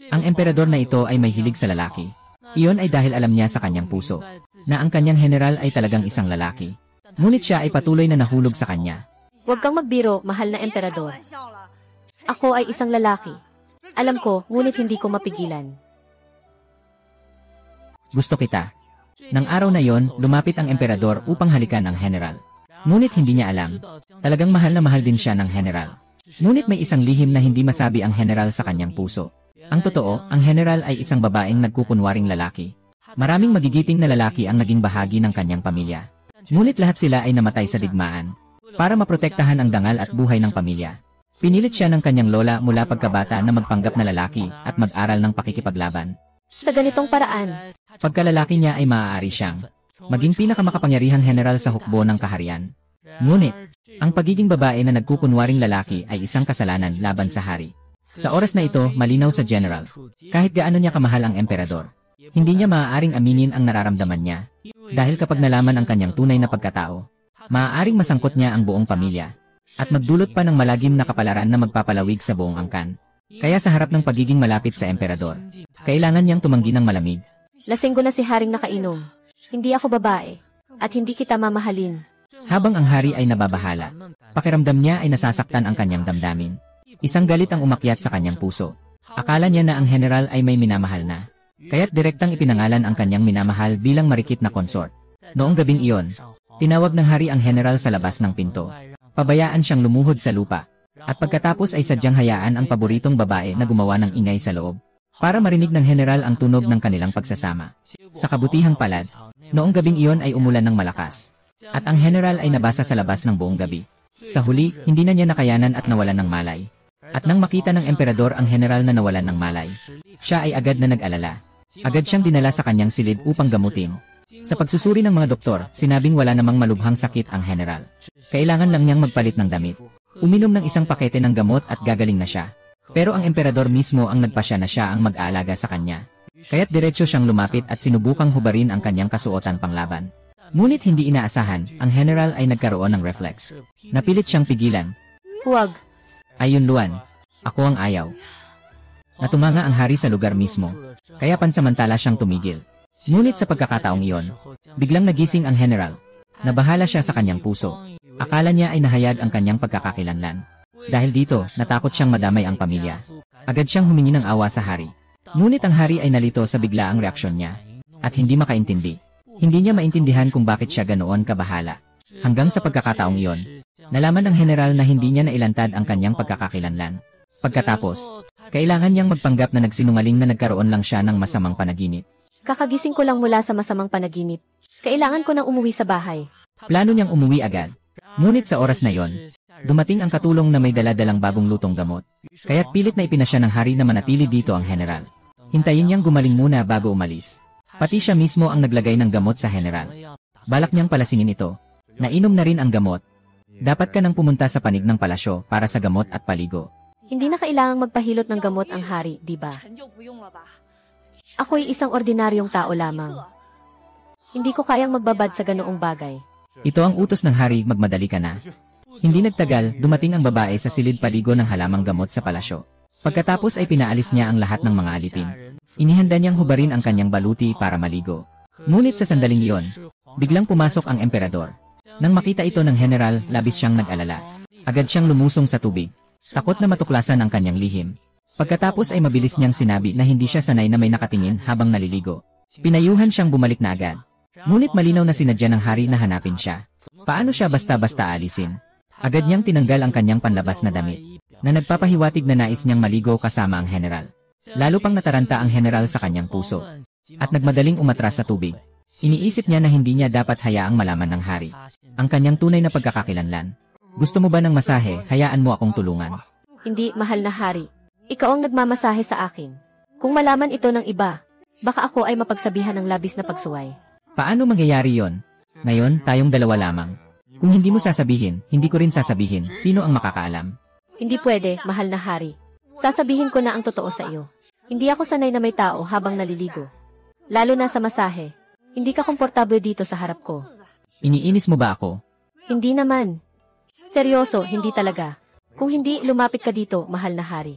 Ang emperador na ito ay may hilig sa lalaki. Iyon ay dahil alam niya sa kanyang puso na ang kanyang general ay talagang isang lalaki. Ngunit siya ay patuloy na nahulog sa kanya. Huwag kang magbiro, mahal na emperador. Ako ay isang lalaki. Alam ko, ngunit hindi ko mapigilan. Gusto kita. Nang araw na yon, lumapit ang emperador upang halikan ang general. Ngunit hindi niya alam. Talagang mahal na mahal din siya ng general. Ngunit may isang lihim na hindi masabi ang general sa kanyang puso. Ang totoo, ang general ay isang babaeng nagkukunwaring lalaki. Maraming magigiting na lalaki ang naging bahagi ng kanyang pamilya. Ngunit lahat sila ay namatay sa digmaan. Para maprotektahan ang dangal at buhay ng pamilya. Pinilit siya ng kanyang lola mula pagkabata na magpanggap na lalaki at mag-aral ng pakikipaglaban. Sa ganitong paraan, Pagkalalaki niya ay maaari siyang maging pinakamakapangyarihang general sa hukbo ng kaharian. Ngunit, ang pagiging babae na nagkukunwaring lalaki ay isang kasalanan laban sa hari. Sa oras na ito, malinaw sa general. Kahit gaano niya kamahal ang emperador, hindi niya maaaring aminin ang nararamdaman niya. Dahil kapag nalaman ang kanyang tunay na pagkatao, maaaring masangkot niya ang buong pamilya at magdulot pa ng malagim na kapalaran na magpapalawig sa buong angkan. Kaya sa harap ng pagiging malapit sa emperador, kailangan niyang tumanggi ng malamig. lasinggo na si haring nakainom. Hindi ako babae, at hindi kita mamahalin. Habang ang hari ay nababahala, pakiramdam niya ay nasasaktan ang kanyang damdamin. Isang galit ang umakyat sa kanyang puso. Akala niya na ang general ay may minamahal na. Kaya't direktang ipinangalan ang kanyang minamahal bilang marikit na consort. Noong gabing iyon, tinawag ng hari ang general sa labas ng pinto. Pabayaan siyang lumuhod sa lupa. At pagkatapos ay sadyang hayaan ang paboritong babae na gumawa ng ingay sa loob. Para marinig ng general ang tunog ng kanilang pagsasama. Sa kabutihang palad, noong gabing iyon ay umulan ng malakas. At ang general ay nabasa sa labas ng buong gabi. Sa huli, hindi na niya nakayanan at nawalan ng malay. At nang makita ng emperador ang general na nawalan ng malay, siya ay agad na nag-alala. Agad siyang dinala sa kanyang silid upang gamutin. Sa pagsusuri ng mga doktor, sinabing wala namang malubhang sakit ang general. Kailangan lang niyang magpalit ng damit. Uminom ng isang pakete ng gamot at gagaling na siya. Pero ang emperador mismo ang nagpasya na siya ang mag-aalaga sa kanya. Kaya't diretsyo siyang lumapit at sinubukang hubarin ang kanyang kasuotan panglaban. Ngunit hindi inaasahan, ang general ay nagkaroon ng reflex. Napilit siyang pigilan. Huwag. Ayun Luan, ako ang ayaw. Natumanga ang hari sa lugar mismo, kaya pansamantala siyang tumigil. Ngunit sa pagkakataong iyon, biglang nagising ang general. Nabahala siya sa kanyang puso. Akala niya ay nahayag ang kanyang pagkakakilanlan. Dahil dito, natakot siyang madamay ang pamilya. Agad siyang humingi ng awa sa hari. Ngunit ang hari ay nalito sa biglaang reaksyon niya. At hindi makaintindi. Hindi niya maintindihan kung bakit siya ganoon kabahala. Hanggang sa pagkakataong iyon, nalaman ng general na hindi niya nailantad ang kanyang pagkakakilanlan. Pagkatapos, kailangan niyang magpanggap na nagsinungaling na nagkaroon lang siya ng masamang panaginip. Kakagising ko lang mula sa masamang panaginip. Kailangan ko nang umuwi sa bahay. Plano niyang umuwi agad. Ngunit sa oras na yon, dumating ang katulong na may dala-dalang bagong lutong gamot. Kaya't pilit na ipinasya ng hari na manatili dito ang general. Hintayin niyang gumaling muna bago umalis. Pati siya mismo ang naglagay ng gamot sa general. Balak niyang palasingin ito. Nainom na rin ang gamot. Dapat ka nang pumunta sa panig ng palasyo para sa gamot at paligo. Hindi na kailangang magpahilot ng gamot ang hari, di ba? Ako'y isang ordinaryong tao lamang. Hindi ko kayang magbabad sa ganoong bagay. Ito ang utos ng hari, magmadali ka na. Hindi nagtagal, dumating ang babae sa silid paligo ng halamang gamot sa palasyo. Pagkatapos ay pinaalis niya ang lahat ng mga alipin. Inihanda niyang hubarin ang kanyang baluti para maligo. Ngunit sa sandaling iyon, biglang pumasok ang emperador. Nang makita ito ng general, labis siyang nag-alala. Agad siyang lumusong sa tubig. Takot na matuklasan ang kanyang lihim. Pagkatapos ay mabilis niyang sinabi na hindi siya sanay na may nakatingin habang naliligo. Pinayuhan siyang bumalik na agad. Ngunit malinaw na sinadya ng hari na hanapin siya. Paano siya basta-basta alisin? Agad niyang tinanggal ang kanyang panlabas na damit, na nagpapahiwatig na nais niyang maligo kasama ang general. Lalo pang nataranta ang general sa kanyang puso. At nagmadaling umatras sa tubig. Iniisip niya na hindi niya dapat hayaang malaman ng hari ang kanyang tunay na pagkakakilanlan. Gusto mo ba ng masahe? Hayaan mo akong tulungan. Hindi, mahal na hari. Ikaw ang nagmamasahe sa akin. Kung malaman ito ng iba, baka ako ay mapagsabihan ng labis na pagsuway. Paano mangyayari yon? Ngayon, tayong dalawa lamang. Kung hindi mo sasabihin, hindi ko rin sasabihin. Sino ang makakaalam? Hindi pwede, mahal na hari. Sasabihin ko na ang totoo sa iyo. Hindi ako sanay na may tao habang naliligo. Lalo na sa masahe. Hindi ka komportable dito sa harap ko. Iniinis mo ba ako? Hindi naman. Seryoso, hindi talaga. Kung hindi, lumapit ka dito, mahal na hari.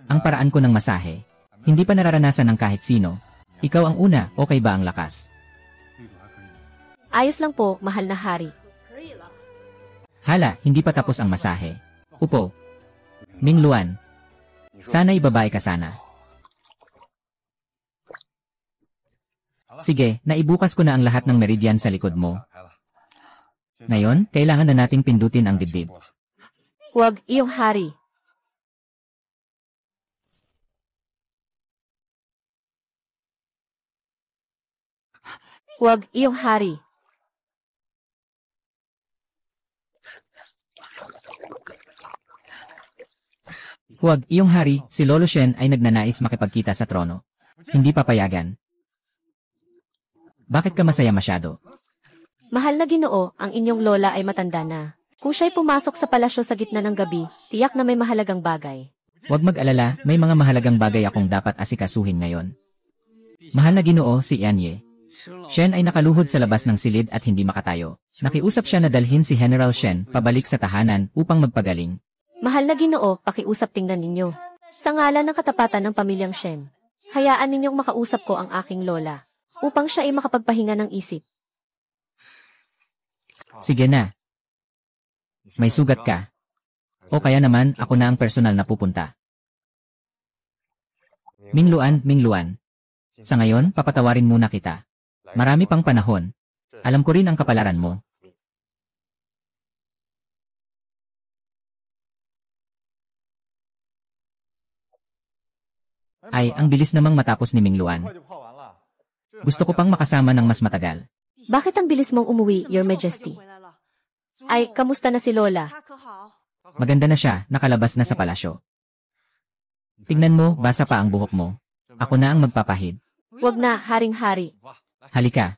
Ang paraan ko ng masahe. Hindi pa nararanasan ng kahit sino. Ikaw ang una, okay ba ang lakas? Ayos lang po, mahal na hari. Hala, hindi pa tapos ang masahe. Upo. Ming Luan. Sana'y babae ka sana. Sige, naibukas ko na ang lahat ng meridian sa likod mo. Ngayon, kailangan na nating pindutin ang dibdib. Huwag, iyong hari. Huwag, iyong hari. Huwag, iyong hari, si Lolo Shen ay nagnanais makipagkita sa trono. Hindi papayagan. Bakit ka masaya masyado? Mahal na Ginoo, ang inyong lola ay matanda na. Kung siya'y pumasok sa palasyo sa gitna ng gabi, tiyak na may mahalagang bagay. Huwag mag-alala, may mga mahalagang bagay akong dapat asikasuhin ngayon. Mahal na Ginoo, si Yanye. Shen ay nakaluhod sa labas ng silid at hindi makatayo. Nakiusap siya na dalhin si General Shen pabalik sa tahanan upang magpagaling. Mahal na Ginoo, pakiusap tingnan ninyo. Sa ngalan ng katapatan ng pamilyang Shen, hayaan ninyong makausap ko ang aking lola, upang siya ay makapagpahinga ng isip. Sige na. May sugat ka. O kaya naman, ako na ang personal na pupunta. Ming Luan. Sa ngayon, papatawarin muna kita. Marami pang panahon. Alam ko rin ang kapalaran mo. Ay, ang bilis namang matapos ni Ming Luan. Gusto ko pang makasama ng mas matagal. Bakit ang bilis mong umuwi, Your Majesty? Ay, kamusta na si Lola? Maganda na siya, nakalabas na sa palasyo. Tingnan mo, basa pa ang buhok mo. Ako na ang magpapahid. Huwag na, haring-hari. Halika.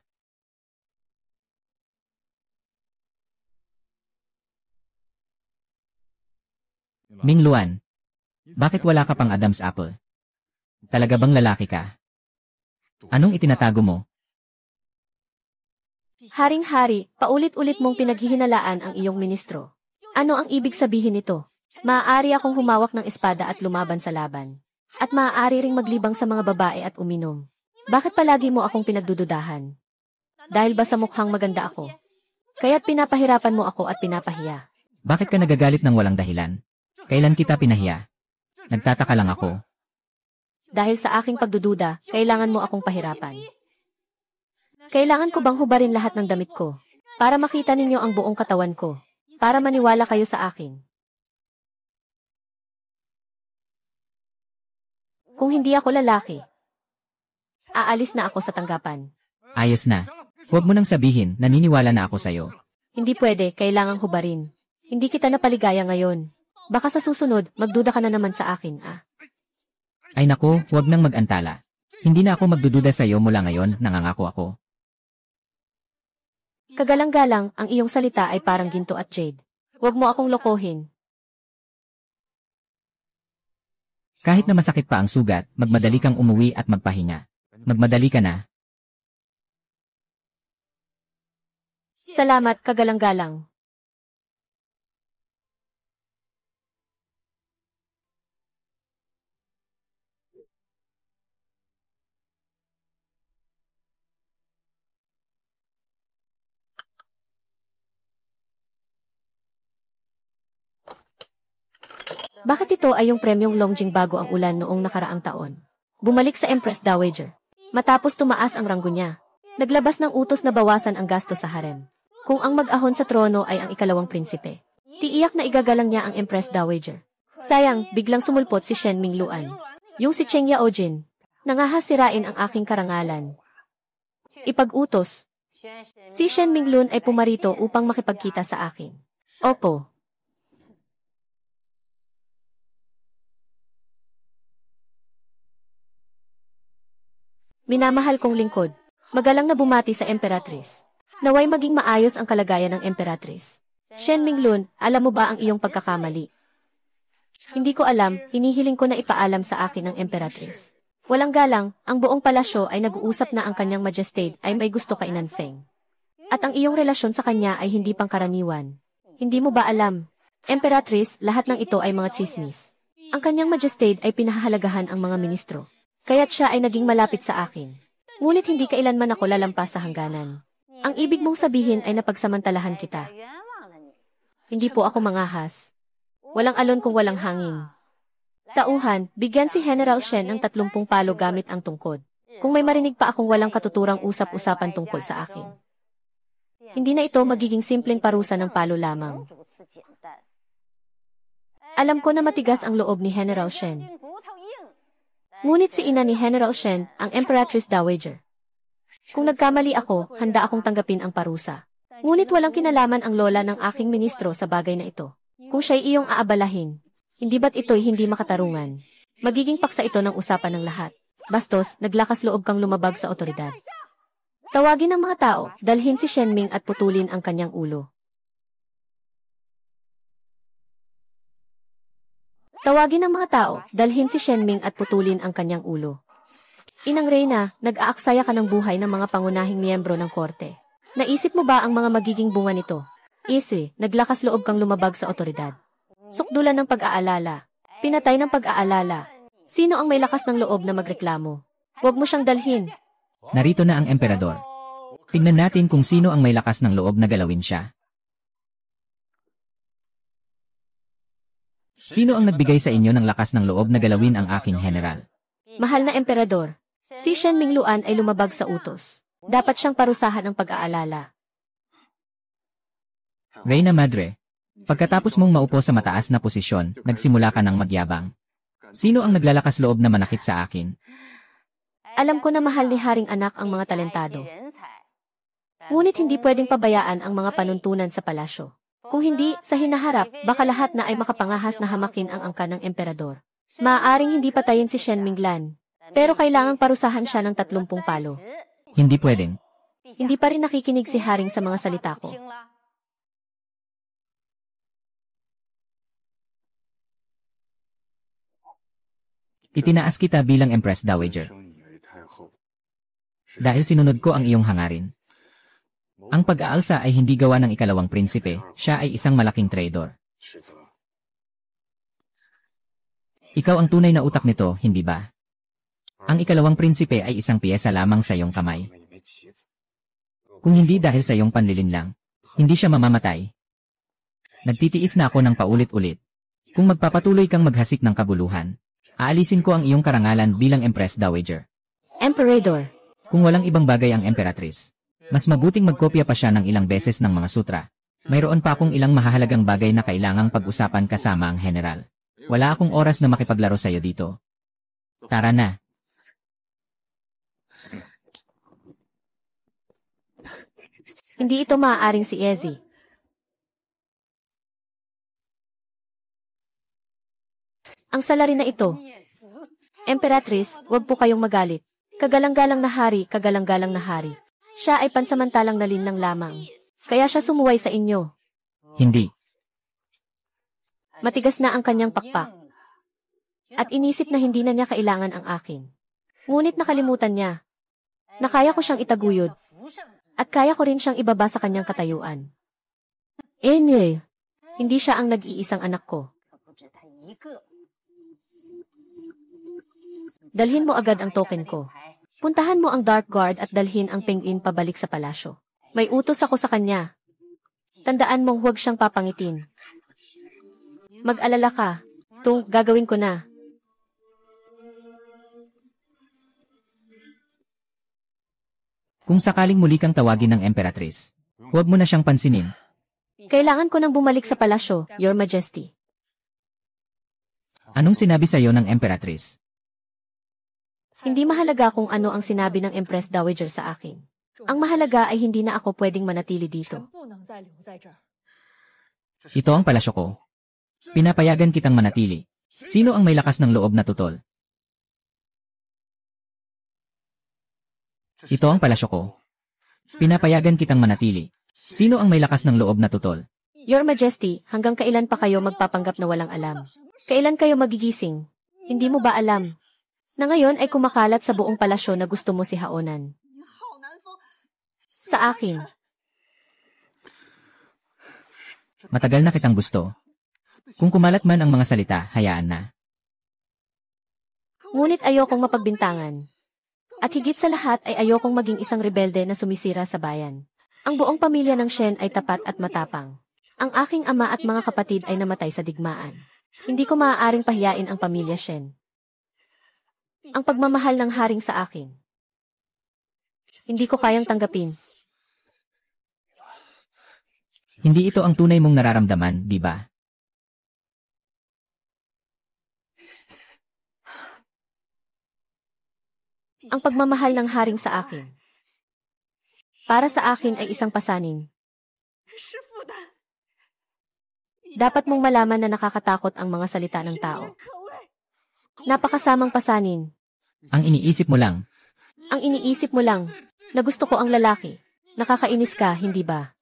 Ming Luan, bakit wala ka pang Adam's apple? Talaga bang lalaki ka? Anong itinatago mo? Haring-hari, paulit-ulit mong pinaghihinalaan ang iyong ministro. Ano ang ibig sabihin nito? Maaari akong humawak ng espada at lumaban sa laban. At maaari ring maglibang sa mga babae at uminom. Bakit palagi mo akong pinagdududahan? Dahil ba sa mukhang maganda ako? Kaya't pinapahirapan mo ako at pinapahiya. Bakit ka nagagalit ng walang dahilan? Kailan kita pinahiya? Nagtataka lang ako. Dahil sa aking pagdududa, kailangan mo akong pahirapan. Kailangan ko bang hubarin lahat ng damit ko? Para makita ninyo ang buong katawan ko. Para maniwala kayo sa akin. Kung hindi ako lalaki, aalis na ako sa tanggapan. Ayos na. Huwag mo nang sabihin, naniniwala na ako sa'yo. Hindi pwede, kailangang hubarin. Hindi kita napaligaya ngayon. Baka sa susunod, magduda ka na naman sa akin, ah. Ay naku, huwag nang mag-antala. Hindi na ako magdududa sa'yo mula ngayon, nangangako ako. Kagalang-galang, ang iyong salita ay parang ginto at jade. Huwag mo akong lokohin. Kahit na masakit pa ang sugat, magmadali kang umuwi at magpahinga. Magmadali ka na. Salamat, kagalang-galang. Bakit ito ay yung premyong Longjing bago ang ulan noong nakaraang taon? Bumalik sa Empress Dowager. Matapos tumaas ang ranggo niya, naglabas ng utos na bawasan ang gasto sa harem. Kung ang mag-ahon sa trono ay ang ikalawang prinsipe, tiiyak na igagalang niya ang Empress Dowager. Sayang, biglang sumulpot si Shen Mingluan. Yung si Cheng Yaojin. Nangahasirain ang aking karangalan. Ipag-utos. Si Shen Minglun ay pumarito upang makipagkita sa akin. Opo. Minamahal kong lingkod, magalang na bumati sa Emperatrice. Naway maging maayos ang kalagayan ng Emperatrice. Shen Minglun, alam mo ba ang iyong pagkakamali? Hindi ko alam, hinihiling ko na ipaalam sa akin ng Emperatrice. Walang galang, ang buong palasyo ay nag-uusap na ang kanyang majestate ay may gusto kay Nanfeng. At ang iyong relasyon sa kanya ay hindi pangkaraniwan. Hindi mo ba alam? Emperatrice, lahat ng ito ay mga tsismis. Ang kanyang majestade ay pinahahalagahan ang mga ministro. Kaya't siya ay naging malapit sa akin. Ngunit hindi kailanman ako lalampas sa hangganan. Ang ibig mong sabihin ay napagsamantalahan kita. Hindi po ako mangahas. Walang alon kung walang hangin. Tauhan, bigyan si General Shen ng 30 palo gamit ang tungkod. Kung may marinig pa akong walang katuturang usap-usapan tungkol sa akin. Hindi na ito magiging simpleng parusa ng palo lamang. Alam ko na matigas ang loob ni General Shen. Ngunit si ina ni General Shen, ang Emperatrice Dowager. Kung nagkamali ako, handa akong tanggapin ang parusa. Ngunit walang kinalaman ang lola ng aking ministro sa bagay na ito. Kung siya'y iyong aabalahin, hindi ba't ito'y hindi makatarungan? Magiging paksa ito ng usapan ng lahat. Bastos, naglakas loob kang lumabag sa otoridad. Tawagin ang mga tao, dalhin si Shenming at putulin ang kanyang ulo. Tawagin ang mga tao, dalhin si Shenming at putulin ang kanyang ulo. Inang Reyna, nag-aaksaya ka ng buhay ng mga pangunahing miyembro ng korte. Naisip mo ba ang mga magiging bunga nito? Isi, naglakas loob kang lumabag sa otoridad. Sukdulan ng pag-aalala. Pinatay ng pag-aalala. Sino ang may lakas ng loob na magreklamo? Huwag mo siyang dalhin. Narito na ang emperador. Tingnan natin kung sino ang may lakas ng loob na galawin siya. Sino ang nagbigay sa inyo ng lakas ng loob na galawin ang aking general? Mahal na emperador, si Shen Mingluan ay lumabag sa utos. Dapat siyang parusahan ng pag-aalala. Reyna Madre, pagkatapos mong maupo sa mataas na posisyon, nagsimula ka ng magyabang. Sino ang naglalakas loob na manakit sa akin? Alam ko na mahal ni Haring Anak ang mga talentado. Ngunit hindi pwedeng pabayaan ang mga panuntunan sa palasyo. Kung hindi, sa hinaharap, baka lahat na ay makapangahas na hamakin ang angka ng emperador. Maaaring hindi patayin si Shen Minglan, pero kailangang parusahan siya ng 30 palo. Hindi pwedeng. Hindi pa rin nakikinig si Haring sa mga salita ko. Itinaas kita bilang Empress Dowager. Dahil sinunod ko ang iyong hangarin. Ang pag-aalsa ay hindi gawa ng ikalawang prinsipe, siya ay isang malaking traidor. Ikaw ang tunay na utak nito, hindi ba? Ang ikalawang prinsipe ay isang piyesa lamang sa iyong kamay. Kung hindi dahil sa iyong panlilinlang, hindi siya mamamatay. Nagtitiis na ako ng paulit-ulit. Kung magpapatuloy kang maghasik ng kabuluhan, aalisin ko ang iyong karangalan bilang Empress Dowager. Emperador. Kung walang ibang bagay ang Emperatrice, mas mabuting magkopya pa siya ng ilang beses ng mga sutra. Mayroon pa akong ilang mahahalagang bagay na kailangang pag-usapan kasama ang general. Wala akong oras na makipaglaro sa iyo dito. Tara na. Hindi ito maaaring si Ezzy. Ang salarin na ito. Emperatrice, wag po kayong magalit. Kagalang-galang na hari, kagalang-galang na hari. Siya ay pansamantalang nalinlang lamang. Kaya siya sumuway sa inyo. Hindi. Matigas na ang kanyang pakpak. At inisip na hindi na niya kailangan ang akin. Ngunit nakalimutan niya na kaya ko siyang itaguyod. At kaya ko rin siyang ibaba sa kanyang katayuan. Anyway, hindi siya ang nag-iisang anak ko. Dalhin mo agad ang token ko. Puntahan mo ang Dark Guard at dalhin ang penguin pabalik sa palasyo. May utos ako sa kanya. Tandaan mong huwag siyang papangitin. Mag-alala ka. Gagawin ko na. Kung sakaling muli kang tawagin ng Emperatrice, huwag mo na siyang pansinin. Kailangan ko nang bumalik sa palasyo, Your Majesty. Anong sinabi sa iyo ng Emperatrice? Hindi mahalaga kung ano ang sinabi ng Empress Dowager sa akin. Ang mahalaga ay hindi na ako pwedeng manatili dito. Ito ang palasyo ko. Pinapayagan kitang manatili. Sino ang may lakas ng loob na tutol? Ito ang palasyo ko. Pinapayagan kitang manatili. Sino ang may lakas ng loob na tutol? Your Majesty, hanggang kailan pa kayo magpapanggap na walang alam? Kailan kayo magigising? Hindi mo ba alam na ngayon ay kumakalat sa buong palasyo na gusto mo si Haonan? Sa akin. Matagal na kitang gusto. Kung kumalat man ang mga salita, hayaan na. Ngunit ayokong mapagbintangan. At higit sa lahat ay ayokong maging isang rebelde na sumisira sa bayan. Ang buong pamilya ng Shen ay tapat at matapang. Ang aking ama at mga kapatid ay namatay sa digmaan. Hindi ko maaaring pahiyain ang pamilya Shen. Ang pagmamahal ng haring sa akin. Hindi ko kayang tanggapin. Hindi ito ang tunay mong nararamdaman, di ba? Ang pagmamahal ng haring sa akin. Para sa akin ay isang pasanin. Dapat mong malaman na nakakatakot ang mga salita ng tao. Napakasamang pasanin. Ang iniisip mo lang. Ang iniisip mo lang na gusto ko ang lalaki. Nakakainis ka, hindi ba?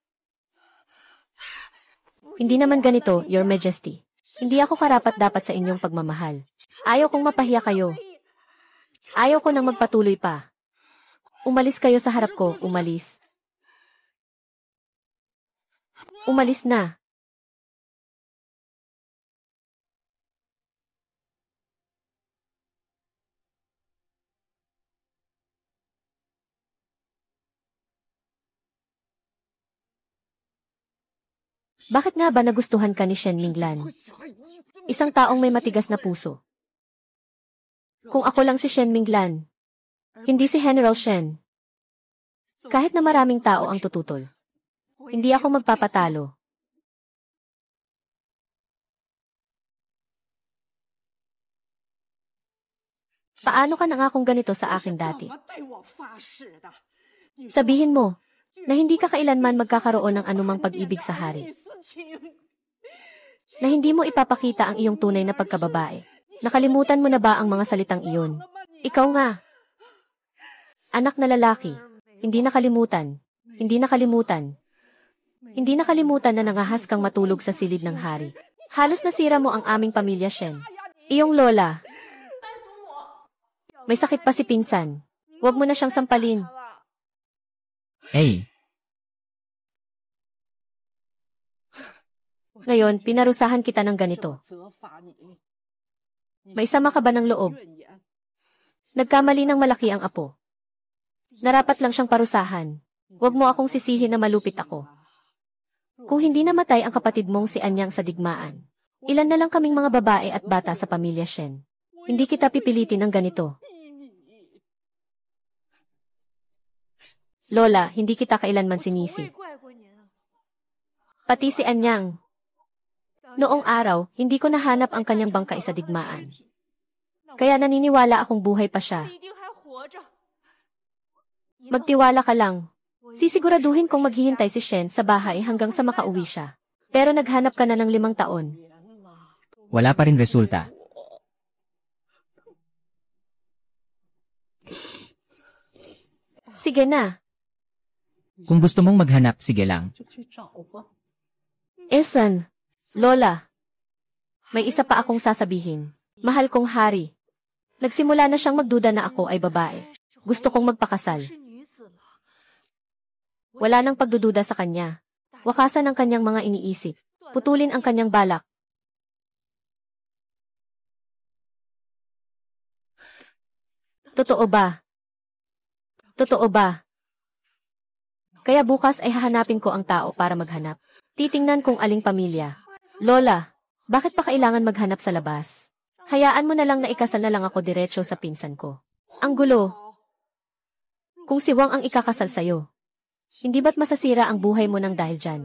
Hindi naman ganito, Your Majesty. Hindi ako karapat-dapat sa inyong pagmamahal. Ayaw kong mapahiya kayo. Ayaw ko nang magpatuloy pa. Umalis kayo sa harap ko, umalis. Umalis na. Bakit nga ba nagustuhan ka ni Shen Minglan? Isang taong may matigas na puso. Kung ako lang si Shen Minglan, hindi si General Shen. Kahit na maraming tao ang tututol, hindi ako magpapatalo. Paano ka nangakong ganito sa akin dati? Sabihin mo na hindi ka kailanman magkakaroon ng anumang pag-ibig sa hari. Na hindi mo ipapakita ang iyong tunay na pagkababae. Nakalimutan mo na ba ang mga salitang iyon? Ikaw nga. Anak na lalaki. Hindi nakalimutan. Hindi nakalimutan. Hindi nakalimutan na nangahas kang matulog sa silid ng hari. Halos nasira mo ang aming pamilya, Shen. Iyong lola. May sakit pa si pinsan. Huwag mo na siyang sampalin. Hey! Ngayon, pinarusahan kita ng ganito. May sama ka ba ng loob? Nagkamali ng malaki ang apo. Narapat lang siyang parusahan. Huwag mo akong sisihin na malupit ako. Kung hindi namatay ang kapatid mong si Anyang sa digmaan, ilan na lang kaming mga babae at bata sa pamilya Shen. Hindi kita pipilitin ng ganito. Lola, hindi kita kailanman sinisi. Pati si Anyang. Noong araw, hindi ko nahanap ang kanyang bangkay sa digmaan. Kaya naniniwala akong buhay pa siya. Magtiwala ka lang. Sisiguraduhin kong maghihintay si Shen sa bahay hanggang sa makauwi siya. Pero naghanap ka na ng 5 taon. Wala pa rin resulta. Sige na. Kung gusto mong maghanap, sige lang. Esan, Lola, may isa pa akong sasabihin. Mahal kong hari. Nagsimula na siyang magduda na ako ay babae. Gusto kong magpakasal. Wala nang pagdududa sa kanya. Wakasan ang kanyang mga iniisip. Putulin ang kanyang balak. Totoo ba? Totoo ba? Kaya bukas ay hahanapin ko ang tao para maghanap. Titingnan kung aling pamilya. Lola, bakit pa kailangan maghanap sa labas? Hayaan mo na lang na ikasal na lang ako diretso sa pinsan ko. Ang gulo. Kung si Wang ang ikakasal sa'yo, hindi ba't masasira ang buhay mo nang dahil dyan?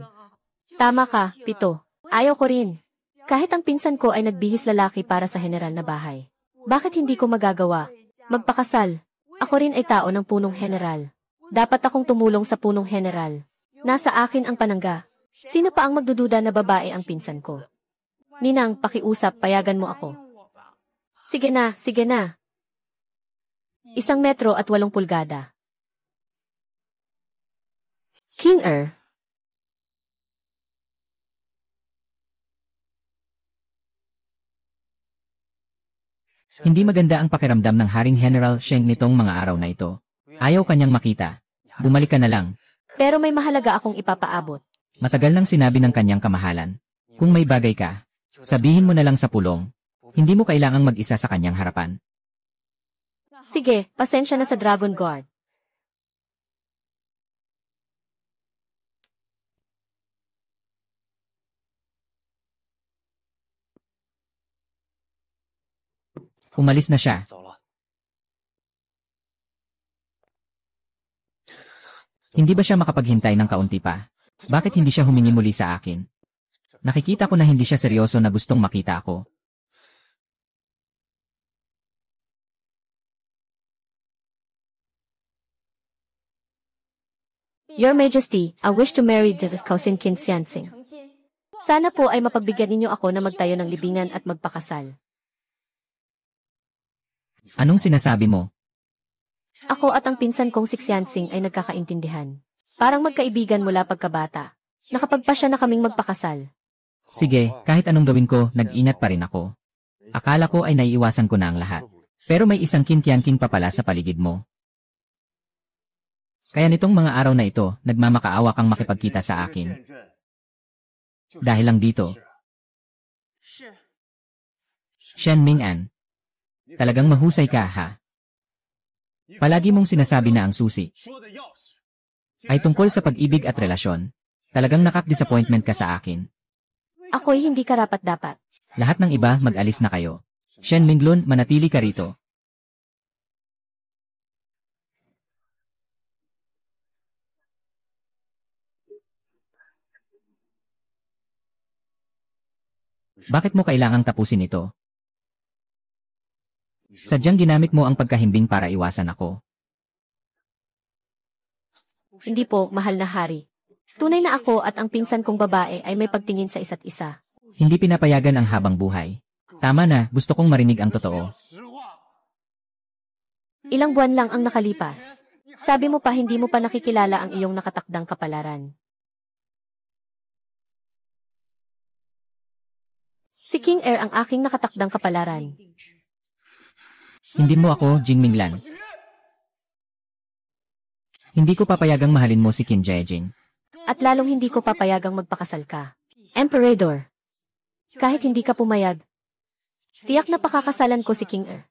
Tama ka, Pito. Ayaw ko rin. Kahit ang pinsan ko ay nagbihis lalaki para sa general na bahay. Bakit hindi ko magagawa? Magpakasal. Ako rin ay tao ng punong general. Dapat akong tumulong sa punong general. Nasa akin ang panangga. Sino pa ang magdududa na babae ang pinsan ko? Ninang, pakiusap, payagan mo ako. Sige na, sige na. 1 metro at 8 pulgada. King Er. Hindi maganda ang pakiramdam ng Haring General Sheng nitong mga araw na ito. Ayaw kanyang makita. Bumalik ka na lang. Pero may mahalaga akong ipapaabot. Matagal nang sinabi ng kanyang kamahalan. Kung may bagay ka, sabihin mo na lang sa pulong. Hindi mo kailangang mag-isa sa kanyang harapan. Sige, pasensya na sa Dragon Guard. Umalis na siya. Hindi ba siya makapaghintay ng kaunti pa? Bakit hindi siya humingi muli sa akin? Nakikita ko na hindi siya seryoso na gustong makita ako. Your Majesty, I wish to marry the Kausin King Xianxing. Sana po ay mapagbigyan ninyo ako na magtayo ng libingan at magpakasal. Anong sinasabi mo? Ako at ang pinsan kong si Xianxing ay nagkakaintindihan. Parang magkaibigan mula pagkabata. Nakapagpasya na kaming magpakasal. Sige, kahit anong gawin ko, nag-ingat pa rin ako. Akala ko ay naiiwasan ko na ang lahat. Pero may isang Qin Tianqing pa pala sa paligid mo. Kaya nitong mga araw na ito, nagmamakaawa kang makipagkita sa akin. Dahil lang dito. Shen Ming'an. Talagang mahusay ka, ha? Palagi mong sinasabi na ang susi ay tungkol sa pag-ibig at relasyon. Talagang nakak-disappointment ka sa akin. Ako'y hindi karapat-dapat. Lahat ng iba, mag-alis na kayo. Shen Minglun, manatili ka rito. Bakit mo kailangang tapusin ito? Sadyang ginamit mo ang pagkahimbing para iwasan ako. Hindi po, mahal na hari. Tunay na ako at ang pinsan kong babae ay may pagtingin sa isa't isa. Hindi pinapayagan ang habang buhay. Tama na, gusto kong marinig ang totoo. Ilang buwan lang ang nakalipas. Sabi mo pa hindi mo pa nakikilala ang iyong nakatakdang kapalaran. Si King Er ang aking nakatakdang kapalaran. Hindi mo ako, Jing Minglan. Hindi ko papayagang mahalin mo si Qin Jiajing. At lalong hindi ko papayagang magpakasal ka. Emperador. Kahit hindi ka pumayag, tiyak na pakakasalan ko si King Er.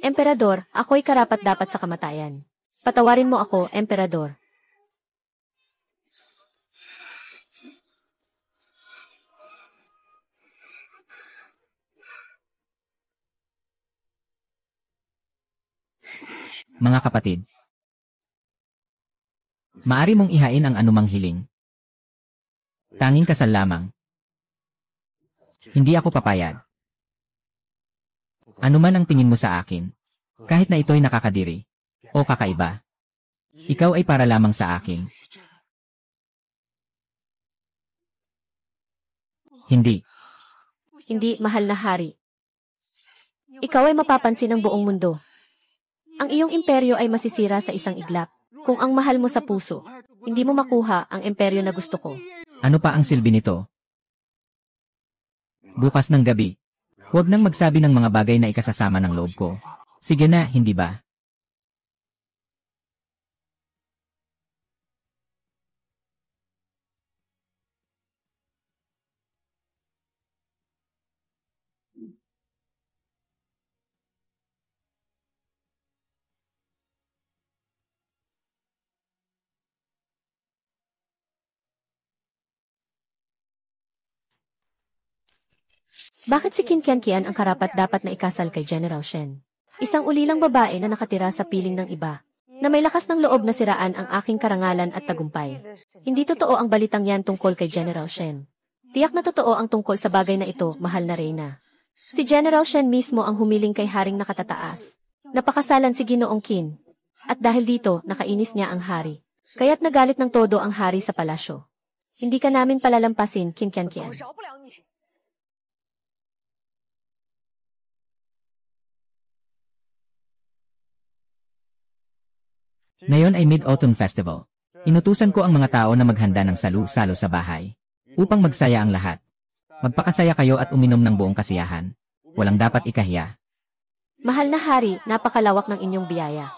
Emperador, ako'y karapat-dapat sa kamatayan. Patawarin mo ako, Emperador. Mga kapatid, maari mong ihain ang anumang hiling. Tanging kasal lamang. Hindi ako papayag. Ano man ang tingin mo sa akin, kahit na ito'y nakakadiri o kakaiba, ikaw ay para lamang sa akin. Hindi. Hindi, mahal na hari. Ikaw ay mapapansin ng buong mundo. Ang iyong imperyo ay masisira sa isang iglap. Kung ang mahal mo sa puso, hindi mo makuha ang imperyo na gusto ko. Ano pa ang silbi nito? Bukas ng gabi, huwag nang magsabi ng mga bagay na ikasasama ng loob ko. Sige na, hindi ba? Bakit si Qin Tianqian ang karapat-dapat na ikasal kay General Shen? Isang ulilang babae na nakatira sa piling ng iba, na may lakas ng loob na siraan ang aking karangalan at tagumpay. Hindi totoo ang balitang yan tungkol kay General Shen. Tiyak na totoo ang tungkol sa bagay na ito, mahal na reyna. Si General Shen mismo ang humiling kay Haring Nakatataas. Napakasalan si Ginoong Qin. At dahil dito, nakainis niya ang hari. Kaya't nagalit ng todo ang hari sa palasyo. Hindi ka namin palalampasin, Qin Tianqian. Ngayon ay Mid-Autumn Festival. Inutusan ko ang mga tao na maghanda ng salu-salo sa bahay, upang magsaya ang lahat. Magpakasaya kayo at uminom ng buong kasiyahan. Walang dapat ikahiya. Mahal na hari, napakalawak ng inyong biyaya.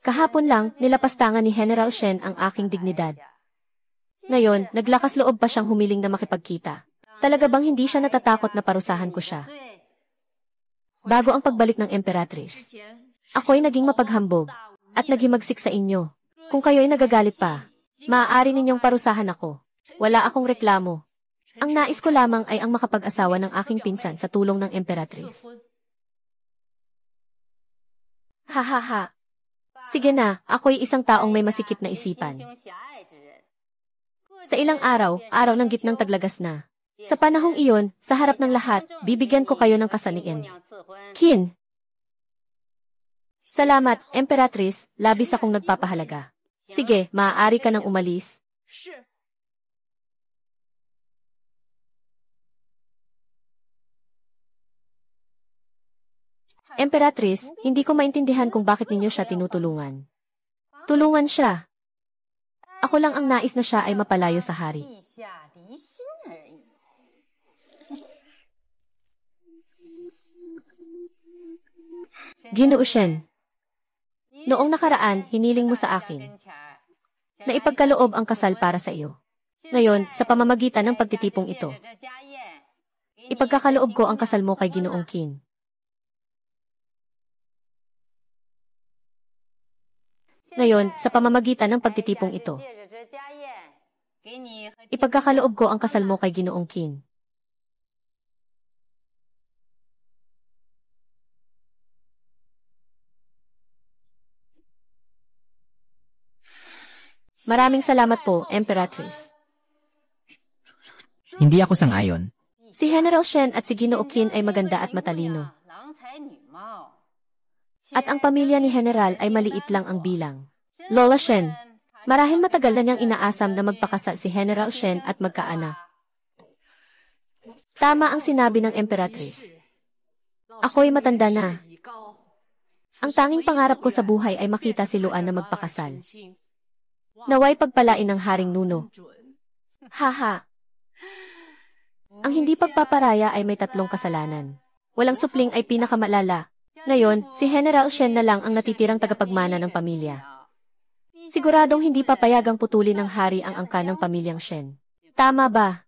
Kahapon lang, nilapastangan ni General Shen ang aking dignidad. Ngayon, naglakas loob pa siyang humiling na makipagkita. Talaga bang hindi siya natatakot na parusahan ko siya? Bago ang pagbalik ng Emperatrice, ako'y naging mapaghambog at naghimagsik sa inyo. Kung kayo'y nagagalit pa, maaari ninyong parusahan ako. Wala akong reklamo. Ang nais ko lamang ay ang makapag-asawa ng aking pinsan sa tulong ng Emperatrice. Hahaha. Sige na, ako'y isang taong may masikip na isipan. Sa ilang araw, araw ng gitnang taglagas na. Sa panahong iyon, sa harap ng lahat, bibigyan ko kayo ng kasalian. Qin. Salamat, Emperatrice, labis akong nagpapahalaga. Sige, maaari ka nang umalis. Emperatrice, hindi ko maintindihan kung bakit ninyo siya tinutulungan. Tulungan siya. Ako lang ang nais na siya ay mapalayo sa hari. Ginoo Shen, noong nakaraan, hiniling mo sa akin na ipagkaloob ang kasal para sa iyo. Ngayon, sa pamamagitan ng pagtitipong ito, ipagkakaloob ko ang kasal mo kay Ginoong Qin. Ngayon, sa pamamagitan ng pagtitipong ito, ipagkakaloob ko ang kasal mo kay Ginoong Qin. Maraming salamat po, Emperatrice. Hindi ako sang-ayon. Si General Shen at si Ginoo Qin ay maganda at matalino. At ang pamilya ni General ay maliit lang ang bilang. Lola Shen, marahil matagal na niyang inaasam na magpakasal si General Shen at magkaanak. Tama ang sinabi ng Emperatrice. Ako'y matanda na. Ang tanging pangarap ko sa buhay ay makita si Luan na magpakasal. Naway pagpalain ng Haring Nuno. Haha. Ang hindi pagpaparaya ay may 3 kasalanan. Walang supling ay pinakamalala. Ngayon, si General Shen na lang ang natitirang tagapagmana ng pamilya. Siguradong hindi papayagang putulin ng hari ang angkan ng pamilyang Shen. Tama ba?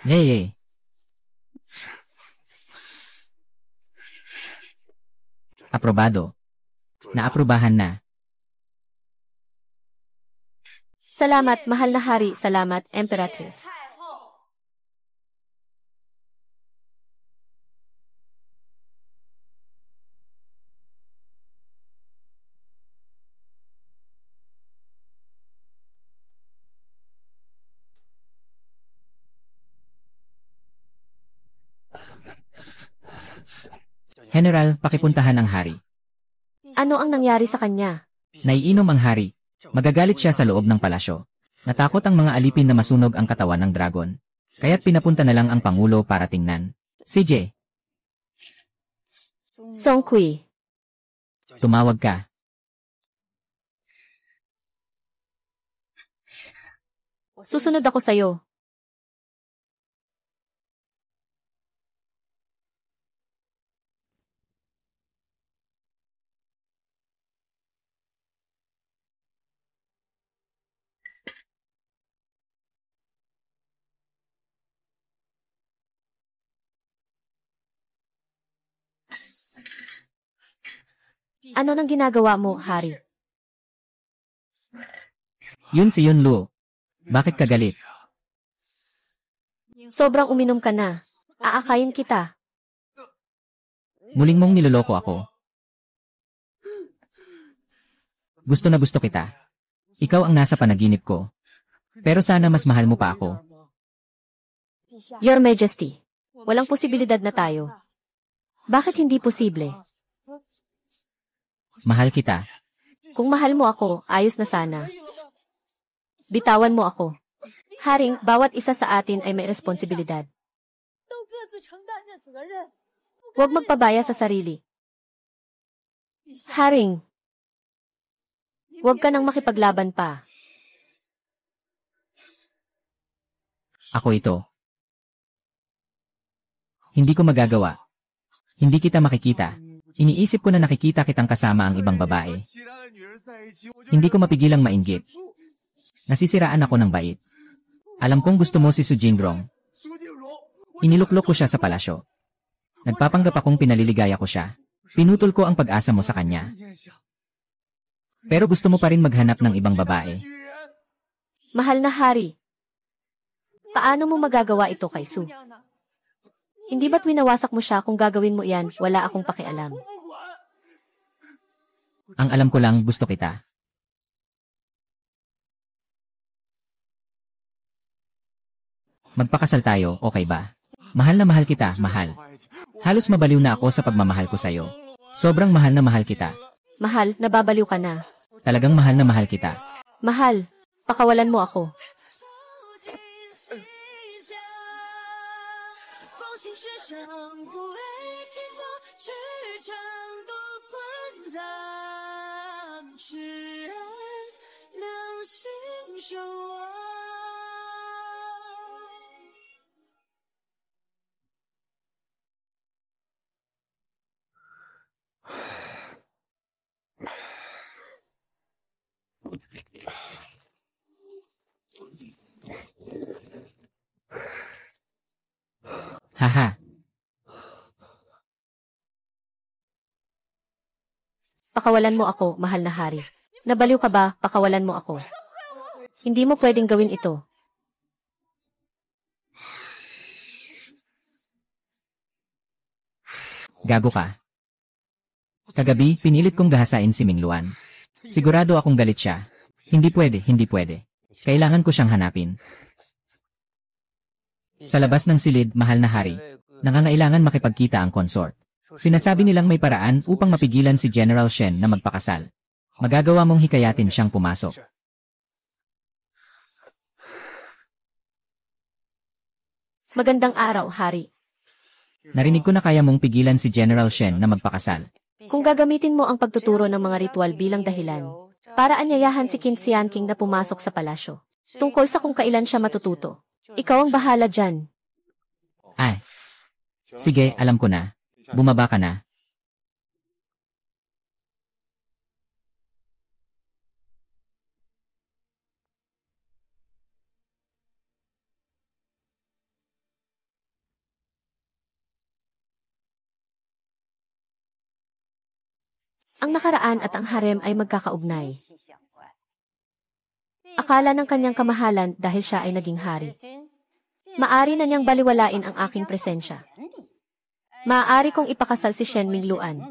Hey. Aprobado. Naaprubahan na. Salamat, mahal na hari. Salamat, Emperatrice. General, pakipuntahan ang hari. Ano ang nangyari sa kanya? Naiinom ang hari. Magagalit siya sa loob ng palasyo. Natakot ang mga alipin na masunog ang katawan ng dragon. Kaya't pinapunta na lang ang Pangulo para tingnan. CJ. Song Kui. Tumawag ka. Susunod ako sa'yo. Ano nang ginagawa mo, hari? Yun si Yun Lu. Bakit ka galit? Sobrang uminom ka na. Aakayin kita. Muling mong niloloko ako. Gusto na gusto kita. Ikaw ang nasa panaginip ko. Pero sana mas mahal mo pa ako. Your Majesty, walang posibilidad na tayo. Bakit hindi posible? Mahal kita. Kung mahal mo ako, ayos na sana. Bitawan mo ako. Haring, bawat isa sa atin ay may responsibilidad. Huwag magpabaya sa sarili. Haring, huwag ka nang makipaglaban pa. Ako ito. Hindi ko magagawa. Hindi kita makikita. Iniisip ko na nakikita kitang kasama ang ibang babae. Hindi ko mapigilang mainggit. Nasisiraan ako ng bait. Alam kong gusto mo si Su Jingrong. Iniluklok ko siya sa palasyo. Nagpapanggap akong pinaliligaya ko siya. Pinutol ko ang pag-asa mo sa kanya. Pero gusto mo pa rin maghanap ng ibang babae. Mahal na hari, paano mo magagawa ito kay Su? Hindi ba't winawasak mo siya kung gagawin mo iyan, wala akong pakialam. Ang alam ko lang, gusto kita. Magpakasal tayo, okay ba? Mahal na mahal kita, mahal. Halos mabaliw na ako sa pagmamahal ko sa'yo. Sobrang mahal na mahal kita. Mahal, nababaliw ka na. Talagang mahal na mahal kita. Mahal, pakawalan mo ako. Haha. Pakawalan mo ako, mahal na hari. Nabaliw ka ba, pakawalan mo ako. Hindi mo pwedeng gawin ito. Gago ka. Kagabi, pinilit kong gahasain si Mingluan. Sigurado akong galit siya. Hindi pwede, hindi pwede. Kailangan ko siyang hanapin. Sa labas ng silid, mahal na hari, nangangailangan makipagkita ang consort. Sinasabi nilang may paraan upang mapigilan si General Shen na magpakasal. Magagawa mong hikayatin siyang pumasok. Magandang araw, hari. Narinig ko na kaya mong pigilan si General Shen na magpakasal. Kung gagamitin mo ang pagtuturo ng mga ritual bilang dahilan, para anyayahan si Qin Xian King na pumasok sa palasyo, tungkol sa kung kailan siya matututo. Ikaw ang bahala dyan. Ay. Sige, alam ko na. Bumaba ka na. Ang nakaraan at ang harem ay magkakaugnay. Akala ng kanyang kamahalan dahil siya ay naging hari. Maari na niyang baliwalain ang aking presensya. Maaari kong ipakasal si Shen Mingluan.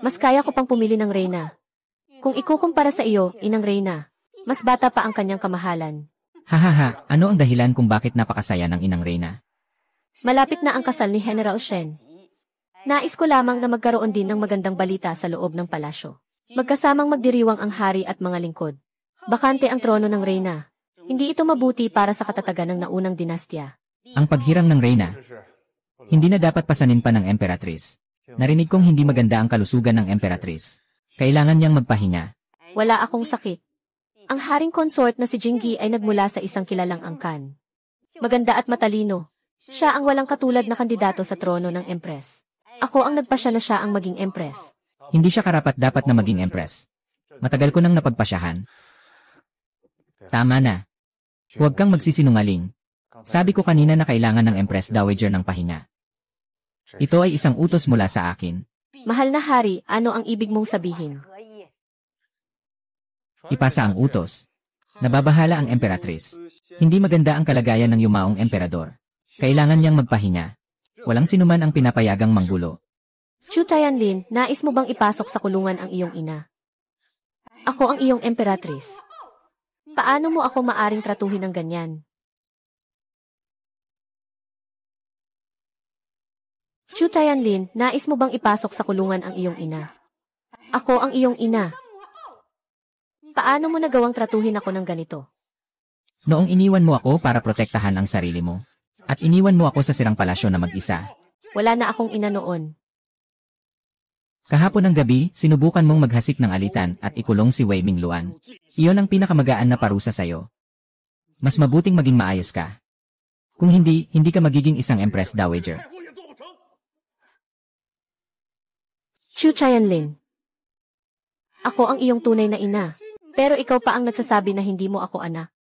Mas kaya ko pang pumili ng reyna. Kung ikukumpara sa iyo, inang reyna, mas bata pa ang kanyang kamahalan. Hahaha, ano ang dahilan kung bakit napakasaya ng inang reyna? Malapit na ang kasal ni General Shen. Nais ko lamang na magkaroon din ng magandang balita sa loob ng palasyo. Magkasamang magdiriwang ang hari at mga lingkod. Bakante ang trono ng reyna. Hindi ito mabuti para sa katatagan ng naunang dinastya. Ang paghirang ng reyna, hindi na dapat pasanin pa ng emperatrice. Narinig kong hindi maganda ang kalusugan ng emperatrice. Kailangan niyang magpahinga. Wala akong sakit. Ang haring consort na si Jinggi ay nagmula sa isang kilalang angkan. Maganda at matalino. Siya ang walang katulad na kandidato sa trono ng empress. Ako ang nagpasya na siya ang maging empress. Hindi siya karapat-dapat na maging empress. Matagal ko nang napagpasyahan. Tama na. Huwag kang magsisinungaling. Sabi ko kanina na kailangan ng Empress Dowager ng pahinga. Ito ay isang utos mula sa akin. Mahal na hari, ano ang ibig mong sabihin? Ipasa ang utos. Nababahala ang emperatrice. Hindi maganda ang kalagayan ng yumaong emperador. Kailangan niyang magpahinga. Walang sinuman ang pinapayagang manggulo. Chu Tianlin, nais mo bang ipasok sa kulungan ang iyong ina? Ako ang iyong emperatrice. Paano mo ako maaring tratuhin ng ganyan? Chu Tianlin, nais mo bang ipasok sa kulungan ang iyong ina? Ako ang iyong ina. Paano mo nagawang tratuhin ako ng ganito? Noong iniwan mo ako para protektahan ang sarili mo. At iniwan mo ako sa sirang palasyo na mag-isa. Wala na akong ina noon. Kahapon ng gabi, sinubukan mong maghasik ng alitan at ikulong si Wei Mingluan. Iyon ang pinakamagaang na parusa sa'yo. Mas mabuting maging maayos ka. Kung hindi, hindi ka magiging isang Empress Dowager. Chu Chayanlin. Ako ang iyong tunay na ina. Pero ikaw pa ang nagsasabi na hindi mo ako anak.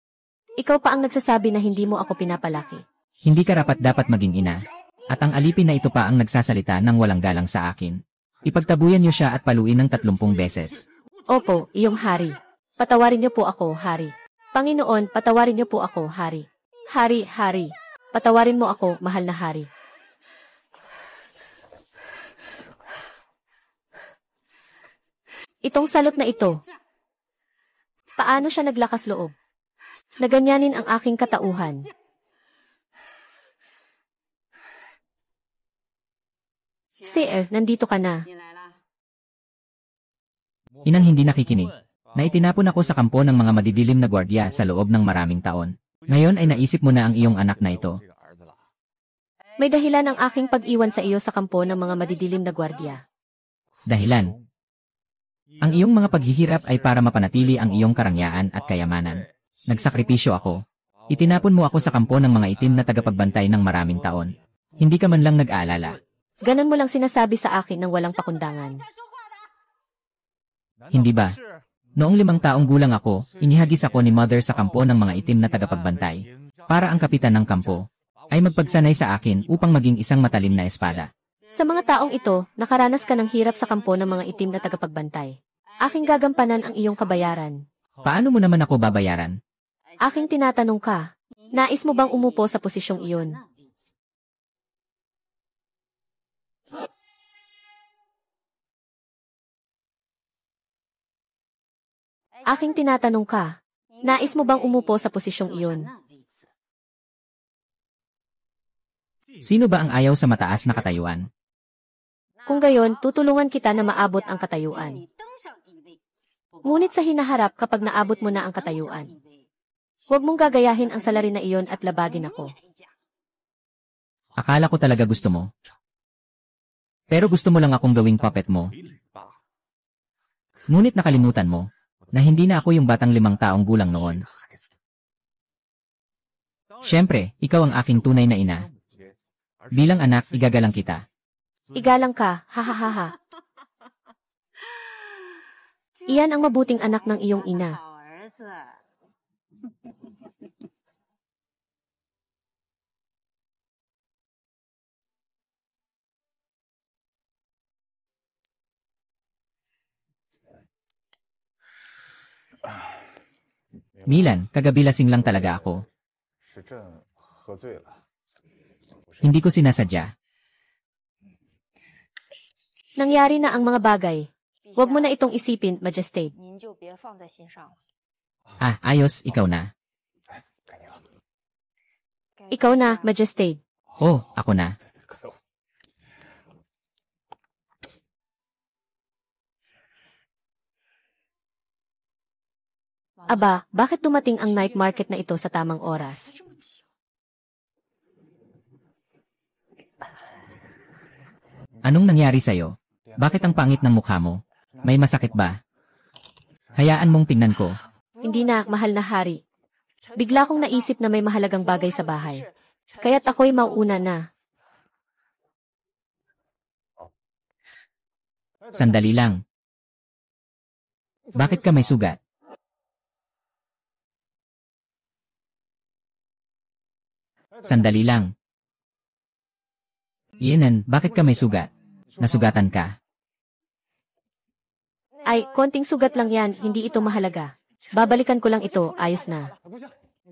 Ikaw pa ang nagsasabi na hindi mo ako pinapalaki. Hindi ka rapat-dapat maging ina. At ang alipin na ito pa ang nagsasalita ng walang galang sa akin. Ipagtabuyan niyo siya at paluin ng 30 beses. Opo, iyong hari. Patawarin niyo po ako, hari. Panginoon, patawarin niyo po ako, hari. Hari, hari. Patawarin mo ako, mahal na hari. Itong salot na ito. Paano siya naglakas loob? Naganyanin ang aking katauhan. Sir, nandito ka na. Inang hindi nakikinig. Na itinapon ako sa kampo ng mga madidilim na gwardiya sa loob ng maraming taon. Ngayon ay naisip mo na ang iyong anak na ito. May dahilan ang aking pag-iwan sa iyo sa kampo ng mga madidilim na gwardiya. Dahilan. Ang iyong mga paghihirap ay para mapanatili ang iyong karangyaan at kayamanan. Nagsakripisyo ako. Itinapon mo ako sa kampo ng mga itim na tagapagbantay ng maraming taon. Hindi ka man lang nag-aalala. Ganon mo lang sinasabi sa akin ng walang pakundangan. Hindi ba? Noong 5 taong gulang ako, inihagis ako ni Mother sa kampo ng mga itim na tagapagbantay. Para ang kapitan ng kampo ay magpagsanay sa akin upang maging isang matalim na espada. Sa mga taong ito, nakaranas ka ng hirap sa kampo ng mga itim na tagapagbantay. Aking gagampanan ang iyong kabayaran. Paano mo naman ako babayaran? Aking tinatanong ka, nais mo bang umupo sa posisyong iyon? Aking tinatanong ka, nais mo bang umupo sa posisyong iyon? Sino ba ang ayaw sa mataas na katayuan? Kung gayon, tutulungan kita na maabot ang katayuan. Ngunit sa hinaharap kapag naabot mo na ang katayuan, huwag mong gagayahin ang salarin na iyon at labagin ako. Akala ko talaga gusto mo. Pero gusto mo lang akong gawing puppet mo. Ngunit nakalimutan mo na hindi na ako yung batang 5 taong gulang noon. Siyempre, ikaw ang aking tunay na ina. Bilang anak, igagalang kita. Igalang ka, hahaha. Iyan ang mabuting anak ng iyong ina. Milan, kagabi lasing lang talaga ako. Hindi ko sinasadya. Nangyari na ang mga bagay. Huwag mo na itong isipin, Majestate. Ayos, ikaw na. Ikaw na, Majestate. Oh, ako na. Aba, bakit dumating ang night market na ito sa tamang oras? Anong nangyari sa'yo? Bakit ang pangit ng mukha mo? May masakit ba? Hayaan mong tingnan ko. Hindi na, mahal na hari. Bigla kong naisip na may mahalagang bagay sa bahay. Kaya't ako'y mauuna na. Sandali lang. Bakit ka may sugat? Sandali lang. Yenan, bakit ka may sugat? Nasugatan ka. Ay, konting sugat lang yan, hindi ito mahalaga. Babalikan ko lang ito, ayos na.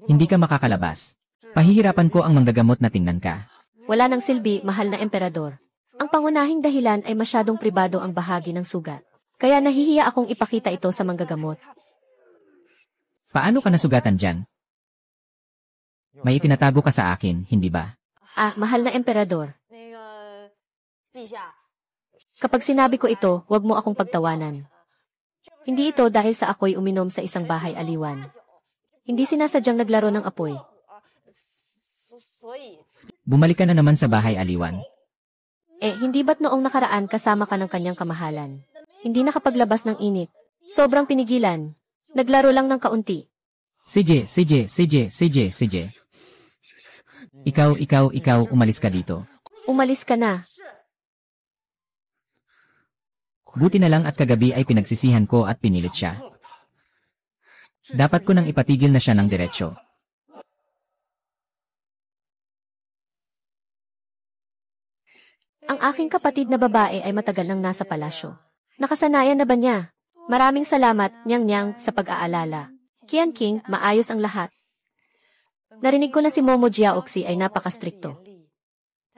Hindi ka makakalabas. Pahihirapan ko ang manggagamot na tingnan ka. Wala nang silbi, mahal na emperador. Ang pangunahing dahilan ay masyadong pribado ang bahagi ng sugat. Kaya nahihiya akong ipakita ito sa manggagamot. Paano ka nasugatan dyan? May itinatago ka sa akin, hindi ba? Mahal na emperador. Kapag sinabi ko ito, huwag mo akong pagtawanan. Hindi ito dahil sa ako'y uminom sa isang bahay aliwan. Hindi sinasadyang naglaro ng apoy. Bumalik ka na naman sa bahay aliwan. Hindi ba't noong nakaraan kasama ka ng kanyang kamahalan? Hindi nakapaglabas ng init. Sobrang pinigilan. Naglaro lang ng kaunti. CJ. Ikaw, umalis ka dito. Umalis ka na. Buti na lang at kagabi ay pinagsisihan ko at pinilit siya. Dapat ko nang ipatigil na siya ng diretsyo. Ang aking kapatid na babae ay matagal nang nasa palasyo. Nakasanayan na ba niya? Maraming salamat, Nyang, sa pag-aalala. Qianqing, maayos ang lahat. Narinig ko na si Momo Jiaoxi ay napakastrikto.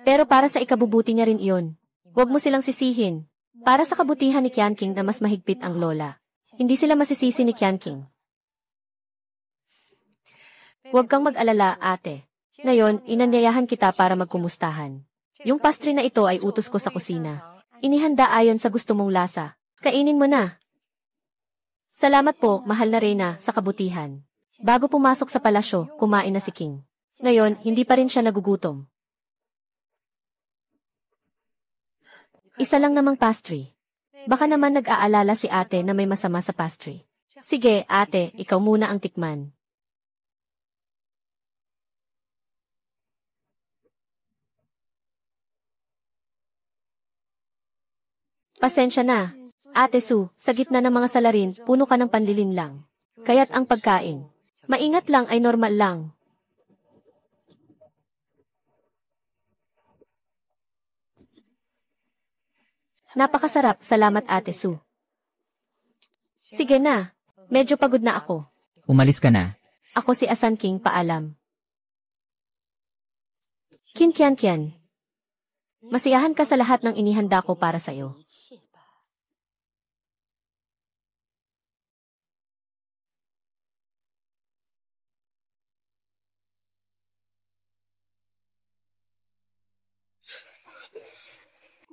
Pero para sa ikabubuti niya rin iyon. Huwag mo silang sisihin. Para sa kabutihan ni Qianqing na mas mahigpit ang lola. Hindi sila masisisi ni Qianqing. Huwag kang mag-alala, ate. Ngayon, inanyayahan kita para magkumustahan. Yung pastry na ito ay utos ko sa kusina. Inihanda ayon sa gusto mong lasa. Kainin mo na. Salamat po, mahal na Reyna, sa kabutihan. Bago pumasok sa palasyo, kumain na si King. Ngayon, hindi pa rin siya nagugutom. Isa lang namang pastry. Baka naman nag-aalala si ate na may masama sa pastry. Sige, ate, ikaw muna ang tikman. Pasensya na. Ate Su, sa gitna ng mga salarin, puno ka ng panlilin lang. Kaya't ang pagkain. Maingat lang ay normal lang. Napakasarap, salamat Ate Su. Sige na, medyo pagod na ako. Umalis ka na. Ako si Asan King, paalam. Qian. Masiyahan ka sa lahat ng inihanda ko para sa'yo.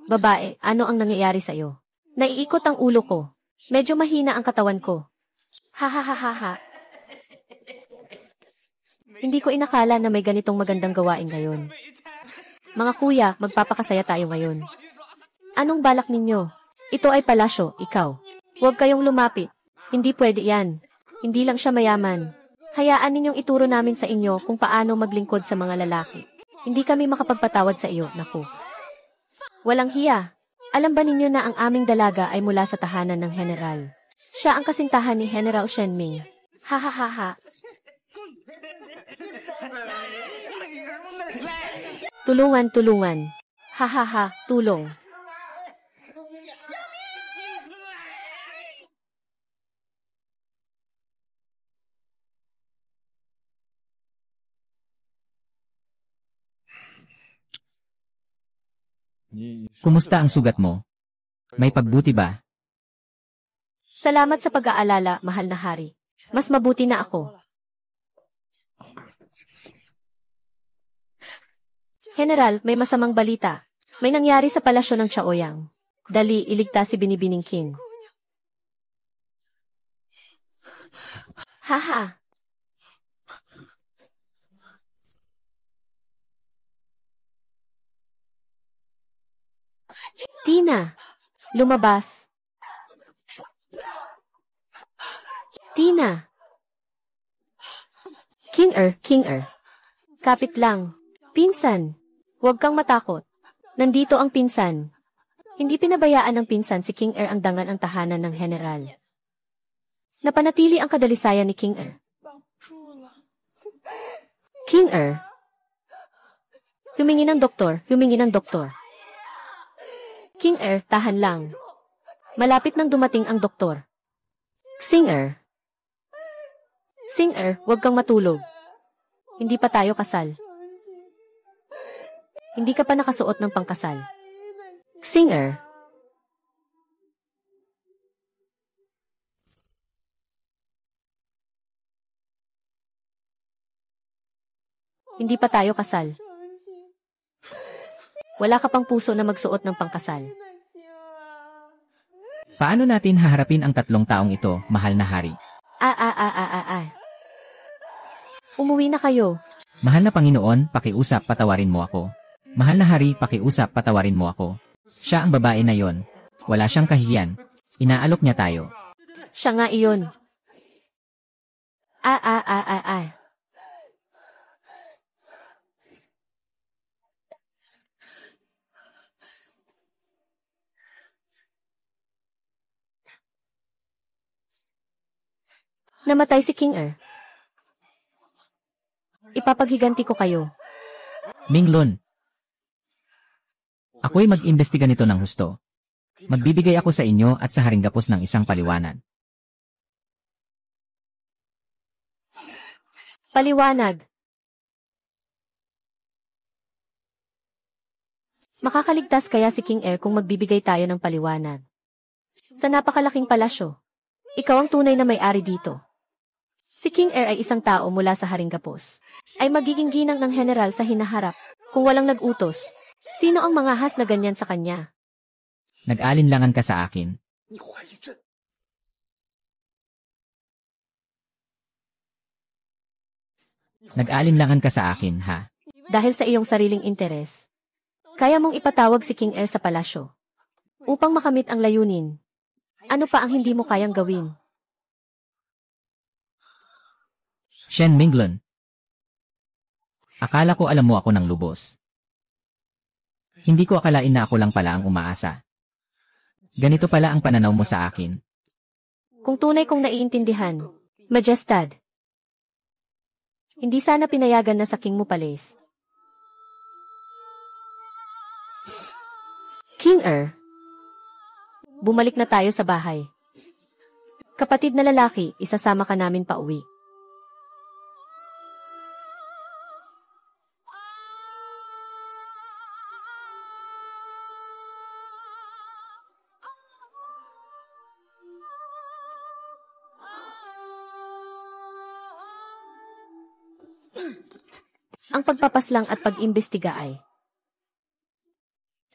Babae, ano ang nangyayari sa'yo? Naiikot ang ulo ko. Medyo mahina ang katawan ko. Ha. Hindi ko inakala na may ganitong magandang gawain ngayon. Mga kuya, magpapakasaya tayo ngayon. Anong balak ninyo? Ito ay palasyo, ikaw. Huwag kayong lumapit. Hindi pwede yan. Hindi lang siya mayaman. Hayaan ninyong ituro namin sa inyo kung paano maglingkod sa mga lalaki. Hindi kami makapagpatawad sa iyo, naku. Walang hiya. Alam ba ninyo na ang aming dalaga ay mula sa tahanan ng general? Siya ang kasintahan ni General Shenming. Ha. Tulungan. Ha, tulong. Kumusta ang sugat mo? May pagbuti ba? Salamat sa pag-aalala, mahal na hari. Mas mabuti na ako. General, may masamang balita. May nangyari sa palasyo ng Chaoyang. Dali, iligtas si Binibining King. Ha. Tina, lumabas. Tina. King-er. Kapit lang. Pinsan. Huwag kang matakot. Nandito ang pinsan. Hindi pinabayaan ng pinsan si King-er ang dangan ang tahanan ng general. Napanatili ang kadalisayan ni King-er. King-er. Humingi ng doktor. King-er, tahan lang. Malapit nang dumating ang doktor. Sing-er, huwag kang matulog. Hindi pa tayo kasal. Hindi ka pa nakasuot ng pangkasal. Sing-er. Hindi pa tayo kasal. Wala ka pang puso na magsuot ng pangkasal. Paano natin haharapin ang 3 taong ito, mahal na hari? Umuwi na kayo. Mahal na Panginoon, pakiusap, patawarin mo ako. Mahal na hari, pakiusap, patawarin mo ako. Siya ang babae na yon. Wala siyang kahihiyan. Inaalok niya tayo. Siya nga iyon. Namatay si King Er. Ipapaghiganti ko kayo. Minglun. Ako'y mag-imbestiga nito ng husto. Magbibigay ako sa inyo at sa Haringgapos ng isang paliwanag. Paliwanag. Makakaligtas kaya si King Er kung magbibigay tayo ng paliwanag. Sa napakalaking palasyo, ikaw ang tunay na may-ari dito. Si King Er ay isang tao mula sa Haringgapos. Ay magiging ginang ng general sa hinaharap kung walang nag-utos. Sino ang mangahas na ganyan sa kanya? Nag-alinlangan ka sa akin. Nag-alinlangan ka sa akin, ha? Dahil sa iyong sariling interes, kaya mong ipatawag si King Er sa palasyo upang makamit ang layunin. Ano pa ang hindi mo kayang gawin? Shen Minglun. Akala ko alam mo ako ng lubos. Hindi ko akalain na ako lang pala ang umaasa. Ganito pala ang pananaw mo sa akin. Kung tunay kong naiintindihan, Majestad, hindi sana pinayagan na sa King mo Palace. King Er, bumalik na tayo sa bahay. Kapatid na lalaki, isasama ka namin pa uwi. Ang pagpapaslang at pag-imbestiga ay,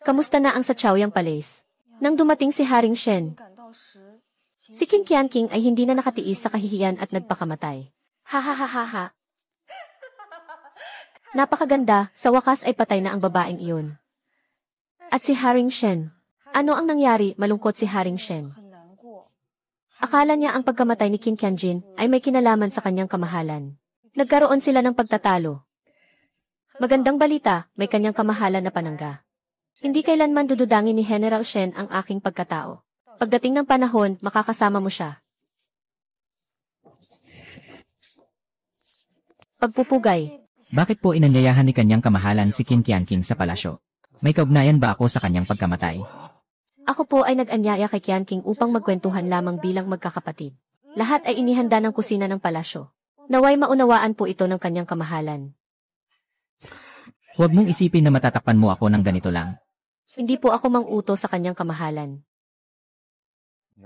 kamusta na ang sa Chaoyang Palace? Nang dumating si Haring Shen, si King Qianqing ay hindi na nakatiis sa kahihiyan at nagpakamatay. Ha ha ha ha ha. Napakaganda, sa wakas ay patay na ang babaeng iyon. At si Haring Shen, ano ang nangyari? Malungkot si Haring Shen. Akala niya ang pagkamatay ni King Qianjin ay may kinalaman sa kanyang kamahalan. Nagkaroon sila ng pagtatalo. Magandang balita, may kanyang kamahalan na panangga. Hindi kailanman dududangin ni General Shen ang aking pagkatao. Pagdating ng panahon, makakasama mo siya. Pagpupugay. Bakit po inanyayahan ni kanyang kamahalan si King Qianqing sa palasyo? May kaugnayan ba ako sa kanyang pagkamatay? Ako po ay nag-anyaya kay Qianqing upang magkwentuhan lamang bilang magkakapatid. Lahat ay inihanda ng kusina ng palasyo. Naway maunawaan po ito ng kanyang kamahalan. Huwag mong isipin na matatakpan mo ako ng ganito lang. Hindi po ako mang-uto sa kanyang kamahalan.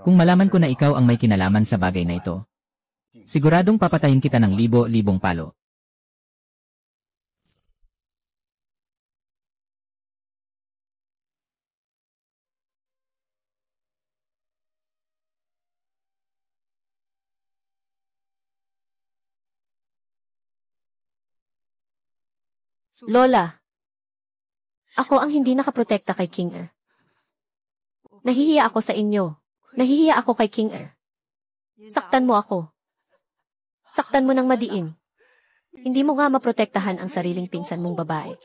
Kung malaman ko na ikaw ang may kinalaman sa bagay na ito, siguradong papatayin kita ng libo-libong palo. Lola, ako ang hindi nakaprotekta kay King Er. Nahihiya ako sa inyo. Nahihiya ako kay King Er. Saktan mo ako. Saktan mo ng madiin. Hindi mo nga maprotektahan ang sariling pinsan mong babae.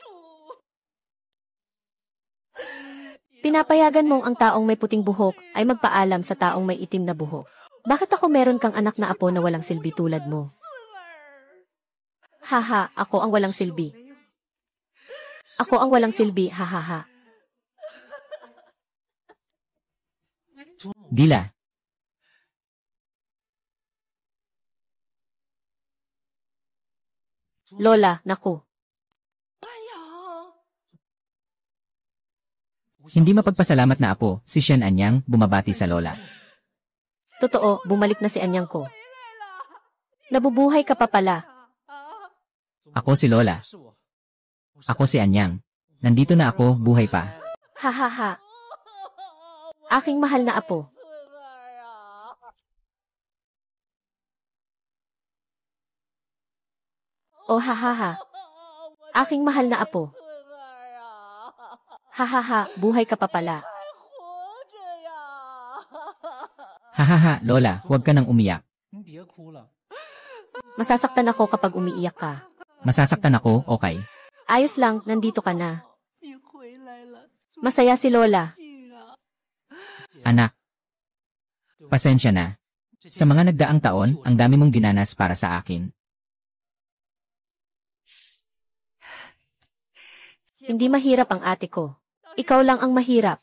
Pinapayagan mong ang taong may puting buhok ay magpaalam sa taong may itim na buhok. Bakit ako meron kang anak na apo na walang silbi tulad mo? Haha, ako ang walang silbi. Ako ang walang silbi, hahaha. Dila. Lola, naku. Hindi mapagpasalamat na apo, si Shen Anyang bumabati sa lola. Totoo, bumalik na si Anyang ko. Nabubuhay ka pa pala. Ako si Lola. Ako si Anyang. Nandito na ako, buhay pa. Hahaha. Aking mahal na apo. Oh hahaha. Aking mahal na apo. Hahaha, buhay ka pa pala. Hahaha, Lola, huwag ka nang umiyak. Masasaktan ako kapag umiiyak ka. Masasaktan ako, okay. Ayos lang, nandito ka na. Masaya si Lola. Anak. Pasensya na. Sa mga nagdaang taon, ang dami mong ginanas para sa akin. Hindi mahirap ang ate ko. Ikaw lang ang mahirap.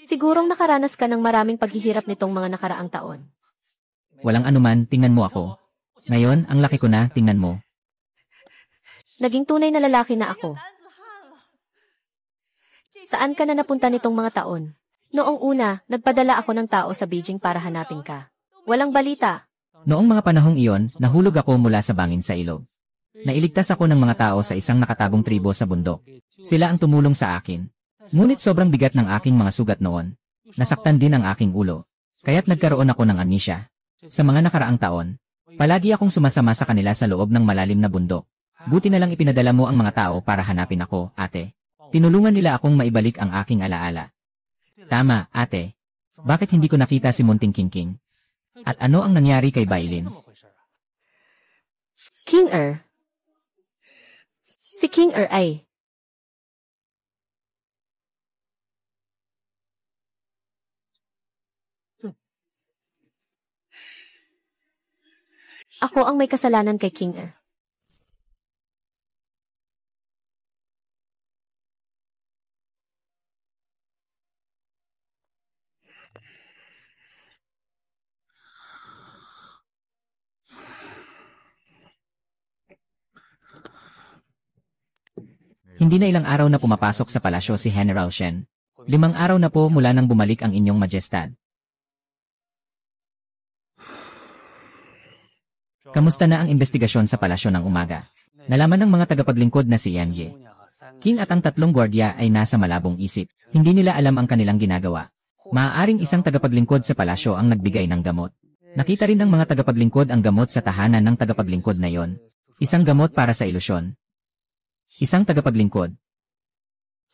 Sigurong nakaranas ka ng maraming paghihirap nitong mga nakaraang taon. Walang anuman, tingnan mo ako. Ngayon, ang laki ko na, tingnan mo. Naging tunay na lalaki na ako. Saan ka na napunta nitong mga taon? Noong una, nagpadala ako ng tao sa Beijing para hanapin ka. Walang balita. Noong mga panahong iyon, nahulog ako mula sa bangin sa ilog. Nailigtas ako ng mga tao sa isang nakatagong tribo sa bundok. Sila ang tumulong sa akin. Ngunit sobrang bigat ng aking mga sugat noon. Nasaktan din ang aking ulo. Kaya't nagkaroon ako ng amnesia. Sa mga nakaraang taon, palagi akong sumasama sa kanila sa loob ng malalim na bundok. Buti na lang ipinadala mo ang mga tao para hanapin ako, ate. Tinulungan nila akong maibalik ang aking alaala. Tama, ate. Bakit hindi ko nakita si Munting Kingking? At ano ang nangyari kay Bailin? King Er. Si King Er ay... Ako ang may kasalanan kay King Er. Hindi na ilang araw na pumapasok sa palasyo si General Shen. 5 araw na po mula nang bumalik ang inyong majestad. Kamusta na ang investigasyon sa palasyo ng umaga? Nalaman ng mga tagapaglingkod na si Yanje. King at ang 3 gwardya ay nasa malabong isip. Hindi nila alam ang kanilang ginagawa. Maaaring isang tagapaglingkod sa palasyo ang nagbigay ng gamot. Nakita rin ng mga tagapaglingkod ang gamot sa tahanan ng tagapaglingkod na yon. Isang gamot para sa ilusyon. Isang tagapaglingkod.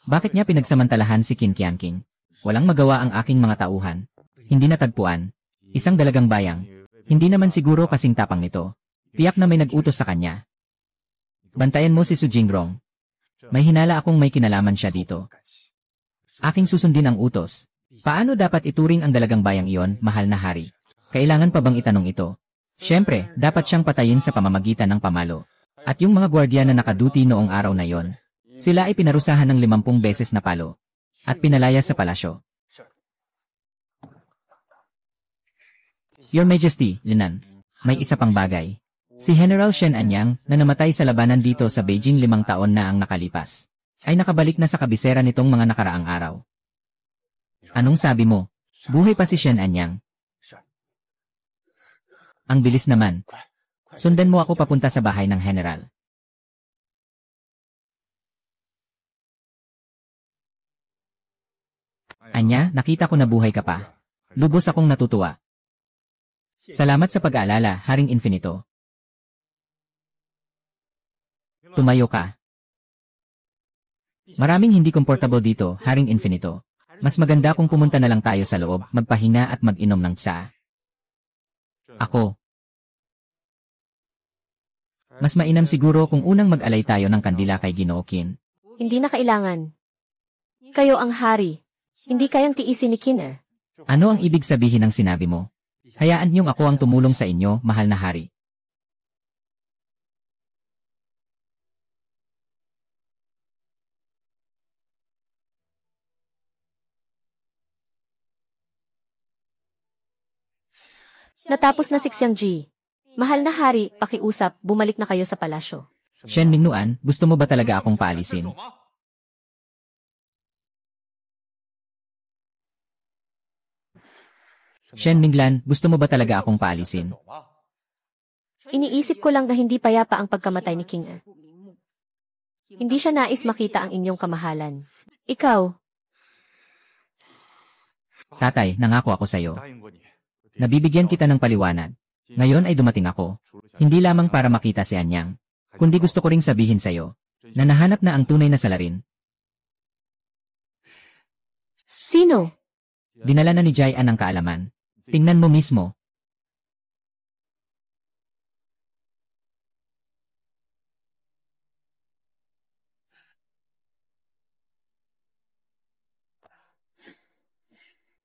Bakit niya pinagsamantalahan si Qin Qianqing? Walang magawa ang aking mga tauhan. Hindi natagpuan. Isang dalagang bayang. Hindi naman siguro kasing tapang nito. Tiyak na may nag-utos sa kanya. Bantayan mo si Su Jingrong. May hinala akong may kinalaman siya dito. Aking susundin ang utos. Paano dapat ituring ang dalagang bayang iyon, mahal na hari? Kailangan pa bang itanong ito? Siyempre, dapat siyang patayin sa pamamagitan ng pamalo. At yung mga gwardya na nakaduty noong araw na yon, sila ay pinarusahan ng 50 beses na palo at pinalaya sa palasyo. Your Majesty, Linan, may isa pang bagay. Si General Shen Anyang na namatay sa labanan dito sa Beijing 5 taon na ang nakalipas, ay nakabalik na sa kabisera nitong mga nakaraang araw. Anong sabi mo? Buhay pa si Shen Anyang? Ang bilis naman. Sundan mo ako papunta sa bahay ng General. Anya, nakita ko na buhay ka pa. Lubos akong natutuwa. Salamat sa pag-aalala, Haring Infinito. Tumayo ka. Maraming hindi komportable dito, Haring Infinito. Mas maganda kung pumunta na lang tayo sa loob, magpahinga at mag-inom ng tsa. Ako. Mas mainam siguro kung unang mag-alay tayo ng kandila kay Ginoo Qin. Hindi na kailangan. Kayo ang hari. Hindi kayang tiisin ni Qin Er. Ano ang ibig sabihin ng sinabi mo? Hayaan niyong ako ang tumulong sa inyo, mahal na hari. Natapos na si Xiangji. Mahal na hari, pakiusap, bumalik na kayo sa palasyo. Shen Mingnuan, gusto mo ba talaga akong paalisin? Shen Minglan, gusto mo ba talaga akong paalisin? Iniisip ko lang na hindi payapa ang pagkamatay ni King Er. Hindi siya nais makita ang inyong kamahalan. Ikaw, Tatay, nangako ako sa'yo. Nabibigyan kita ng paliwanag. Ngayon ay dumating ako. Hindi lamang para makita si Anyang, kundi gusto ko ring sabihin sa'yo na nahanap na ang tunay na salarin. sino? Dinala na ni Jai-an ang kaalaman. Tingnan mo mismo.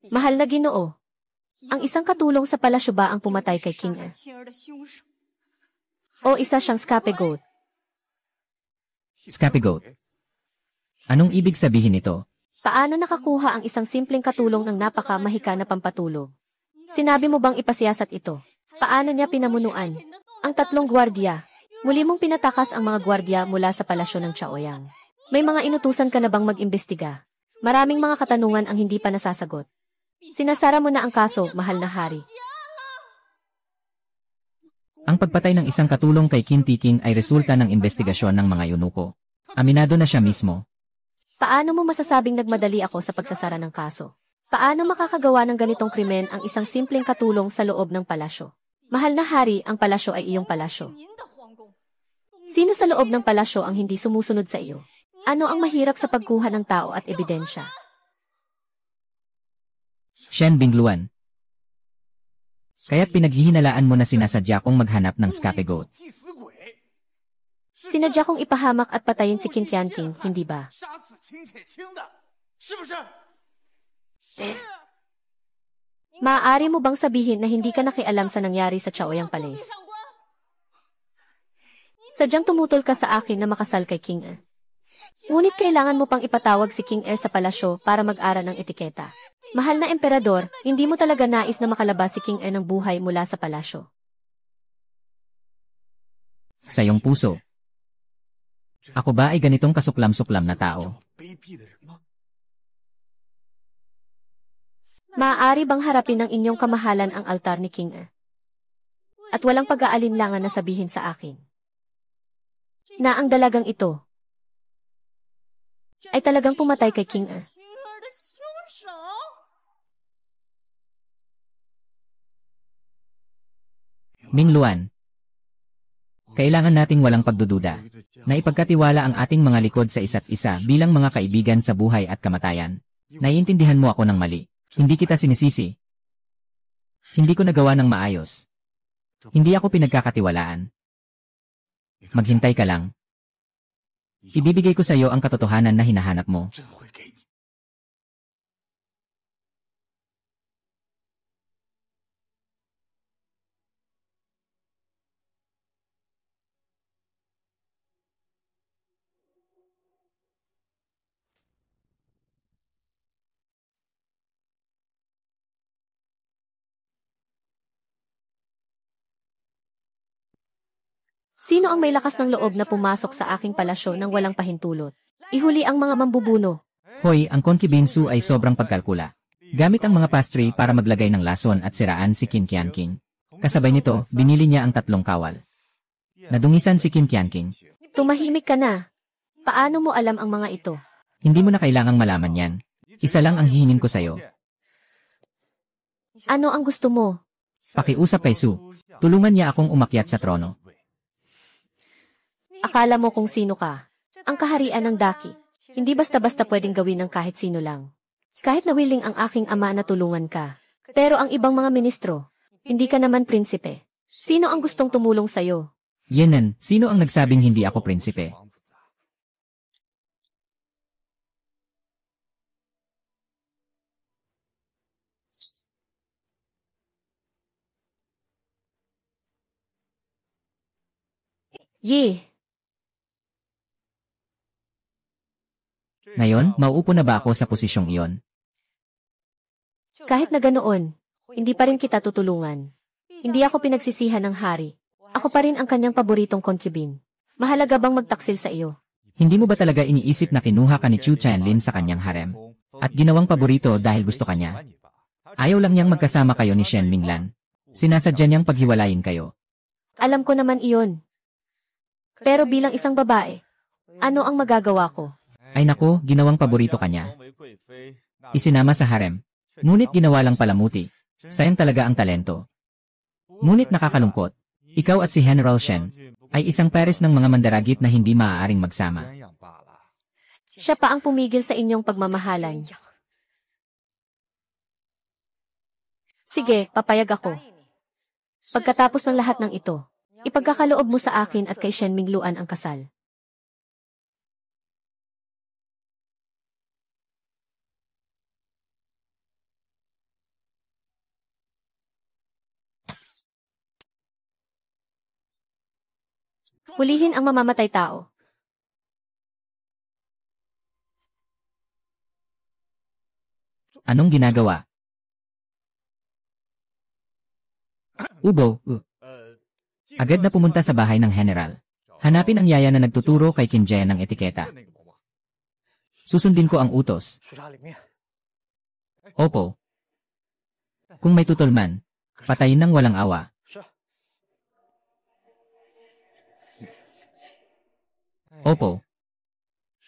Mahal na Ginoo. Ang isang katulong sa palasyo ba ang pumatay kay King Er? O isa siyang scapegoat? Scapegoat. Anong ibig sabihin nito? Paano nakakuha ang isang simpleng katulong ng napaka-mahika na pampatulog? Sinabi mo bang ipasiyasat ito? Paano niya pinamunuan? Ang tatlong gwardiya. Muli mong pinatakas ang mga gwardiya mula sa palasyo ng Chaoyang. May mga inutusan ka na bang mag-imbestiga? Maraming mga katanungan ang hindi pa nasasagot. Sinasara mo na ang kaso, mahal na hari. Ang pagpatay ng isang katulong kay Qin Tiking ay resulta ng investigasyon ng mga yunuko. Aminado na siya mismo. Paano mo masasabing nagmadali ako sa pagsasara ng kaso? Paano makakagawa ng ganitong krimen ang isang simpleng katulong sa loob ng palasyo? Mahal na hari, ang palasyo ay iyong palasyo. Sino sa loob ng palasyo ang hindi sumusunod sa iyo? Ano ang mahirap sa pagkuha ng tao at ebidensya? Shen Bingluan. Kaya't pinaghihinalaan mo na sinasadya kong maghanap ng scapegoat. Sinadya kong ipahamak at patayin si Qin Tianqing, hindi ba? Maaari mo bang sabihin na hindi ka nakialam sa nangyari sa Chaoyang Palace? Sadyang tumutol ka sa akin na makasal kay King Er. Ngunit kailangan mo pang ipatawag si King Er sa palasyo para mag-aral ng etiketa. Mahal na emperador, hindi mo talaga nais na makalabas si King Er ng buhay mula sa palasyo. Sa iyong puso. Ako ba ay ganitong kasuklam-suklam na tao? Maaari bang harapin ng inyong kamahalan ang altar ni King Er? At walang pag-aalinlangan na sabihin sa akin na ang dalagang ito ay talagang pumatay kay King Er. Mingluan. Kailangan nating walang pagdududa na ipagkatiwala ang ating mga likod sa isa't isa bilang mga kaibigan sa buhay at kamatayan. Naiintindihan mo ako ng mali. Hindi kita sinisisi. Hindi ko nagawa ng maayos. Hindi ako pinagkakatiwalaan. Maghintay ka lang. Ibibigay ko sa iyo ang katotohanan na hinahanap mo. Sino ang may lakas ng loob na pumasok sa aking palasyo nang walang pahintulot? Ihuli ang mga mambubuno. Hoy, ang concubine Su ay sobrang pagkalkula. Gamit ang mga pastry para maglagay ng lason at siraan si Qin Tianqing. Kasabay nito, binili niya ang 3 kawal. Nadungisan si Qin Tianqing. Tumahimik ka na. Paano mo alam ang mga ito? Hindi mo na kailangang malaman yan. Isa lang ang hihingin ko sa'yo. Ano ang gusto mo? Pakiusap kay Su. Tulungan niya akong umakyat sa trono. Akala mo kung sino ka? Ang kaharian ng Daki. Hindi basta-basta pwedeng gawin ng kahit sino lang. Kahit na willing ang aking ama na tulungan ka. Pero ang ibang mga ministro, hindi ka naman prinsipe. Sino ang gustong tumulong sa'yo? Yenan, sino ang nagsabing hindi ako prinsipe? Ye! Ngayon, mauupo na ba ako sa posisyong iyon? Kahit na ganoon, hindi pa rin kita tutulungan. Hindi ako pinagsisihan ng hari. Ako pa rin ang kanyang paboritong concubine. Mahalaga bang magtaksil sa iyo? Hindi mo ba talaga iniisip na kinuha ka ni Chu Chanlin sa kanyang harem? At ginawang paborito dahil gusto ka niya? Ayaw lang niyang magkasama kayo ni Shen Minglan. Sinasadya niyang paghiwalayin kayo. Alam ko naman iyon. Pero bilang isang babae, ano ang magagawa ko? Ay nako, ginawang paborito ka niya. Isinama sa harem. Ngunit ginawa lang palamuti. Sayang talaga ang talento. Ngunit nakakalungkot. Ikaw at si General Shen ay isang pares ng mga mandaragit na hindi maaaring magsama. Siya pa ang pumigil sa inyong pagmamahalan. Sige, papayag ako. Pagkatapos ng lahat ng ito, ipagkakaloob mo sa akin at kay Shen Mingluan ang kasal. Hulihin ang mamamatay tao. Anong ginagawa? Ubo, agad na pumunta sa bahay ng General. Hanapin ang yaya na nagtuturo kay Kinjaya ng etiketa. Susundin ko ang utos. Opo. Kung may tutol man, patayin ng walang awa. Opo.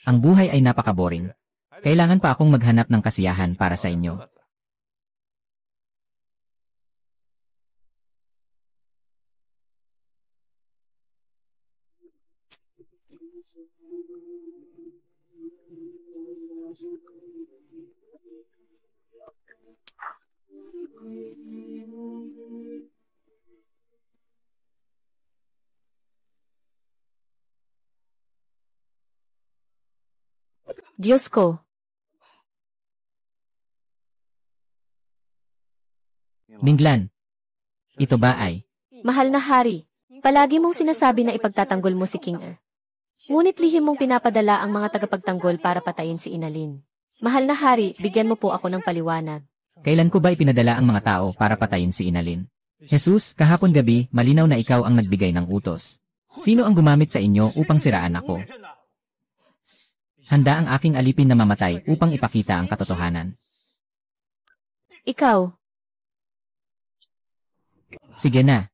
Ang buhay ay napaka-boring. Kailangan pa akong maghanap ng kasiyahan para sa inyo. Diyos ko. Minglan. Ito ba ay? Mahal na hari, palagi mong sinasabi na ipagtatanggol mo si King Er. Ngunit lihim mong pinapadala ang mga tagapagtanggol para patayin si Inalin. Mahal na hari, bigyan mo po ako ng paliwanag. Kailan ko ba ipinadala ang mga tao para patayin si Inalin? Jesus, kahapon gabi, malinaw na ikaw ang nagbigay ng utos. Sino ang gumamit sa inyo upang siraan ako? Handa ang aking alipin na mamatay upang ipakita ang katotohanan. Ikaw. Sige na.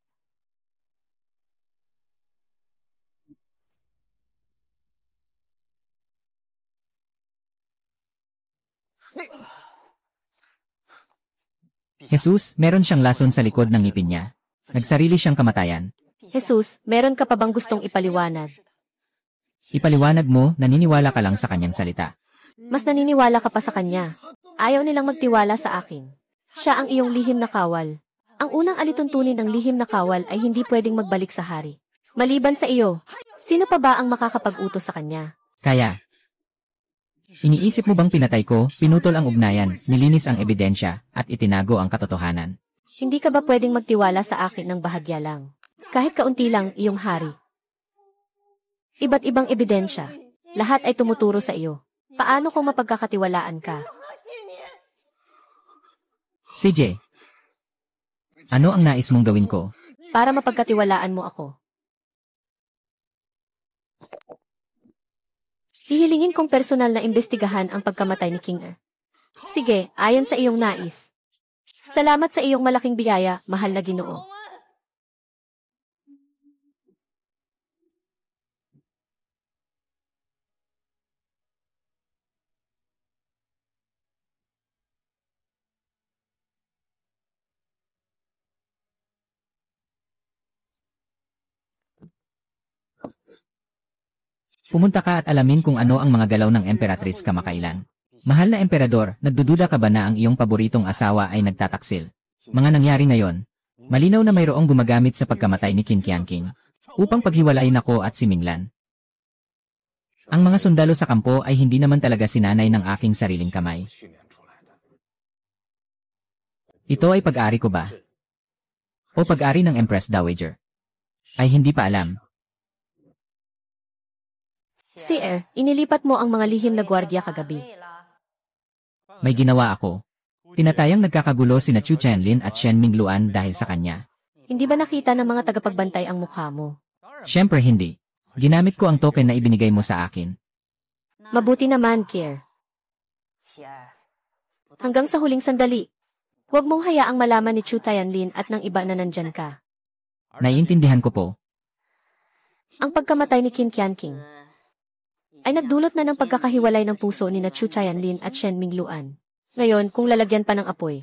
Jesus, meron siyang lason sa likod ng ngipin niya. Nagsarili siyang kamatayan. Jesus, meron ka pa bang gustong ipaliwanag? Ipaliwanag mo, naniniwala ka lang sa kanyang salita. Mas naniniwala ka pa sa kanya. Ayaw nilang magtiwala sa akin. Siya ang iyong lihim na kawal. Ang unang alituntunin ng lihim na kawal ay hindi pwedeng magbalik sa hari. Maliban sa iyo, sino pa ba ang makakapag-utos sa kanya? Kaya, iniisip mo bang pinatay ko, pinutol ang ugnayan, nilinis ang ebidensya, at itinago ang katotohanan? Hindi ka ba pwedeng magtiwala sa akin ng bahagya lang? Kahit kaunti lang iyong hari. Iba't ibang ebidensya. Lahat ay tumuturo sa iyo. Paano kung mapagkakatiwalaan ka? CJ, ano ang nais mong gawin ko? Para mapagkatiwalaan mo ako. Hihilingin kong personal na imbestigahan ang pagkamatay ni King Er. Sige, ayon sa iyong nais. Salamat sa iyong malaking biyaya, mahal na Ginoo. Pumunta ka at alamin kung ano ang mga galaw ng Emperatrice kamakailan. Mahal na Emperador, nagdududa ka ba na ang iyong paboritong asawa ay nagtataksil? Mga nangyari ngayon, malinaw na mayroong gumagamit sa pagkamatay ni Qin Qianqing upang paghiwalayin ako at si Minglan. Ang mga sundalo sa kampo ay hindi naman talaga sinanay ng aking sariling kamay. Ito ay pag-ari ko ba? O pag-ari ng Empress Dowager? Ay hindi pa alam. Si Er, inilipat mo ang mga lihim na gwardiya kagabi. May ginawa ako. Tinatayang nagkakagulo sina Chu Chenlin at Shen Mingluan dahil sa kanya. Hindi ba nakita ng mga tagapagbantay ang mukha mo? Siyempre hindi. Ginamit ko ang token na ibinigay mo sa akin. Mabuti naman, Kier. Hanggang sa huling sandali, huwag mong hayaang malaman ni Chu Tianlin at ng iba na nandyan ka. Naiintindihan ko po. Ang pagkamatay ni Qin Qianqing ay nagdulot na ng pagkakahiwalay ng puso ni na Chu Tianlin at Shen Mingluan. Ngayon, kung lalagyan pa ng apoy,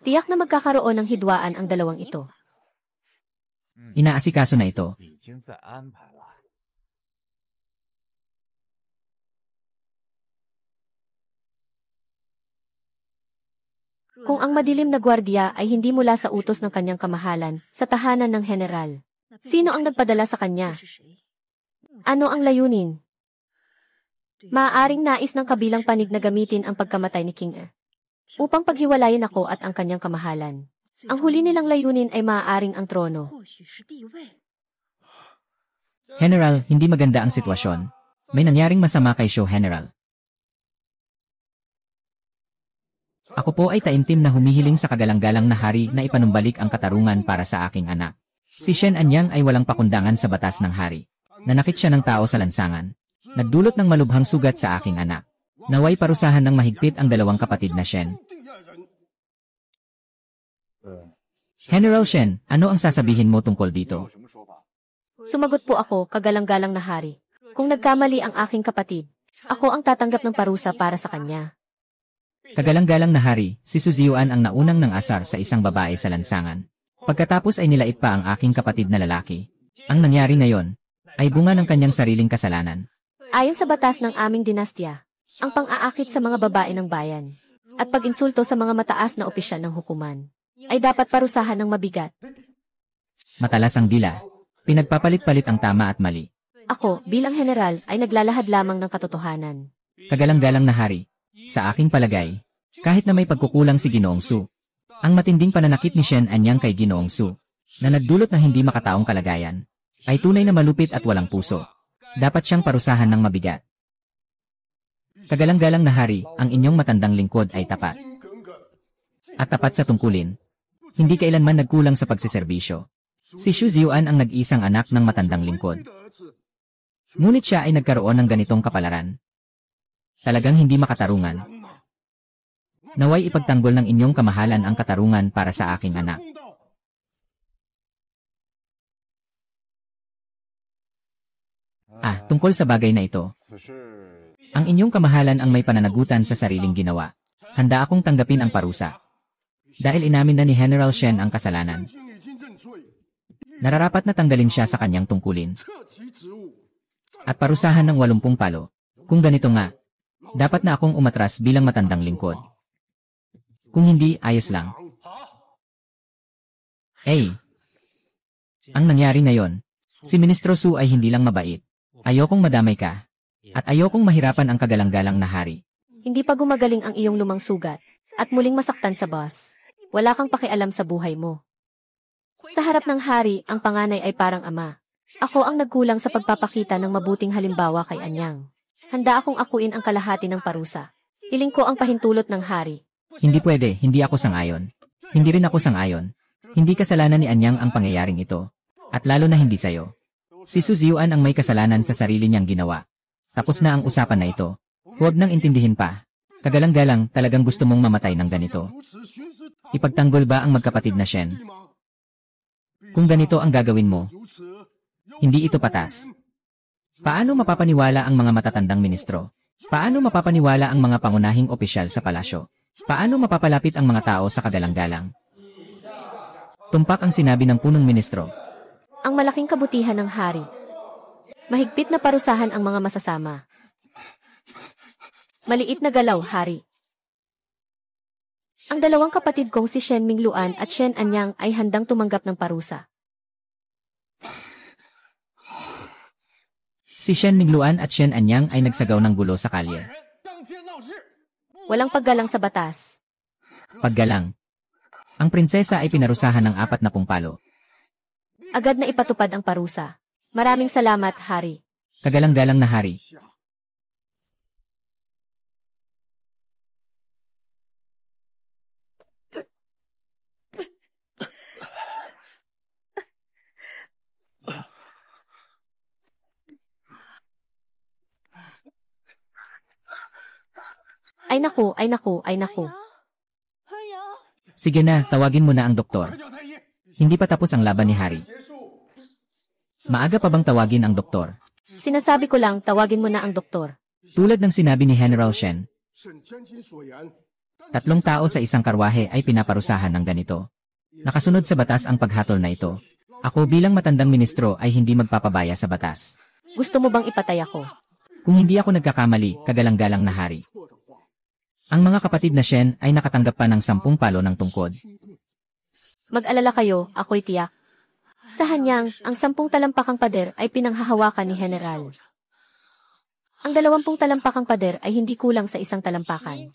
tiyak na magkakaroon ng hidwaan ang dalawang ito. Inaasikaso na ito. Kung ang madilim na gwardiya ay hindi mula sa utos ng kanyang kamahalan, sa tahanan ng general, sino ang nagpadala sa kanya? Ano ang layunin? Maaaring nais ng kabilang panig na gamitin ang pagkamatay ni King Er upang paghiwalayin ako at ang kanyang kamahalan. Ang huli nilang layunin ay maaaring ang trono. General, hindi maganda ang sitwasyon. May nangyaring masama kay Shu, General. Ako po ay taimtim na humihiling sa kagalang-galang na hari na ipanumbalik ang katarungan para sa aking anak. Si Shen Anyang ay walang pakundangan sa batas ng hari. Nanakit siya ng tao sa lansangan. Nagdulot ng malubhang sugat sa aking anak. Naway parusahan ng mahigpit ang dalawang kapatid na Shen. General Shen, ano ang sasabihin mo tungkol dito? Sumagot po ako, kagalang-galang na hari. Kung nagkamali ang aking kapatid, ako ang tatanggap ng parusa para sa kanya. Kagalang-galang na hari, si Su Ziyuan ang naunang ng asar sa isang babae sa lansangan. Pagkatapos ay nilait pa ang aking kapatid na lalaki. Ang nangyari ngayon ay bunga ng kanyang sariling kasalanan. Ayon sa batas ng aming dinastya, ang pang-aakit sa mga babae ng bayan at pag-insulto sa mga mataas na opisyal ng hukuman ay dapat parusahan ng mabigat. Matalas ang dila. Pinagpapalit-palit ang tama at mali. Ako, bilang general, ay naglalahad lamang ng katotohanan. Kagalang-galang na hari, sa aking palagay, kahit na may pagkukulang si Ginoong Su, ang matinding pananakit ni Shen Anyang kay Ginoong Su, na nagdulot ng hindi makataong kalagayan, ay tunay na malupit at walang puso. Dapat siyang parusahan ng mabigat. Kagalang-galang na hari, ang inyong matandang lingkod ay tapat. At tapat sa tungkulin. Hindi kailanman nagkulang sa pagsiserbisyo. Si Su Ziyuan ang nag-isang anak ng matandang lingkod. Ngunit siya ay nagkaroon ng ganitong kapalaran. Talagang hindi makatarungan. Naway ipagtanggol ng inyong kamahalan ang katarungan para sa aking anak. Tungkol sa bagay na ito. Ang inyong kamahalan ang may pananagutan sa sariling ginawa. Handa akong tanggapin ang parusa. Dahil inamin na ni General Shen ang kasalanan. Nararapat na tanggalin siya sa kanyang tungkulin. At parusahan ng 80 palo. Kung ganito nga, dapat na akong umatras bilang matandang lingkod. Kung hindi, ayos lang. Ang nangyari ngayon, si Ministro Su ay hindi lang mabait. Ayokong madamay ka. At ayokong mahirapan ang kagalang-galang na hari. Hindi pa gumagaling ang iyong lumang sugat at muling masaktan sa boss. Wala kang pakialam sa buhay mo. Sa harap ng hari, ang panganay ay parang ama. Ako ang nagkulang sa pagpapakita ng mabuting halimbawa kay Anyang. Handa akong akuin ang kalahati ng parusa. Hiling ko ang pahintulot ng hari. Hindi pwede, hindi ako sang-ayon. Hindi rin ako sang-ayon. Hindi kasalanan ni Anyang ang pangyayaring ito. At lalo na hindi sayo. Si Su Ziyuan ang may kasalanan sa sarili niyang ginawa. Tapos na ang usapan na ito. Huwag nang intindihin pa. Kagalang-galang talagang gusto mong mamatay ng ganito. Ipagtanggol ba ang magkapatid na Shen? Kung ganito ang gagawin mo, hindi ito patas. Paano mapapaniwala ang mga matatandang ministro? Paano mapapaniwala ang mga pangunahing opisyal sa palasyo? Paano mapapalapit ang mga tao sa kagalang-galang? Tumpak ang sinabi ng punong ministro. Ang malaking kabutihan ng hari. Mahigpit na parusahan ang mga masasama. Maliit na galaw, hari. Ang dalawang kapatid kong si Shen Mingluan at Shen Anyang ay handang tumanggap ng parusa. Si Shen Mingluan at Shen Anyang ay nagsagaw ng gulo sa kalye. Walang paggalang sa batas. Paggalang. Ang prinsesa ay pinarusahan ng 40 palo. Agad na ipatupad ang parusa. Maraming salamat, hari. Kagalang-galang na hari. Ay naku, ay naku, ay naku. Sige na, tawagin mo na ang doktor. Hindi pa tapos ang laban ni Hari. Maaga pa bang tawagin ang doktor? Sinasabi ko lang, tawagin mo na ang doktor. Tulad ng sinabi ni General Shen, 3 tao sa isang karwahe ay pinaparusahan ng ganito. Nakasunod sa batas ang paghatol na ito. Ako bilang matandang ministro ay hindi magpapabaya sa batas. Gusto mo bang ipatay ako? Kung hindi ako nagkakamali, kagalang-galang na hari. Ang mga kapatid na Shen ay nakatanggap pa ng 10 palo ng tungkod. Mag-alala kayo, ako'y tiyak. Sa Hanyang, ang 10 talampakang pader ay pinanghahawakan ni General. Ang 20 talampakang pader ay hindi kulang sa isang talampakan.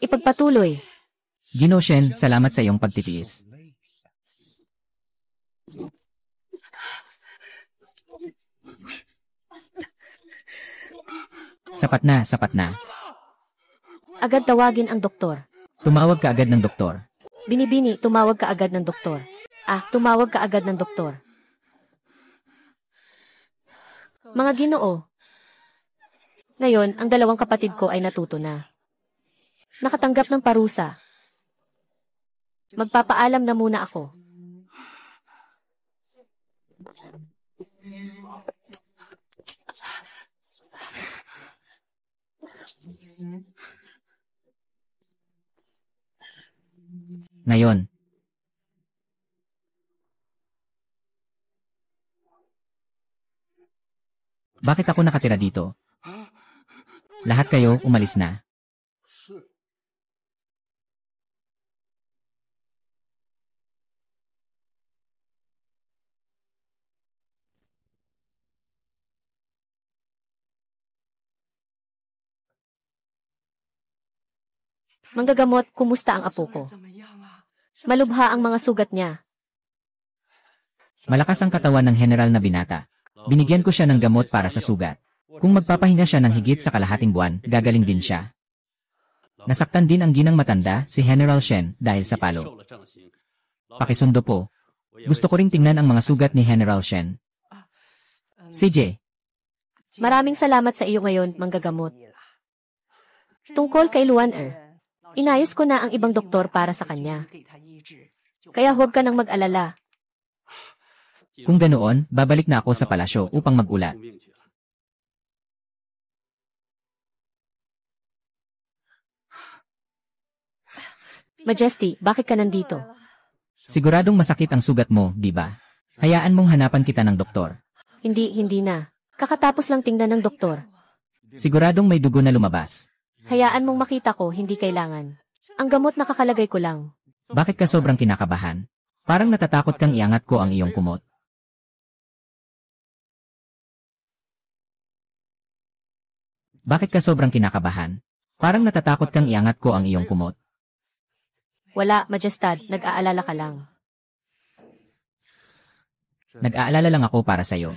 Ipagpatuloy. Ginoo Shen, salamat sa iyong pagtitiis. Sapat na, sapat na. Agad tawagin ang doktor. Tumawag ka agad ng doktor. Binibini, tumawag ka agad ng doktor. Tumawag ka agad ng doktor. Mga Ginoo. Ngayon, ang dalawang kapatid ko ay natuto na. Nakatanggap ng parusa. Magpapaalam na muna ako. Ngayon. Bakit ako nakatira dito? Lahat kayo umalis na. Manggagamot, kumusta ang apo ko? Malubha ang mga sugat niya. Malakas ang katawan ng general na binata. Binigyan ko siya ng gamot para sa sugat. Kung magpapahinga siya ng higit sa kalahating buwan, gagaling din siya. Nasaktan din ang ginang matanda, si General Shen, dahil sa palo. Pakisundo po. Gusto ko ring tingnan ang mga sugat ni General Shen. CJ. Maraming salamat sa iyo ngayon, manggagamot. Tungkol kay Luan inayos ko na ang ibang doktor para sa kanya. Kaya huwag ka nang mag-alala. Kung ganoon, babalik na ako sa palasyo upang mag-ulat. Majesty, bakit ka nandito? Siguradong masakit ang sugat mo, di ba? Hayaan mong hanapan kita ng doktor. Hindi na. Kakatapos lang tingnan ng doktor. Siguradong may dugo na lumabas. Hayaan mong makita ko, hindi kailangan. Ang gamot nakakalagay ko lang. Bakit ka sobrang kinakabahan? Parang natatakot kang iangat ko ang iyong kumot. Bakit ka sobrang kinakabahan? Parang natatakot kang iangat ko ang iyong kumot. Wala, Majestad, nag-aalala ka lang. Nag-aalala lang ako para sa'yo.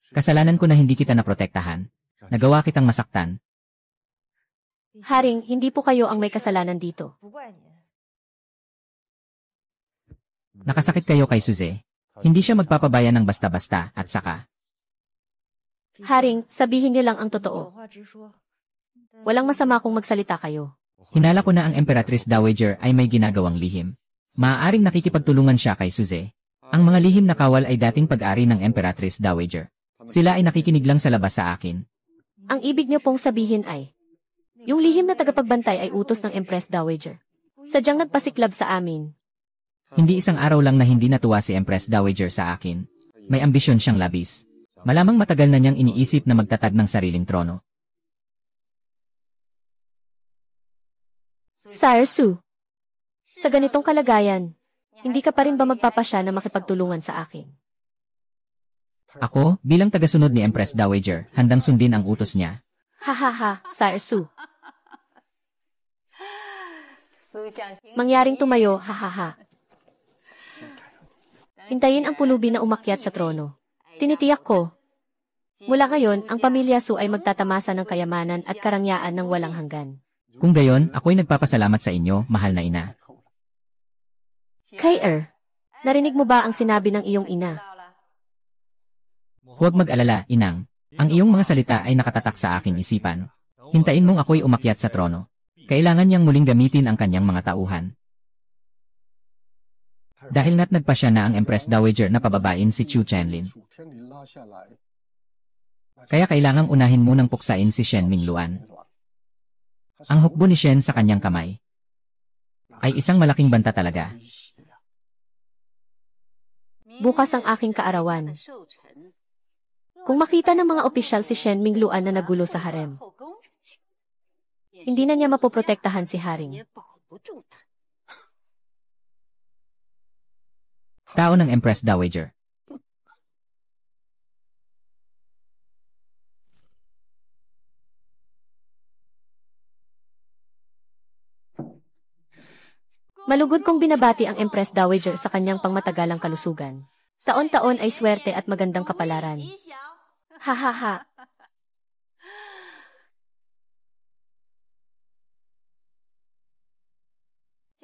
Kasalanan ko na hindi kita naprotektahan. Nagawa kitang masaktan. Haring, hindi po kayo ang may kasalanan dito. Nakasakit kayo kay Suze. Hindi siya magpapabaya ng basta-basta at saka. Haring, sabihin niyo lang ang totoo. Walang masama kung magsalita kayo. Hinala ko na ang Emperatrice Dowager ay may ginagawang lihim. Maaaring nakikipagtulungan siya kay Suze. Ang mga lihim na kawal ay dating pag-ari ng Emperatrice Dowager. Sila ay nakikinig lang sa labas sa akin. Ang ibig niyo pong sabihin ay, yung lihim na tagapagbantay ay utos ng Empress Dowager. Sadyang nagpasiklab sa amin. Hindi isang araw lang na hindi natuwa si Empress Dowager sa akin. May ambisyon siyang labis. Malamang matagal na niyang iniisip na magtatag ng sariling trono. Sire Su, sa ganitong kalagayan, hindi ka pa rin ba magpapasya na makipagtulungan sa akin? Ako, bilang tagasunod ni Empress Dowager, handang sundin ang utos niya. Hahaha, Sire Su. Mangyaring tumayo, hahaha. Hintayin ang pulubi na umakyat sa trono. Tinitiyak ko. Mula ngayon, ang pamilya Su ay magtatamasa ng kayamanan at karangyaan ng walang hanggan. Kung gayon, ako'y nagpapasalamat sa inyo, mahal na ina. Kay narinig mo ba ang sinabi ng iyong ina? Huwag mag-alala, inang. Ang iyong mga salita ay nakatatak sa aking isipan. Hintayin mong ako'y umakyat sa trono. Kailangan niyang muling gamitin ang kanyang mga tauhan. Dahil na't nagpa siya na ang Empress Dowager na pababain si Chu Chenlin. Kaya kailangang unahin munang puksain si Shen Mingluan. Ang hukbo ni Shen sa kanyang kamay ay isang malaking banta talaga. Bukas ang aking kaarawan. Kung makita ng mga opisyal si Shen Mingluan na nagulo sa harem, hindi na niya mapoprotektahan si Haring. Tao ng Empress Dowager. Malugod kong binabati ang Empress Dowager sa kanyang pangmatagalang kalusugan. Taon-taon ay swerte at magandang kapalaran. Hahaha.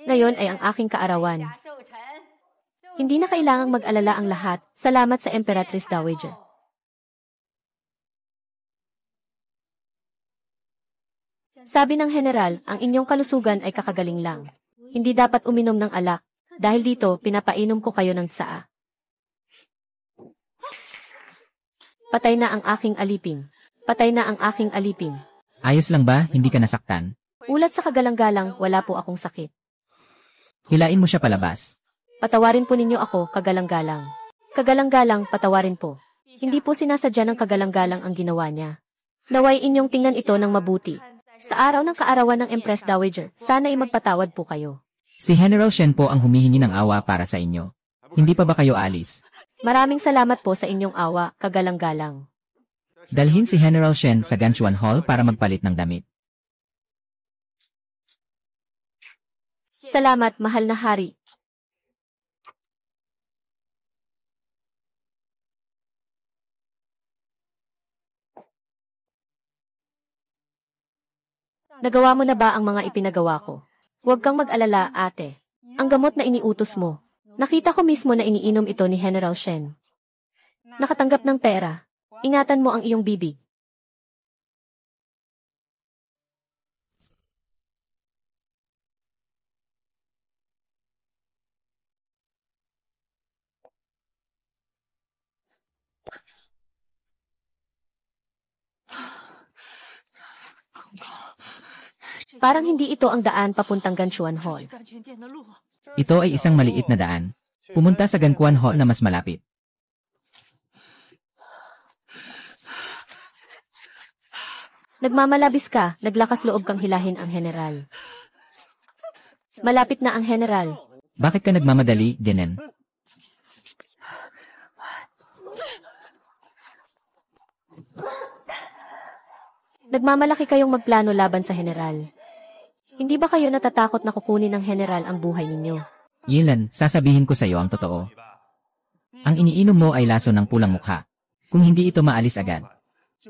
Ngayon ay ang aking kaarawan. Hindi na kailangang mag-alala ang lahat. Salamat sa Emperatrice Dowager. Sabi ng general, ang inyong kalusugan ay kakagaling lang. Hindi dapat uminom ng alak. Dahil dito, pinapainom ko kayo ng tsaa. Patay na ang aking aliping. Patay na ang aking aliping. Ayos lang ba, hindi ka nasaktan? Ulat sa kagalang-galang, wala po akong sakit. Hilain mo siya palabas. Patawarin po ninyo ako, kagalang-galang. Kagalang-galang, patawarin po. Hindi po sinasadya ng kagalang-galang ang ginawa niya. Naway inyong tingnan ito ng mabuti. Sa araw ng kaarawan ng Empress Dowager, sana ay magpatawad po kayo. Si General Shen po ang humihingi ng awa para sa inyo. Hindi pa ba kayo alis? Maraming salamat po sa inyong awa, kagalang-galang. Dalhin si General Shen sa Ganchuan Hall para magpalit ng damit. Salamat, mahal na hari. Nagawa mo na ba ang mga ipinagawa ko? Huwag kang mag-alala, ate. Ang gamot na iniutos mo. Nakita ko mismo na iniinom ito ni General Shen. Nakatanggap ng pera. Ingatan mo ang iyong bibig. Parang hindi ito ang daan papuntang Ganchuan Hall. Ito ay isang maliit na daan. Pumunta sa Ganchuan Hall na mas malapit. Nagmamalabis ka, naglakas loob kang hilahin ang general. Malapit na ang general. Bakit ka nagmamadali, Genen? Nagmamalaki kayong magplano laban sa general. Hindi ba kayo natatakot na kukunin ng general ang buhay ninyo? Yilan, sasabihin ko sa iyo ang totoo. Ang iniinom mo ay laso ng pulang mukha. Kung hindi ito maalis agad,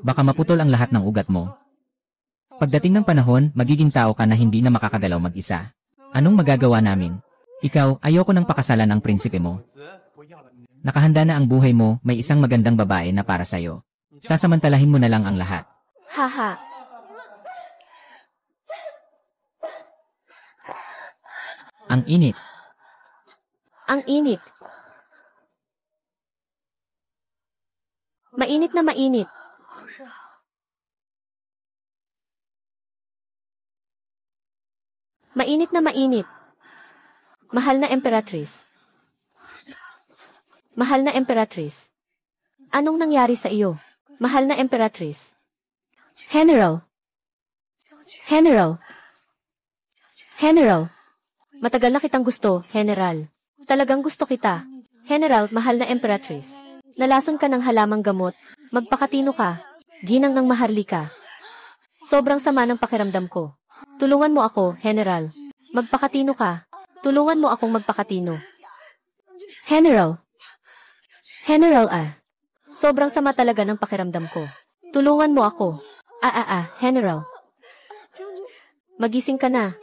baka maputol ang lahat ng ugat mo. Pagdating ng panahon, magiging tao ka na hindi na makakagalaw mag-isa. Anong magagawa namin? Ikaw, ayoko nang pakasalan ang prinsipe mo. Nakahanda na ang buhay mo, may isang magandang babae na para sa'yo. Sasamantalahin mo na lang ang lahat. Haha. Ang init. Ang init. Mainit na mainit. Mainit na mainit. Mahal na Emperatrice. Mahal na Emperatrice. Anong nangyari sa iyo? Mahal na Emperatrice. General. General. General. Matagal na kitang gusto, General. Talagang gusto kita. General, mahal na Emperatrice. Nalason ka ng halamang gamot. Magpakatino ka. Ginang ng maharlika. Sobrang sama ng pakiramdam ko. Tulungan mo ako, General. Magpakatino ka. Tulungan mo akong magpakatino. General. General Sobrang sama talaga ng pakiramdam ko. Tulungan mo ako. General. Magising ka na.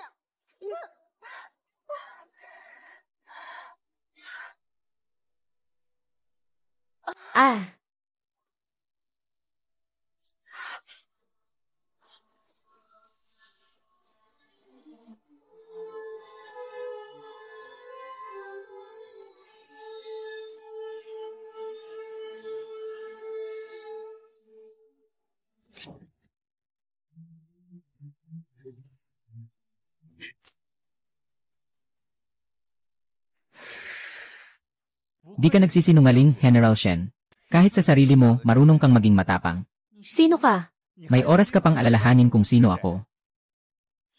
Di ka nagsisinungaling, General Shen. Kahit sa sarili mo, marunong kang maging matapang. Sino ka? May oras ka pang alalahanin kung sino ako.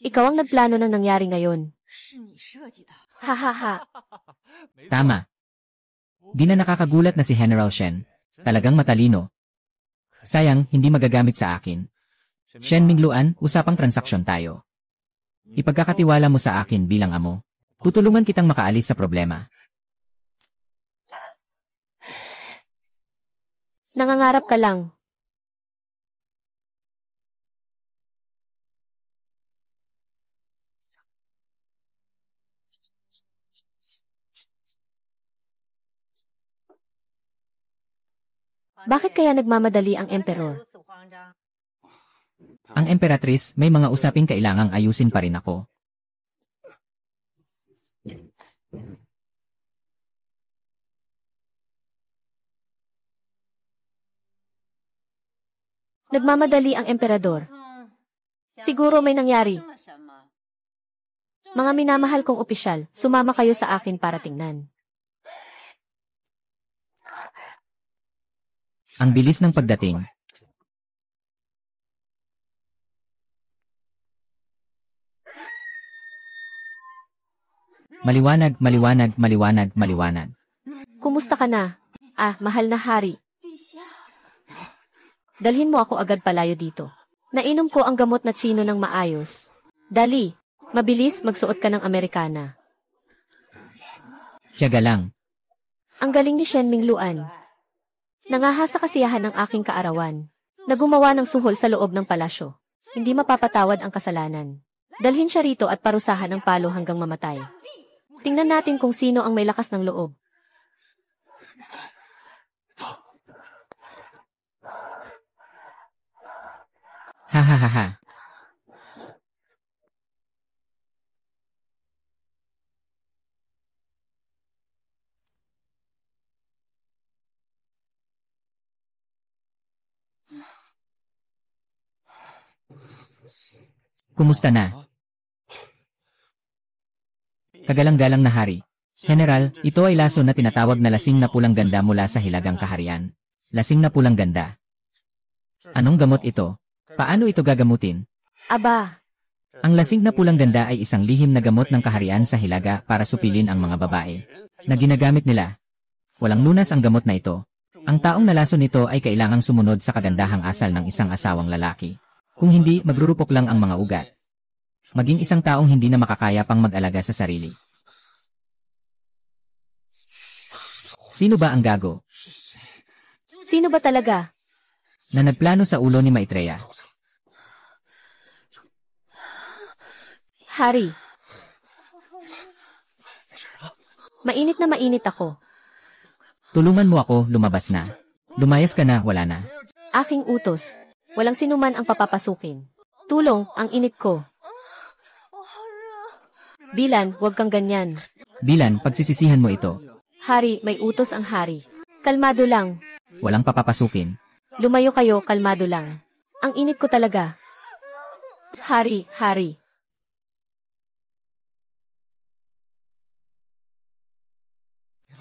Ikaw ang nagplano ng nangyari ngayon. Hahaha. Tama. Di na nakakagulat na si General Shen. Talagang matalino. Sayang, hindi magagamit sa akin. Shen Mingluan, usapang transaksyon tayo. Ipagkakatiwala mo sa akin bilang amo. Tutulungan kitang makaalis sa problema. Nangangarap ka lang. Bakit kaya nagmamadali ang emperor? Ang emperatris, may mga usaping kailangang ayusin pa rin ako. Nagmamadali ang emperador. Siguro may nangyari. Mga minamahal kong opisyal, sumama kayo sa akin para tingnan. Ang bilis ng pagdating. Maliwanag, maliwanag, maliwanag, maliwanag. Kumusta ka na? Mahal na hari. Dalhin mo ako agad palayo dito. Nainom ko ang gamot na tsino ng maayos. Dali, mabilis magsuot ka ng Amerikana. Tiyaga lang. Ang galing ni Shen Mingluan. Nangahasa kasiyahan ng aking kaarawan. Nagumawa ng suhol sa loob ng palasyo. Hindi mapapatawad ang kasalanan. Dalhin siya rito at parusahan ng palo hanggang mamatay. Tingnan natin kung sino ang may lakas ng loob. Ha ha ha ha. Kumusta na? Kagalang-galang na hari. General, ito ay laso na tinatawag na lasing na pulang ganda mula sa Hilagang Kaharian. Lasing na pulang ganda. Anong gamot ito? Paano ito gagamutin? Aba, Ang lasing na pulang ganda ay isang lihim na gamot ng kaharian sa Hilaga para supilin ang mga babae na ginagamit nila. Walang lunas ang gamot na ito. Ang taong nalaso nito ay kailangang sumunod sa kagandahang asal ng isang asawang lalaki. Kung hindi, magrurupok lang ang mga ugat. Maging isang taong hindi na makakaya pang mag-alaga sa sarili. Sino ba ang gago sino ba talaga? na nagplano sa ulo ni Maitreya? Hari. Mainit na mainit ako. Tulungan mo ako, lumabas na. Lumayas ka na, wala na. Aking utos. Walang sinuman ang papapasukin. Tulong, ang init ko. Bilan, huwag kang ganyan. Bilan, pagsisisihan mo ito. Hari, may utos ang hari. Kalmado lang. Walang papapasukin. Lumayo kayo, kalmado lang. Ang init ko talaga. Hari, hari.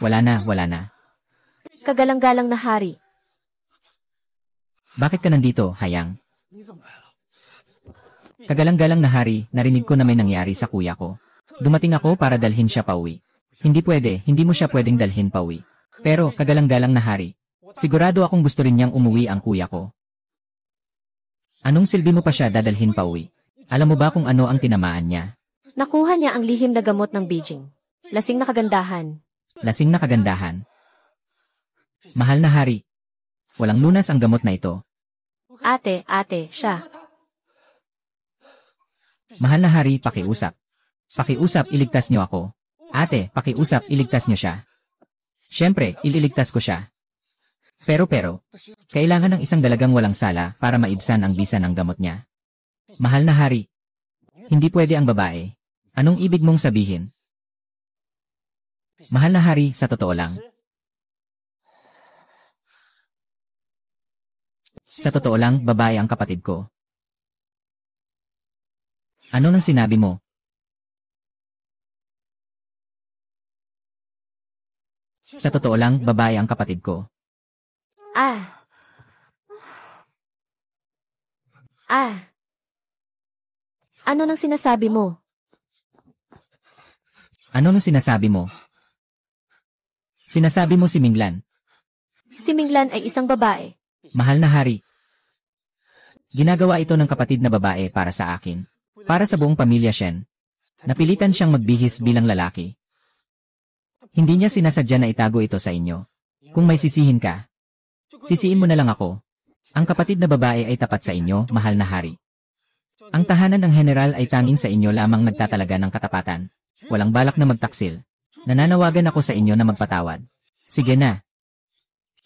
Wala na, wala na. Kagalang-galang na hari. Bakit ka nandito, Hayang? Kagalang-galang na hari, narinig ko na may nangyari sa kuya ko. Dumating ako para dalhin siya pauwi. Hindi pwede, hindi mo siya pwedeng dalhin pauwi. Pero, kagalang-galang na hari, sigurado akong gusto rin niyang umuwi ang kuya ko. Anong silbi mo pa siya dadalhin pauwi? Alam mo ba kung ano ang tinamaan niya? Nakuha niya ang lihim na gamot ng Beijing. Lasing na kagandahan. Lasing na kagandahan. Mahal na hari, walang lunas ang gamot na ito. Ate, siya. Mahal na hari, pakiusap. Pakiusap, iligtas niyo ako. Ate, pakiusap, iligtas niyo siya. Siyempre, ililigtas ko siya. Pero, kailangan ng isang dalagang walang sala para maibsan ang bisa ng gamot niya. Mahal na hari, hindi pwede ang babae. Anong ibig mong sabihin? Mahal na hari, sa totoo lang. Sa totoo lang, babae ang kapatid ko. Ano nang sinabi mo? Sa totoo lang, babae ang kapatid ko. Ano nang sinasabi mo? Ano nang sinasabi mo? Sinasabi mo si Minglan. Si Minglan ay isang babae. Mahal na hari. Ginagawa ito ng kapatid na babae para sa akin. Para sa buong pamilya Shen. Napilitan siyang magbihis bilang lalaki. Hindi niya sinasadya na itago ito sa inyo. Kung may sisihin ka, sisiin mo na lang ako. Ang kapatid na babae ay tapat sa inyo, mahal na hari. Ang tahanan ng general ay tanging sa inyo lamang nagtatalaga ng katapatan. Walang balak na magtaksil. Nananawagan ako sa inyo na magpatawad. Sige na.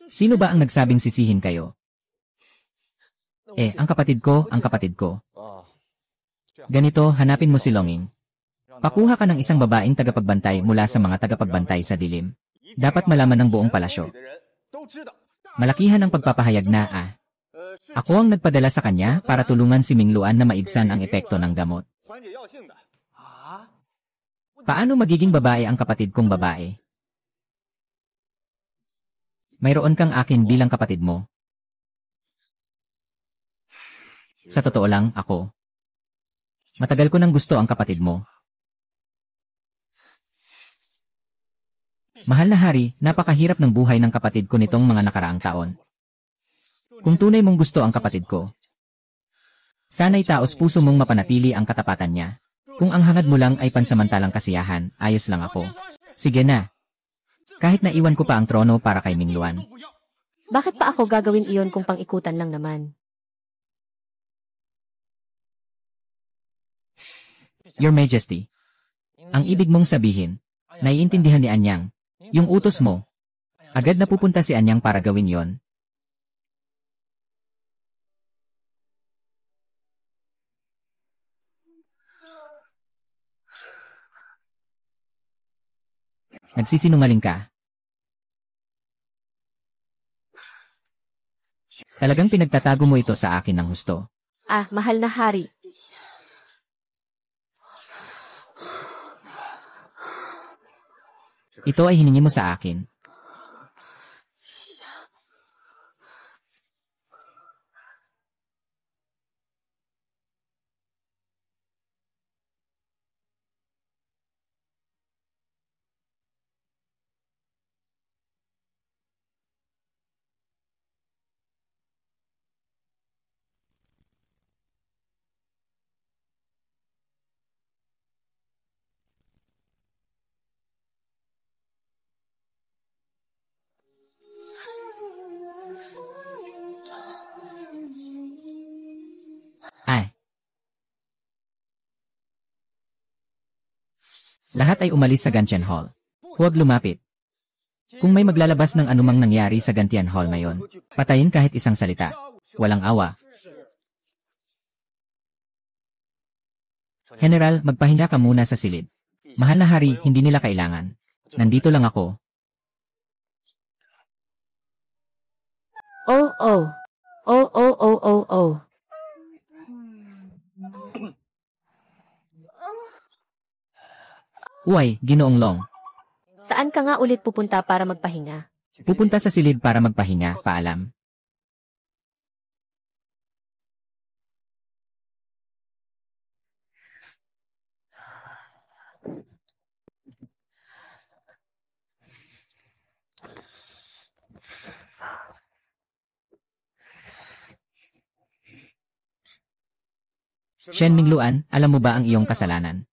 Sino ba ang nagsabing sisihin kayo? Ang kapatid ko, ang kapatid ko. Ganito, hanapin mo si Longing. Pakuha ka ng isang babaeng tagapagbantay mula sa mga tagapagbantay sa dilim. Dapat malaman ng buong palasyo. Malakihan ang pagpapahayag na, ako ang nagpadala sa kanya para tulungan si Mingluan na maibsan ang epekto ng gamot. Paano magiging babae ang kapatid kong babae? Mayroon kang akin bilang kapatid mo. Sa totoo lang, ako. Matagal ko nang gusto ang kapatid mo. Mahal na hari, napakahirap ng buhay ng kapatid ko nitong mga nakaraang taon. Kung tunay mong gusto ang kapatid ko, sana'y taos puso mong mapanatili ang katapatan niya. Kung ang hangad mo lang ay pansamantalang kasiyahan, ayos lang ako. Sige na. Kahit na iwan ko pa ang trono para kay Mingluan. Bakit pa ako gagawin iyon kung pang-ikutan lang naman? Your Majesty, ang ibig mong sabihin, naiintindihan ni Anyang, yung utos mo, agad na pupunta si Anyang para gawin yon. Nagsisinungaling ka. Talagang pinagtatago mo ito sa akin ng husto. Mahal na hari. Ito ay hiningi mo sa akin. Lahat ay umalis sa Gentian Hall. Huwag lumapit. Kung may maglalabas ng anumang nangyari sa Gentian Hall ngayon, patayin kahit isang salita. Walang awa. General, magpahinga ka muna sa silid. Mahal na hari, hindi nila kailangan. Nandito lang ako. Oh. Uy, Ginoong Long. Saan ka nga ulit pupunta para magpahinga? Pupunta sa silid para magpahinga, paalam. Shen Mingluan, alam mo ba ang iyong kasalanan?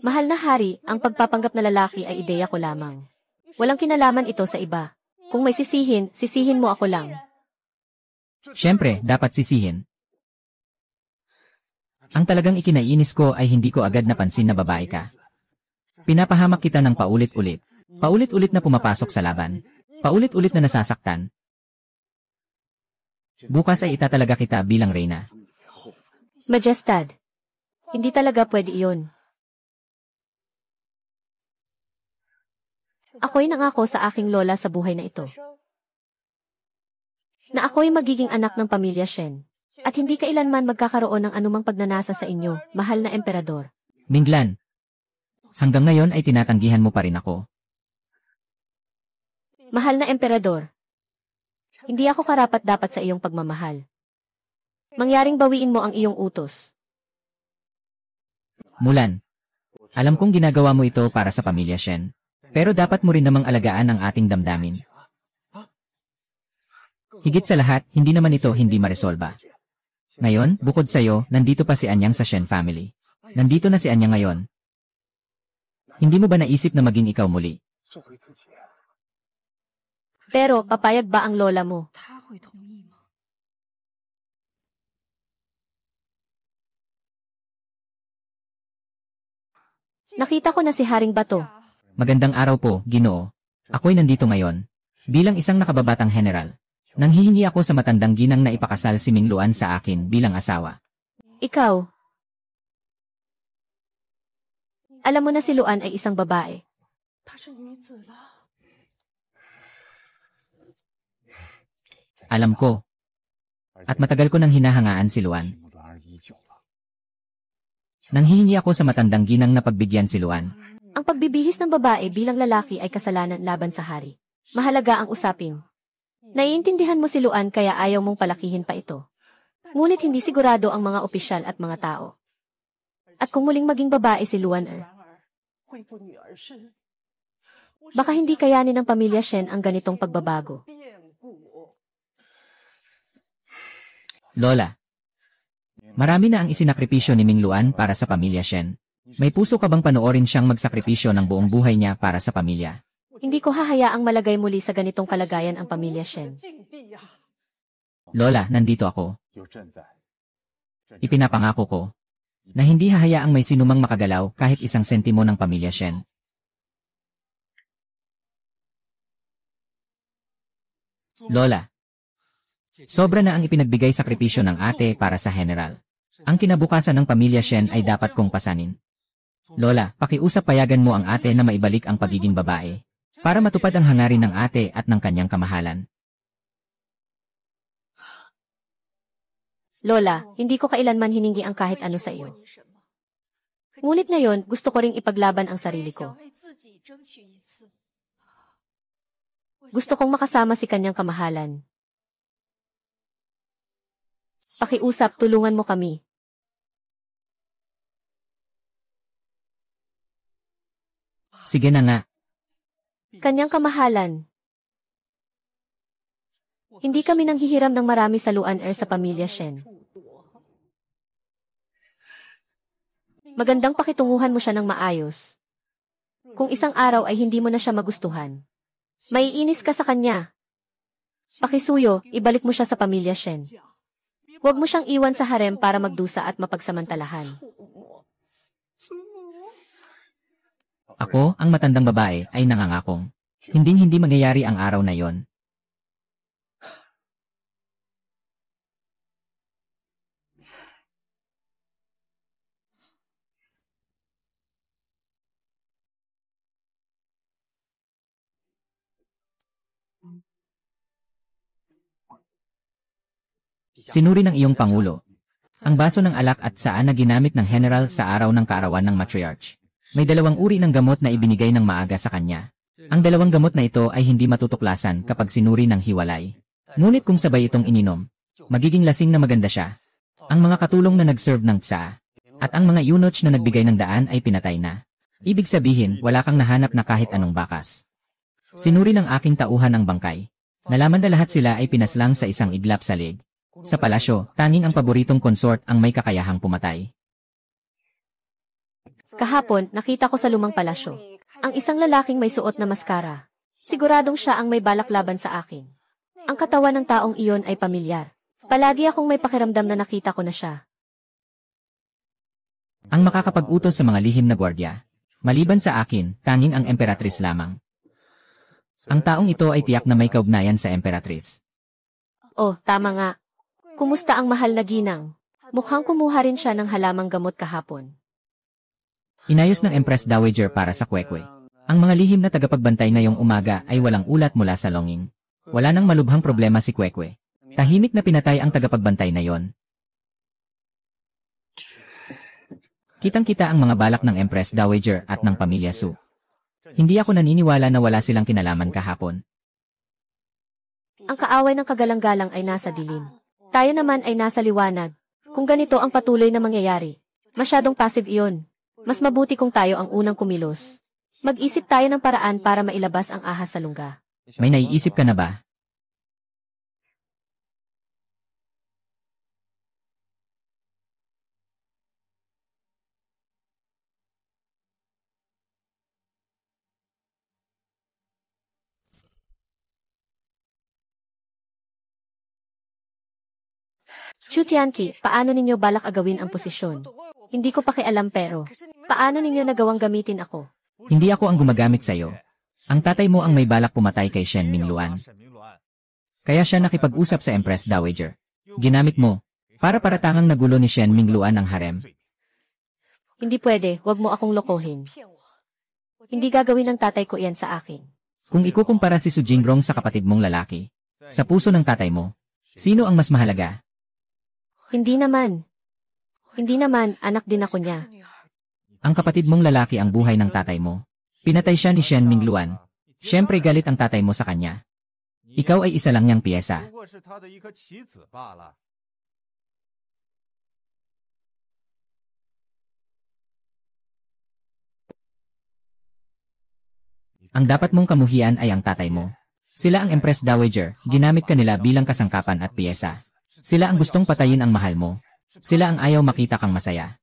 Mahal na hari, ang pagpapanggap na lalaki ay ideya ko lamang. Walang kinalaman ito sa iba. Kung may sisihin, sisihin mo ako lang. Siyempre, dapat sisihin. Ang talagang ikinainis ko ay hindi ko agad napansin na babae ka. Pinapahamak kita ng paulit-ulit. Paulit-ulit na pumapasok sa laban. Paulit-ulit na nasasaktan. Bukas ay itatalaga kita bilang reyna. Majestad, hindi talaga pwede iyon. Ako'y nangako sa aking lola sa buhay na ito, na ako'y magiging anak ng pamilya Shen, at hindi kailanman magkakaroon ng anumang pagnanasa sa inyo, mahal na emperador. Minglan, hanggang ngayon ay tinatanggihan mo pa rin ako. Mahal na emperador, hindi ako karapat-dapat sa iyong pagmamahal. Mangyaring bawiin mo ang iyong utos. Mulan, alam kong ginagawa mo ito para sa pamilya Shen. Pero dapat mo rin namang alagaan ang ating damdamin. Higit sa lahat, hindi naman ito hindi maresolba. Ngayon, bukod sa'yo, nandito pa si Anyang sa Shen family. Nandito na si Anyang ngayon. Hindi mo ba naisip na maging ikaw muli? Pero, papayag ba ang lola mo? Nakita ko na si Haring Bato. Magandang araw po, Ginoo. Ako'y nandito ngayon bilang isang nakababatang general. Nanghihingi ako sa matandang ginang na ipakasal si Ming Luan sa akin bilang asawa. Ikaw. Alam mo na si Luan ay isang babae. Alam ko. At matagal ko nang hinahangaan si Luan. Nanghihingi ako sa matandang ginang na pagbigyan si Luan. Ang pagbibihis ng babae bilang lalaki ay kasalanan laban sa hari. Mahalaga ang usapin. Naiintindihan mo si Luan kaya ayaw mong palakihin pa ito. Ngunit hindi sigurado ang mga opisyal at mga tao. At kung muling maging babae si Luan baka hindi kayanin ng pamilya Shen ang ganitong pagbabago. Lola, marami na ang isinakripisyo ni Ming Luan para sa pamilya Shen. May puso ka bang panoorin siyang magsakripisyo ng buong buhay niya para sa pamilya? Hindi ko hahayaang malagay muli sa ganitong kalagayan ang pamilya Shen. Lola, nandito ako. Ipinapangako ko na hindi hahayaang may sinumang makagalaw kahit isang sentimo ng pamilya Shen. Lola, sobra na ang ipinagbigay sakripisyo ng ate para sa general. Ang kinabukasan ng pamilya Shen ay dapat kong pasanin. Lola, pakiusap payagan mo ang ate na maibalik ang pagiging babae para matupad ang hangarin ng ate at ng kanyang kamahalan. Lola, hindi ko kailanman hiningi ang kahit ano sa iyo. Ngunit ngayon, gusto ko ring ipaglaban ang sarili ko. Gusto kong makasama si kanyang kamahalan. Pakiusap, tulungan mo kami. Sige na nga. Kanyang kamahalan. Hindi kami nanghihiram ng marami sa Luan sa pamilya Shen. Magandang pakitunguhan mo siya ng maayos. Kung isang araw ay hindi mo na siya magustuhan, maiinis ka sa kanya. Pakisuyo, ibalik mo siya sa pamilya Shen. Huwag mo siyang iwan sa harem para magdusa at mapagsamantalahan. Ako, ang matandang babae, ay nangangakong hinding-hindi mangyayari ang araw na yon. Sinuri ng iyong pangulo ang baso ng alak at saan na ginamit ng general sa araw ng kaarawan ng matriarch. May dalawang uri ng gamot na ibinigay ng maaga sa kanya. Ang dalawang gamot na ito ay hindi matutuklasan kapag sinuri ng hiwalay. Ngunit kung sabay itong ininom, magiging lasing na maganda siya. Ang mga katulong na nag-serve ng tsa at ang mga eunuch na nagbigay ng daan ay pinatay na. Ibig sabihin, wala kang nahanap na kahit anong bakas. Sinuri ng aking tauhan ang bangkay. Nalaman na lahat sila ay pinaslang sa isang iglap sa leg. Sa palasyo, tanging ang paboritong consort ang may kakayahang pumatay. Kahapon, nakita ko sa lumang palasyo ang isang lalaking may suot na maskara. Siguradong siya ang may balak laban sa akin. Ang katawan ng taong iyon ay pamilyar. Palagi akong may pakiramdam na nakita ko na siya. Ang makakapag-utos sa mga lihim na gwardya, maliban sa akin, tanging ang emperatris lamang. Ang taong ito ay tiyak na may kaugnayan sa emperatris. Oh, tama nga. Kumusta ang mahal na ginang? Mukhang kumuha rin siya ng halamang gamot kahapon. Inayos ng Empress Dowager para sa Kwekwe. Ang mga lihim na tagapagbantay ngayong umaga ay walang ulat mula sa longing. Wala nang malubhang problema si Kwekwe. Tahimik na pinatay ang tagapagbantay na yon. Kitang-kita ang mga balak ng Empress Dowager at ng pamilya Su. Hindi ako naniniwala na wala silang kinalaman kahapon. Ang kaaway ng kagalang-galang ay nasa dilim. Tayo naman ay nasa liwanag. Kung ganito ang patuloy na mangyayari, masyadong passive iyon. Mas mabuti kung tayo ang unang kumilos. Mag-isip tayo ng paraan para mailabas ang ahas sa lungga. May naiisip ka na ba? Chu Tianqi, paano ninyo balak agawin ang posisyon? Hindi ko pakialam pero, paano ninyo nagawang gamitin ako? Hindi ako ang gumagamit sa iyo. Ang tatay mo ang may balak pumatay kay Shen Mingluan. Kaya siya nakipag-usap sa Empress Dowager. Ginamit mo, para paratangang nagulo ni Shen Mingluan ang harem. Hindi pwede, wag mo akong lokohin. Hindi gagawin ng tatay ko iyan sa akin. Kung ikukumpara si Su Jingrong sa kapatid mong lalaki, sa puso ng tatay mo, sino ang mas mahalaga? Hindi naman. Hindi naman, anak din ako niya. Ang kapatid mong lalaki ang buhay ng tatay mo. Pinatay siya ni Shen Mingluan. Siyempre galit ang tatay mo sa kanya. Ikaw ay isa lang niyang piyesa. Ang dapat mong kamuhian ay ang tatay mo. Sila ang Empress Dowager, ginamit ka nila bilang kasangkapan at piyesa. Sila ang gustong patayin ang mahal mo. Sila ang ayaw makita kang masaya.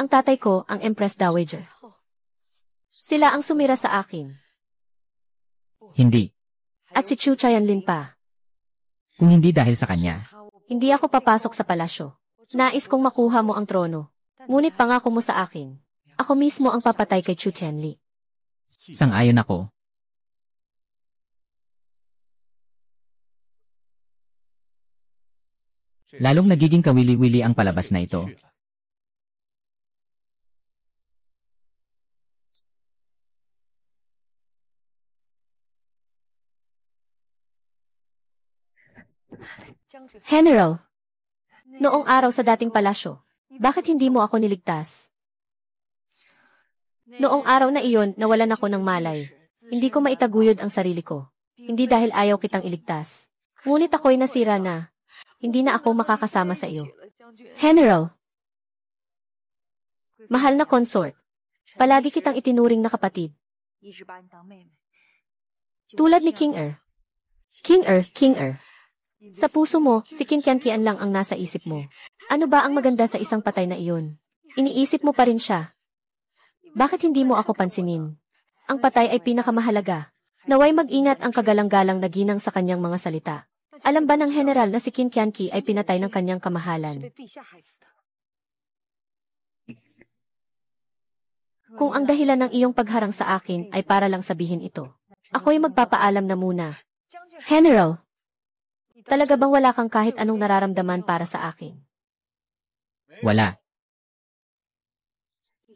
Ang tatay ko, ang Empress Dowager. Sila ang sumira sa akin. Hindi. At si Chu Chayanlin pa. Kung hindi dahil sa kanya. Hindi ako papasok sa palasyo. Nais kong makuha mo ang trono. Ngunit pangako mo sa akin. Ako mismo ang papatay kay Chu Tianli. Sang-ayon ako. Lalong nagiging kawili-wili ang palabas na ito. General, noong araw sa dating palasyo, bakit hindi mo ako niligtas? Noong araw na iyon, nawalan ako ng malay. Hindi ko maitaguyod ang sarili ko. Hindi dahil ayaw kitang iligtas. Ngunit ako'y nasira na. Hindi na ako makakasama sa iyo. General, mahal na consort, palagi kitang itinuring na kapatid. Tulad ni King Er. King Er. Sa puso mo, si Qin Qianqian lang ang nasa isip mo. Ano ba ang maganda sa isang patay na iyon? Iniisip mo pa rin siya. Bakit hindi mo ako pansinin? Ang patay ay pinakamahalaga. Naway mag-ingat ang kagalang-galang na ginang sa kanyang mga salita. Alam ba ng general na si Qin Qianqi ay pinatay ng kanyang kamahalan? Kung ang dahilan ng iyong pagharang sa akin ay para lang sabihin ito, ako'y magpapaalam na muna. General, talaga bang wala kang kahit anong nararamdaman para sa akin? Wala.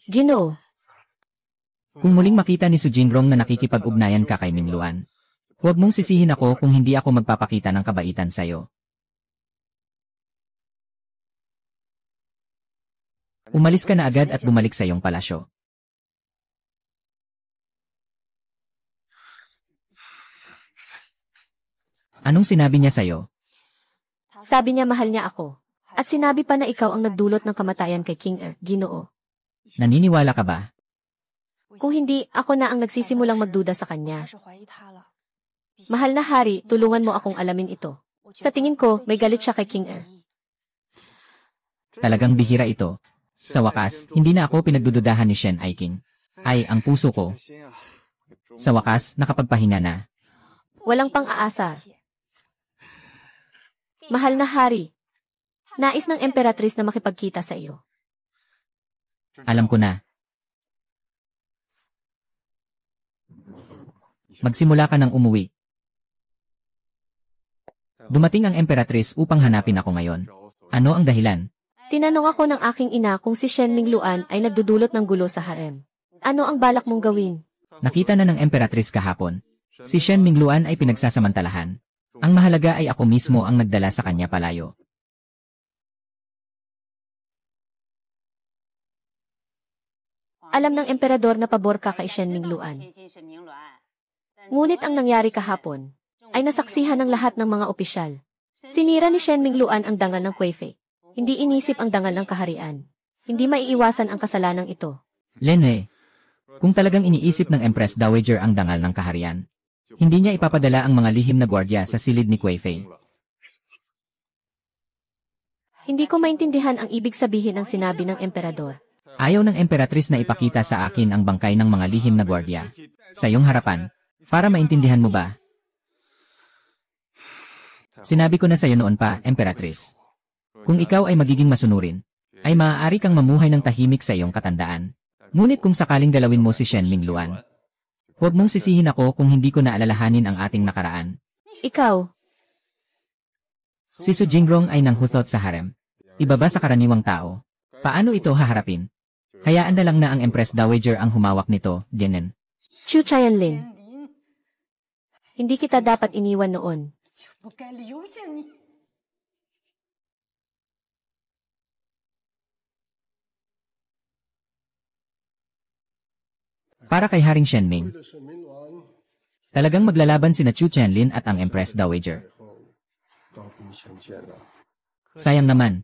Ginoo, Kung muling makita ni Su Jingrong na nakikipag-ugnayan ka kay Mingluan, huwag mong sisihin ako kung hindi ako magpapakita ng kabaitan sa'yo. Umalis ka na agad at bumalik sa iyong palasyo. Anong sinabi niya sa'yo? sabi niya mahal niya ako. At sinabi pa na ikaw ang nagdulot ng kamatayan kay King Er, Ginoo. Naniniwala ka ba? Kung hindi, ako na ang nagsisimulang magduda sa kanya. Mahal na hari, tulungan mo akong alamin ito. Sa tingin ko, may galit siya kay King Er. Talagang bihira ito. Sa wakas, hindi na ako pinagdududahan ni Shen Aiking. Ay, ang puso ko. Sa wakas, nakapagpahinga na. Walang pang-aasa. Mahal na hari, nais ng emperatrice na makipagkita sa iyo. Alam ko na. Magsimula ka ng umuwi. Dumating ang emperatrice upang hanapin ako ngayon. Ano ang dahilan? Tinanong ako ng aking ina kung si Shen Mingluan ay nagdudulot ng gulo sa harem. Ano ang balak mong gawin? Nakita na ng emperatrice kahapon. Si Shen Mingluan ay pinagsasamantalahan. Ang mahalaga ay ako mismo ang nagdala sa kanya palayo. Alam ng emperador na pabor ka kay Shen Mingluan. Ngunit ang nangyari kahapon ay nasaksihan ng lahat ng mga opisyal. Sinira ni Shen Mingluan ang dangal ng Kuifei. Hindi inisip ang dangal ng kaharian. Hindi maiiwasan ang kasalanang ito. Lene, kung talagang iniisip ng Empress Dowager ang dangal ng kaharian, hindi niya ipapadala ang mga lihim na gwardya sa silid ni Kuifei. Hindi ko maintindihan ang ibig sabihin ng sinabi ng emperador. Ayaw ng emperatrice na ipakita sa akin ang bangkay ng mga lihim na gwardya sa iyong harapan, para maintindihan mo ba? Sinabi ko na sa iyo noon pa, emperatrice. Kung ikaw ay magiging masunurin, ay maaari kang mamuhay ng tahimik sa iyong katandaan. Ngunit kung sakaling galawin mo si Shen Mingluan, huwag mong sisihin ako kung hindi ko naalalahanin ang ating nakaraan. Ikaw, Si Su Jingrong ay nanghuthot sa harem. Iba ba sa karaniwang tao? Paano ito haharapin? Hayaan na lang na ang Empress Dowager ang humawak nito, Dienen. Chu Chayanlin. Hindi kita dapat iniwan noon. Para kay Haring Shenming, talagang maglalaban sina Chu Qianlin at ang Empress Dowager. Sayang naman.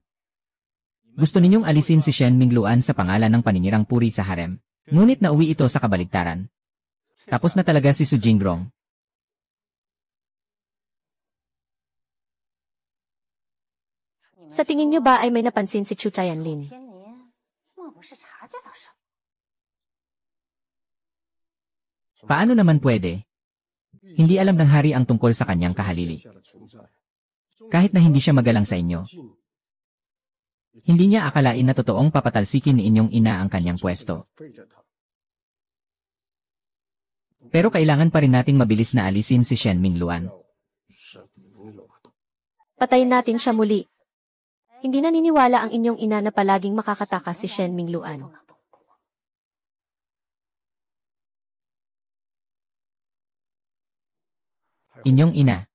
Gusto ninyong alisin si Shen Mingluan sa pangalan ng paninirang puri sa harem. Ngunit nauwi ito sa kabaligtaran. Tapos na talaga si Su Jingrong. Sa tingin niyo ba ay may napansin si Chu Chayanlin? Paano naman pwede? Hindi alam ng hari ang tungkol sa kanyang kahalili. Kahit na hindi siya magalang sa inyo. Hindi niya akalain na totoong papatalsikin ni inyong ina ang kanyang pwesto. Pero kailangan pa rin nating mabilis na alisin si Shen Mingluan. Patayin natin siya muli. Hindi naniniwala ang inyong ina na palaging makakatakas si Shen Mingluan. Inyong ina.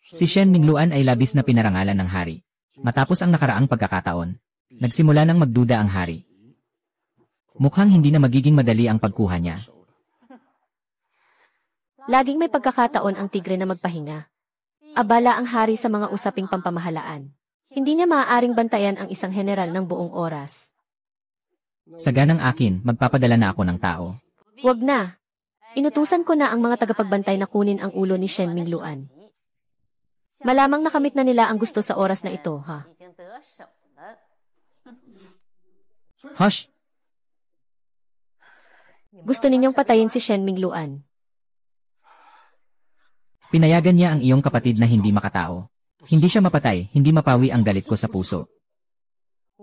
Si Shen Mingluan ay labis na pinarangalan ng hari. Matapos ang nakaraang pagkakataon, nagsimula nang magduda ang hari. Mukhang hindi na magiging madali ang pagkuha niya. Laging may pagkakataon ang tigre na magpahinga. Abala ang hari sa mga usaping pampamahalaan. Hindi niya maaaring bantayan ang isang general ng buong oras. Sa ganang akin, magpapadala na ako ng tao. Huwag na. Inutusan ko na ang mga tagapagbantay na kunin ang ulo ni Shen Mingluan. Malamang nakamit na nila ang gusto sa oras na ito, ha? Hush! Gusto ninyong patayin si Shen Mingluan. Pinayagan niya ang iyong kapatid na hindi makatao. Hindi siya mapatay, hindi mapawi ang galit ko sa puso.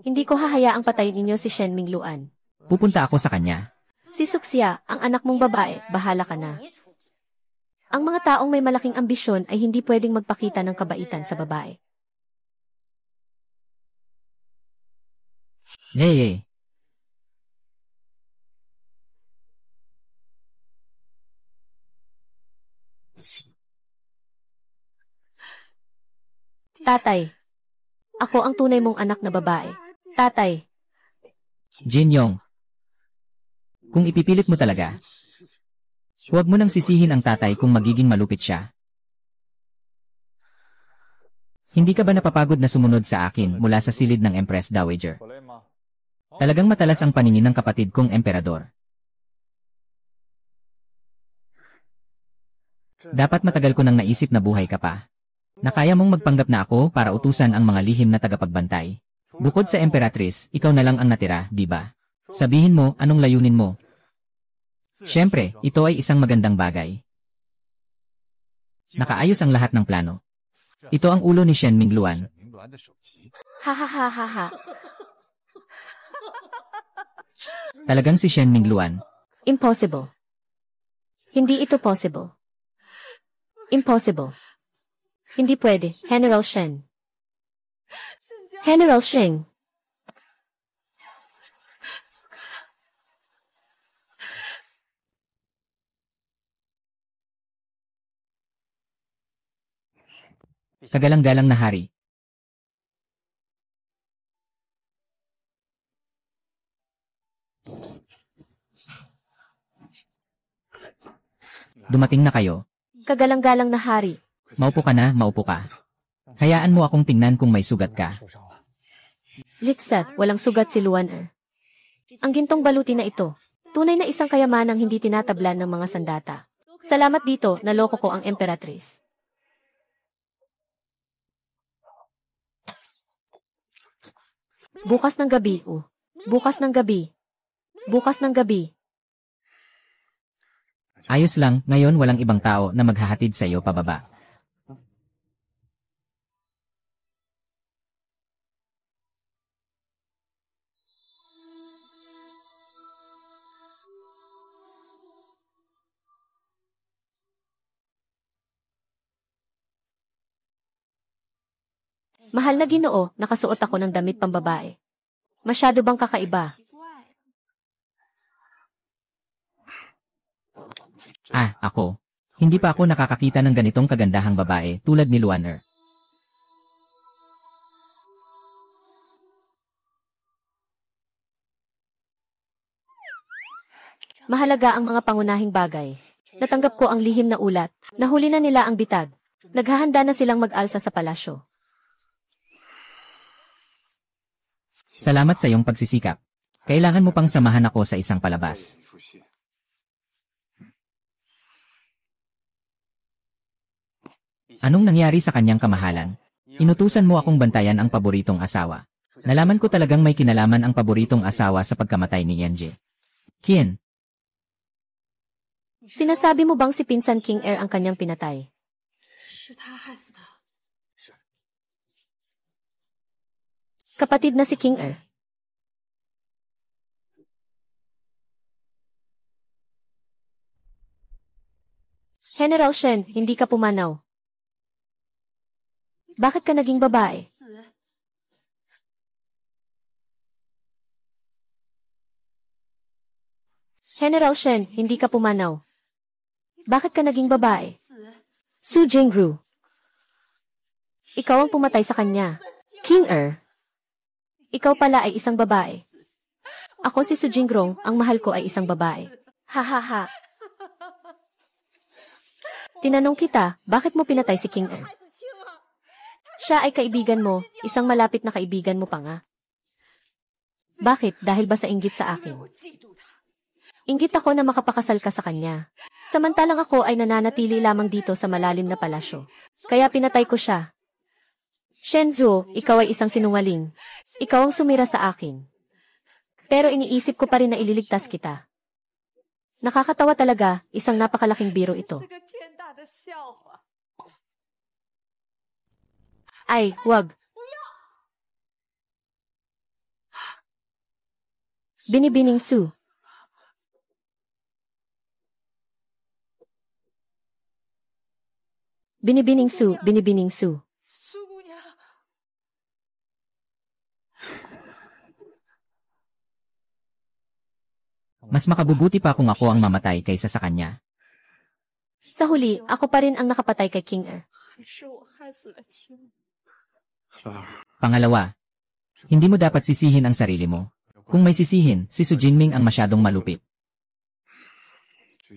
Hindi ko hahayaang patayin ninyo si Shen Mingluan. Pupunta ako sa kanya. Si Suxia, ang anak mong babae, bahala ka na. Ang mga taong may malaking ambisyon ay hindi pwedeng magpakita ng kabaitan sa babae. Hey! Tatay, ako ang tunay mong anak na babae. Tatay, Jin Yong. Kung ipipilit mo talaga, huwag mo nang sisihin ang tatay kung magiging malupit siya. Hindi ka ba napapagod na sumunod sa akin mula sa silid ng Empress Dowager? Talagang matalas ang paningin ng kapatid kong emperador. Dapat matagal ko nang naisip na buhay ka pa. Na kaya mong magpanggap na ako para utusan ang mga lihim na tagapagbantay. Bukod sa Emperatrice, ikaw na lang ang natira, di ba? Sabihin mo, anong layunin mo? Siyempre, ito ay isang magandang bagay. Nakaayos ang lahat ng plano. Ito ang ulo ni Shen Mingluan. ha ha ha ha ha. Talagang si Shen Mingluan. Impossible. Hindi ito possible. Impossible. Hindi pwede, General Shen. General Sheng. Kagalang-galang na hari. Dumating na kayo. Kagalang-galang na hari. Maupo ka na, maupo ka. Hayaan mo akong tingnan kung may sugat ka. Liksat, walang sugat si Luan. Ang gintong baluti na ito. Tunay na isang kayamanang hindi tinatablan ng mga sandata. Salamat dito, naloko ko ang Emperatrice. Bukas ng gabi, Bukas ng gabi. Bukas ng gabi. Ayos lang, ngayon walang ibang tao na maghahatid sa iyo pababa. Mahal na Ginoo, nakasuot ako ng damit pambabae. Masyado bang kakaiba? Ako. Hindi pa ako nakakakita ng ganitong kagandahang babae tulad ni Luaner. Mahalaga ang mga pangunahing bagay. Natanggap ko ang lihim na ulat. Nahuli na nila ang bitag. Naghahanda na silang mag-alsa sa palasyo. Salamat sa iyong pagsisikap. Kailangan mo pang samahan ako sa isang palabas. Anong nangyari sa kanyang kamahalan? Inutusan mo akong bantayan ang paboritong asawa. Nalaman ko talagang may kinalaman ang paboritong asawa sa pagkamatay ni Yenje. Kien, Sinasabi mo bang si Pinsan King Er ang kanyang pinatay? Kapatid na si King Er. General Shen, hindi ka pumanaw. Bakit ka naging babae? General Shen, hindi ka pumanaw. Bakit ka naging babae? Su Jingru. Ikaw ang pumatay sa kanya. King Er. Ikaw pala ay isang babae. Ako si Su Jingrong, ang mahal ko ay isang babae. Ha ha ha. Tinanong kita, bakit mo pinatay si King Er? Siya ay kaibigan mo, isang malapit na kaibigan mo pa nga. Bakit? Dahil ba sa inggit sa akin? Inggit ako na makapakasal ka sa kanya. Samantalang ako ay nananatili lamang dito sa malalim na palasyo. Kaya pinatay ko siya. Shenzhou, ikaw ay isang sinungaling. Ikaw ang sumira sa akin. Pero iniisip ko pa rin na ililigtas kita. Nakakatawa talaga, isang napakalaking biro ito. Ay, wag. Binibining Su. Binibining Su, Binibining Su. Mas makabubuti pa kung ako ang mamatay kaysa sa kanya. Sa huli, ako pa rin ang nakapatay kay King Er. Pangalawa, hindi mo dapat sisihin ang sarili mo. Kung may sisihin, si Su Jinming ang masyadong malupit.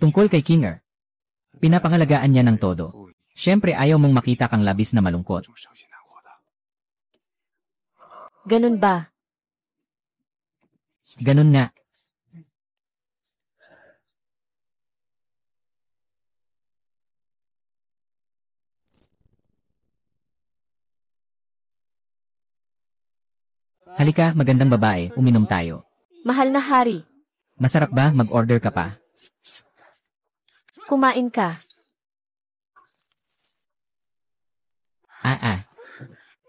Tungkol kay King Er, pinapangalagaan niya ng todo. Siyempre ayaw mong makita kang labis na malungkot. Ganun ba? Ganun nga. Halika, magandang babae, uminom tayo. Mahal na hari, Masarap ba mag-order ka pa? kumain ka.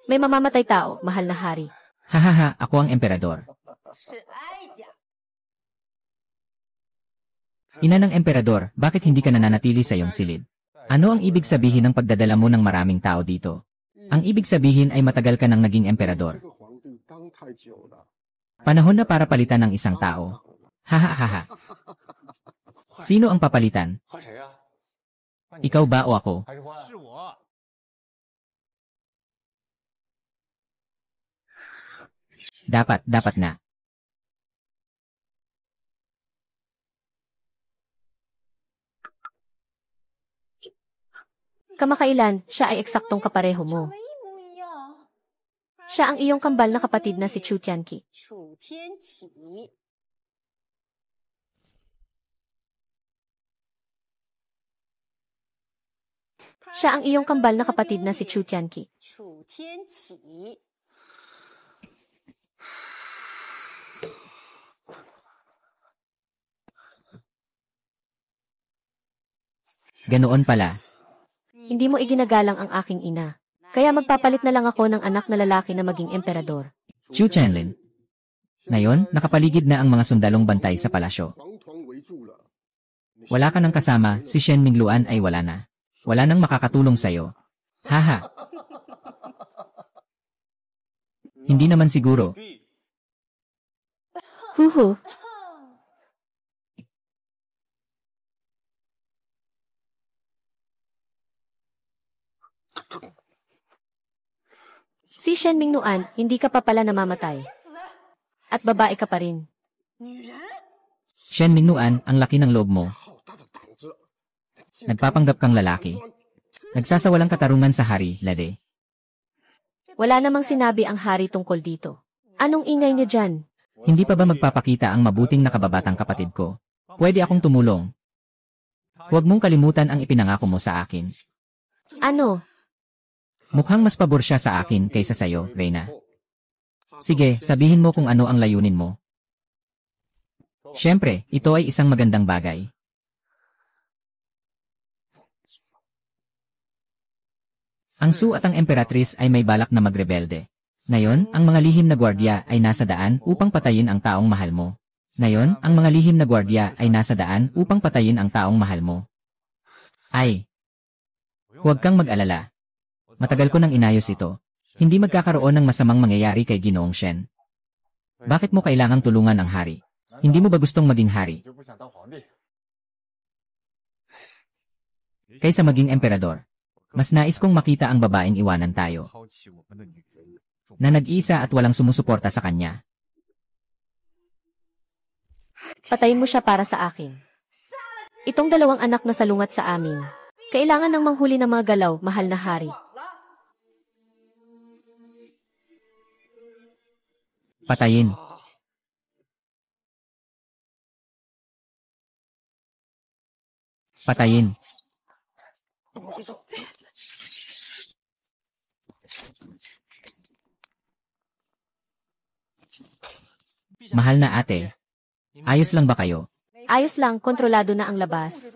May mamamatay tao, mahal na hari. Hahaha, ako ang emperador. Ina ng emperador, bakit hindi ka nananatili sa iyong silid? Ano ang ibig sabihin ng pagdadala mo ng maraming tao dito? Ang ibig sabihin ay matagal ka nang naging emperador. Panahon na para palitan ng isang tao. Hahaha. Sino ang papalitan? Ikaw ba o ako? Dapat na. Kamakailan, siya ay eksaktong kapareho mo. Siya ang iyong kambal na kapatid na si Chu Tianqi. Siya ang iyong kambal na kapatid na si Chu Tianqi. Ganoon pala. Hindi mo iginagalang ang aking ina. Kaya magpapalit na lang ako ng anak na lalaki na maging emperador. Chu Chenlin. Ngayon, nakapaligid na ang mga sundalong bantay sa palasyo. Wala ka nang kasama, si Shen Mingluan ay wala na. Wala nang makakatulong sa'yo. Haha. Hindi naman siguro. Huhu. Si Shen Mingnuan, hindi ka pa pala namamatay. At babae ka pa rin. Shen Mingnuan, ang laki ng loob mo. Nagpapanggap kang lalaki. Nagsasawalang katarungan sa hari, Lade. Wala namang sinabi ang hari tungkol dito. Anong ingay niyo dyan? Hindi pa ba magpapakita ang mabuting nakababatang kapatid ko? Pwede akong tumulong. Huwag mong kalimutan ang ipinangako mo sa akin. Ano? Mukhang mas pabor siya sa akin kaysa sayo, Reyna. Sige, sabihin mo kung ano ang layunin mo. Siyempre, ito ay isang magandang bagay. Ang Su at ang Emperatrice ay may balak na magrebelde. Ngayon, ang mga lihim na gwardiya ay nasa daan upang patayin ang taong mahal mo. Ngayon, ang mga lihim na gwardiya ay nasa daan upang patayin ang taong mahal mo. Ay! Huwag kang mag-alala. Matagal ko nang inayos ito. Hindi magkakaroon ng masamang mangyayari kay Ginoong Shen. Bakit mo kailangang tulungan ang hari? Hindi mo ba gustong maging hari? Kaysa maging emperador. Mas nais kong makita ang babaeng iwanan tayo. Na nag-iisa at walang sumusuporta sa kanya. Patayin mo siya para sa akin. Itong dalawang anak na salungat sa amin. Kailangan ng manghuli ng mga galaw, mahal na hari. Patayin. Patayin. Mahal na ate. Ayos lang ba kayo? Ayos lang, kontrolado na ang labas.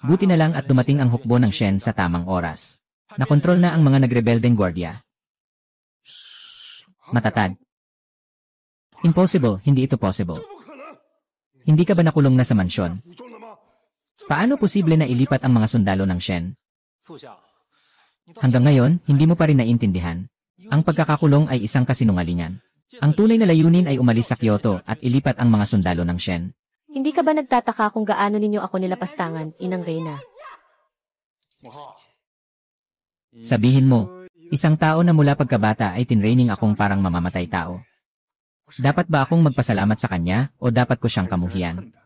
Buti na lang at dumating ang hukbo ng Shen sa tamang oras. Nakontrol na ang mga nagrebeldeng gwardiya. Matatag. Impossible, hindi ito possible. Hindi ka ba nakulong na sa mansyon? Paano posible na ilipat ang mga sundalo ng Shen? Hanggang ngayon, hindi mo pa rin naiintindihan. Ang pagkakakulong ay isang kasinungalingan. Ang tunay na layunin ay umalis sa Kyoto at ilipat ang mga sundalo ng Shen. Hindi ka ba nagtataka kung gaano ninyo ako nilapastangan, Inang Reyna? Sabihin mo, isang tao na mula pagkabata ay tinraining akong parang mamamatay tao. Dapat ba akong magpasalamat sa kanya o dapat ko siyang kamuhian?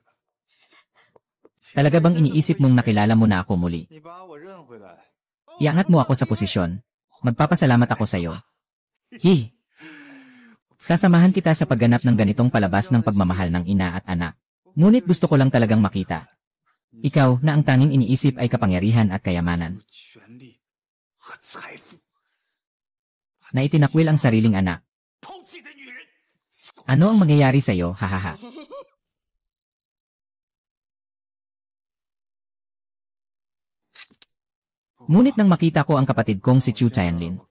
Talaga bang iniisip mong nakilala mo na ako muli? Iangat mo ako sa posisyon. Magpapasalamat ako sa iyo. Sasamahan kita sa pagganap ng ganitong palabas ng pagmamahal ng ina at anak. Ngunit gusto ko lang talagang makita. Ikaw na ang tanging iniisip ay kapangyarihan at kayamanan. Na itinakwil ang sariling anak. Ano ang mangyayari sa iyo, hahaha? Ngunit nang makita ko ang kapatid kong si Chu Tianlin,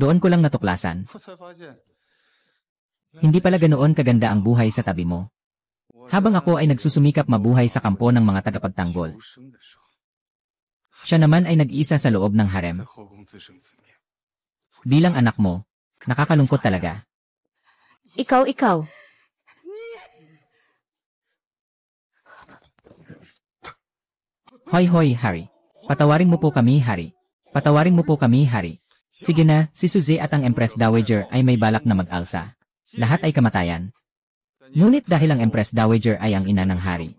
doon ko lang natuklasan. Hindi pala ganoon kaganda ang buhay sa tabi mo. Habang ako ay nagsusumikap mabuhay sa kampo ng mga tagapagtanggol. Siya naman ay nag-iisa sa loob ng harem. Bilang anak mo, nakakalungkot talaga. Ikaw. Hoy, Hari. Patawarin mo po kami, Hari. Patawarin mo po kami, Hari. Sige na, si Suze at ang Empress Dowager ay may balak na mag-alsa. Lahat ay kamatayan. Ngunit dahil ang Empress Dowager ay ang ina ng hari,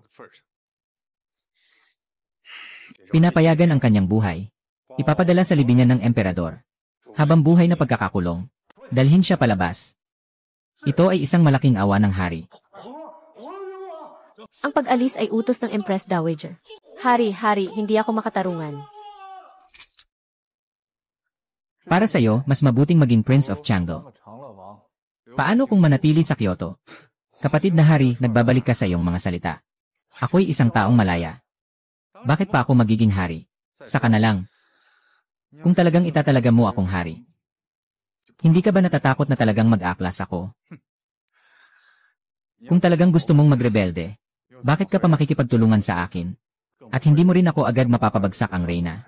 pinapayagan ang kanyang buhay. Ipapadala sa libingan ng emperador. Habang buhay na pagkakakulong, dalhin siya palabas. Ito ay isang malaking awa ng hari. Ang pag-alis ay utos ng Empress Dowager. Hari, hindi ako makatarungan. Para sa'yo, mas mabuting maging Prince of Changdo. Paano kung manatili sa Kyoto? Kapatid na hari, nagbabalik ka sa iyong mga salita. Ako'y isang taong malaya. Bakit pa ako magiging hari? Saka na lang. Kung talagang itatalaga mo akong hari. Hindi ka ba natatakot na talagang mag-aklas ako? Kung talagang gusto mong magrebelde, bakit ka pa makikipagtulungan sa akin? At hindi mo rin ako agad mapapabagsak ang reyna.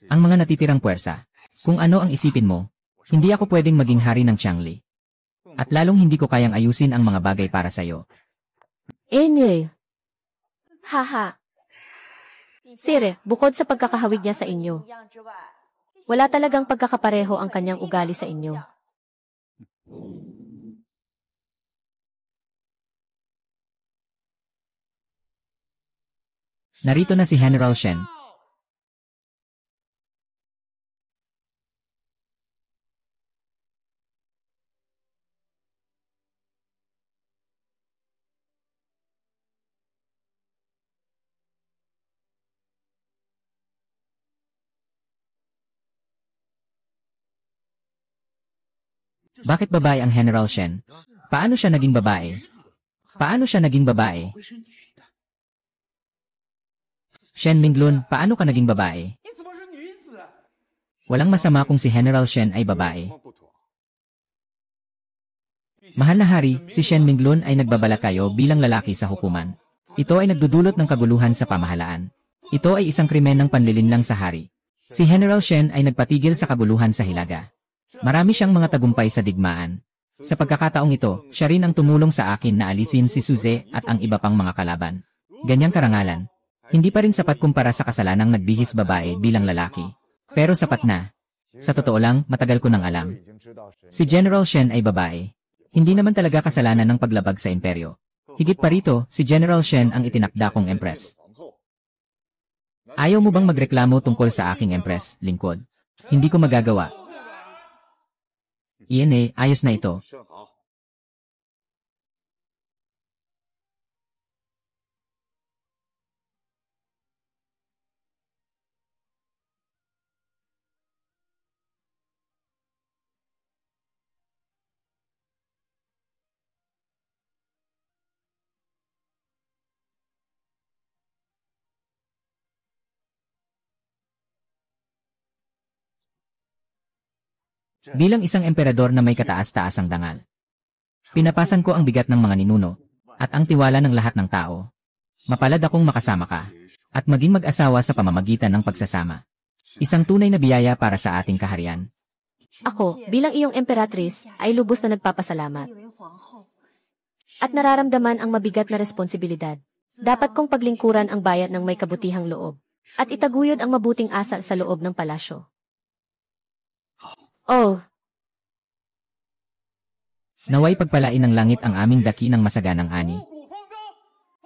Ang mga natitirang puwersa. Kung ano ang isipin mo, Hindi ako pwedeng maging hari ng Qiangli. At lalong hindi ko kayang ayusin ang mga bagay para sa'yo. Anyway. Haha. Sire, bukod sa pagkakahawig niya sa inyo, wala talagang pagkakapareho ang kanyang ugali sa inyo. Narito na si General Shen. Bakit babae ang General Shen? Paano siya naging babae? Paano siya naging babae? Shen Minglun, paano ka naging babae? Walang masama kung si General Shen ay babae. Mahal na hari, si Shen Minglun ay nagbabalakayo bilang lalaki sa hukuman. Ito ay nagdudulot ng kaguluhan sa pamahalaan. Ito ay isang krimen ng panlilinlang sa hari. Si General Shen ay nagpatigil sa kaguluhan sa Hilaga. Marami siyang mga tagumpay sa digmaan. Sa pagkakataong ito, siya rin ang tumulong sa akin na alisin si Suze at ang iba pang mga kalaban. Ganyang karangalan. Hindi pa rin sapat kumpara sa kasalanang nagbihis babae bilang lalaki. Pero sapat na. Sa totoo lang, matagal ko nang alam. Si General Shen ay babae. Hindi naman talaga kasalanan ng paglabag sa imperyo. Higit pa rito, si General Shen ang itinakda kong empress. Ayaw mo bang magreklamo tungkol sa aking empress, lingkod? Hindi ko magagawa. Iyan ayos na ito. Bilang isang emperador na may kataas-taasang dangal. Pinapasan ko ang bigat ng mga ninuno, at ang tiwala ng lahat ng tao. Mapalad akong makasama ka, at maging mag-asawa sa pamamagitan ng pagsasama. Isang tunay na biyaya para sa ating kaharian. Ako, bilang iyong emperatris, ay lubos na nagpapasalamat. At nararamdaman ang mabigat na responsibilidad. Dapat kong paglingkuran ang bayan ng may kabutihang loob, at itaguyod ang mabuting asal sa loob ng palasyo. Oh! Naway pagpalain ng langit ang aming daki ng masaganang ani.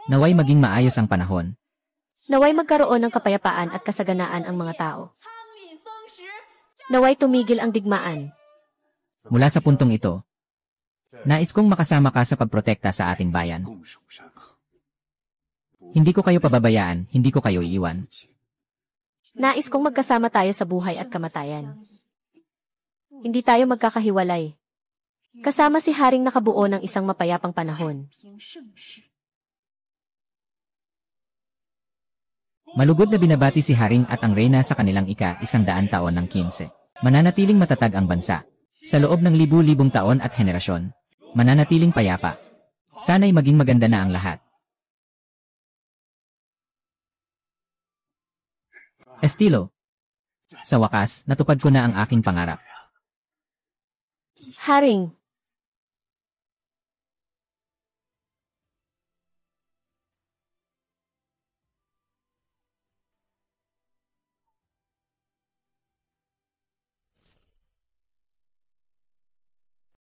Naway maging maayos ang panahon. Naway magkaroon ng kapayapaan at kasaganaan ang mga tao. Naway tumigil ang digmaan. Mula sa puntong ito, nais kong makasama ka sa pagprotekta sa ating bayan. Hindi ko kayo pababayaan, hindi ko kayo iiwan. Nais kong magkasama tayo sa buhay at kamatayan. Hindi tayo magkakahiwalay. Kasama si Haring nakabuo ng isang mapayapang panahon. Malugod na binabati si Haring at ang Reyna sa kanilang ika-100 taon ng 15. Mananatiling matatag ang bansa. Sa loob ng libu-libong taon at henerasyon. Mananatiling payapa. Sana'y maging maganda na ang lahat. Estilo. Sa wakas, natupad ko na ang aking pangarap. Haring,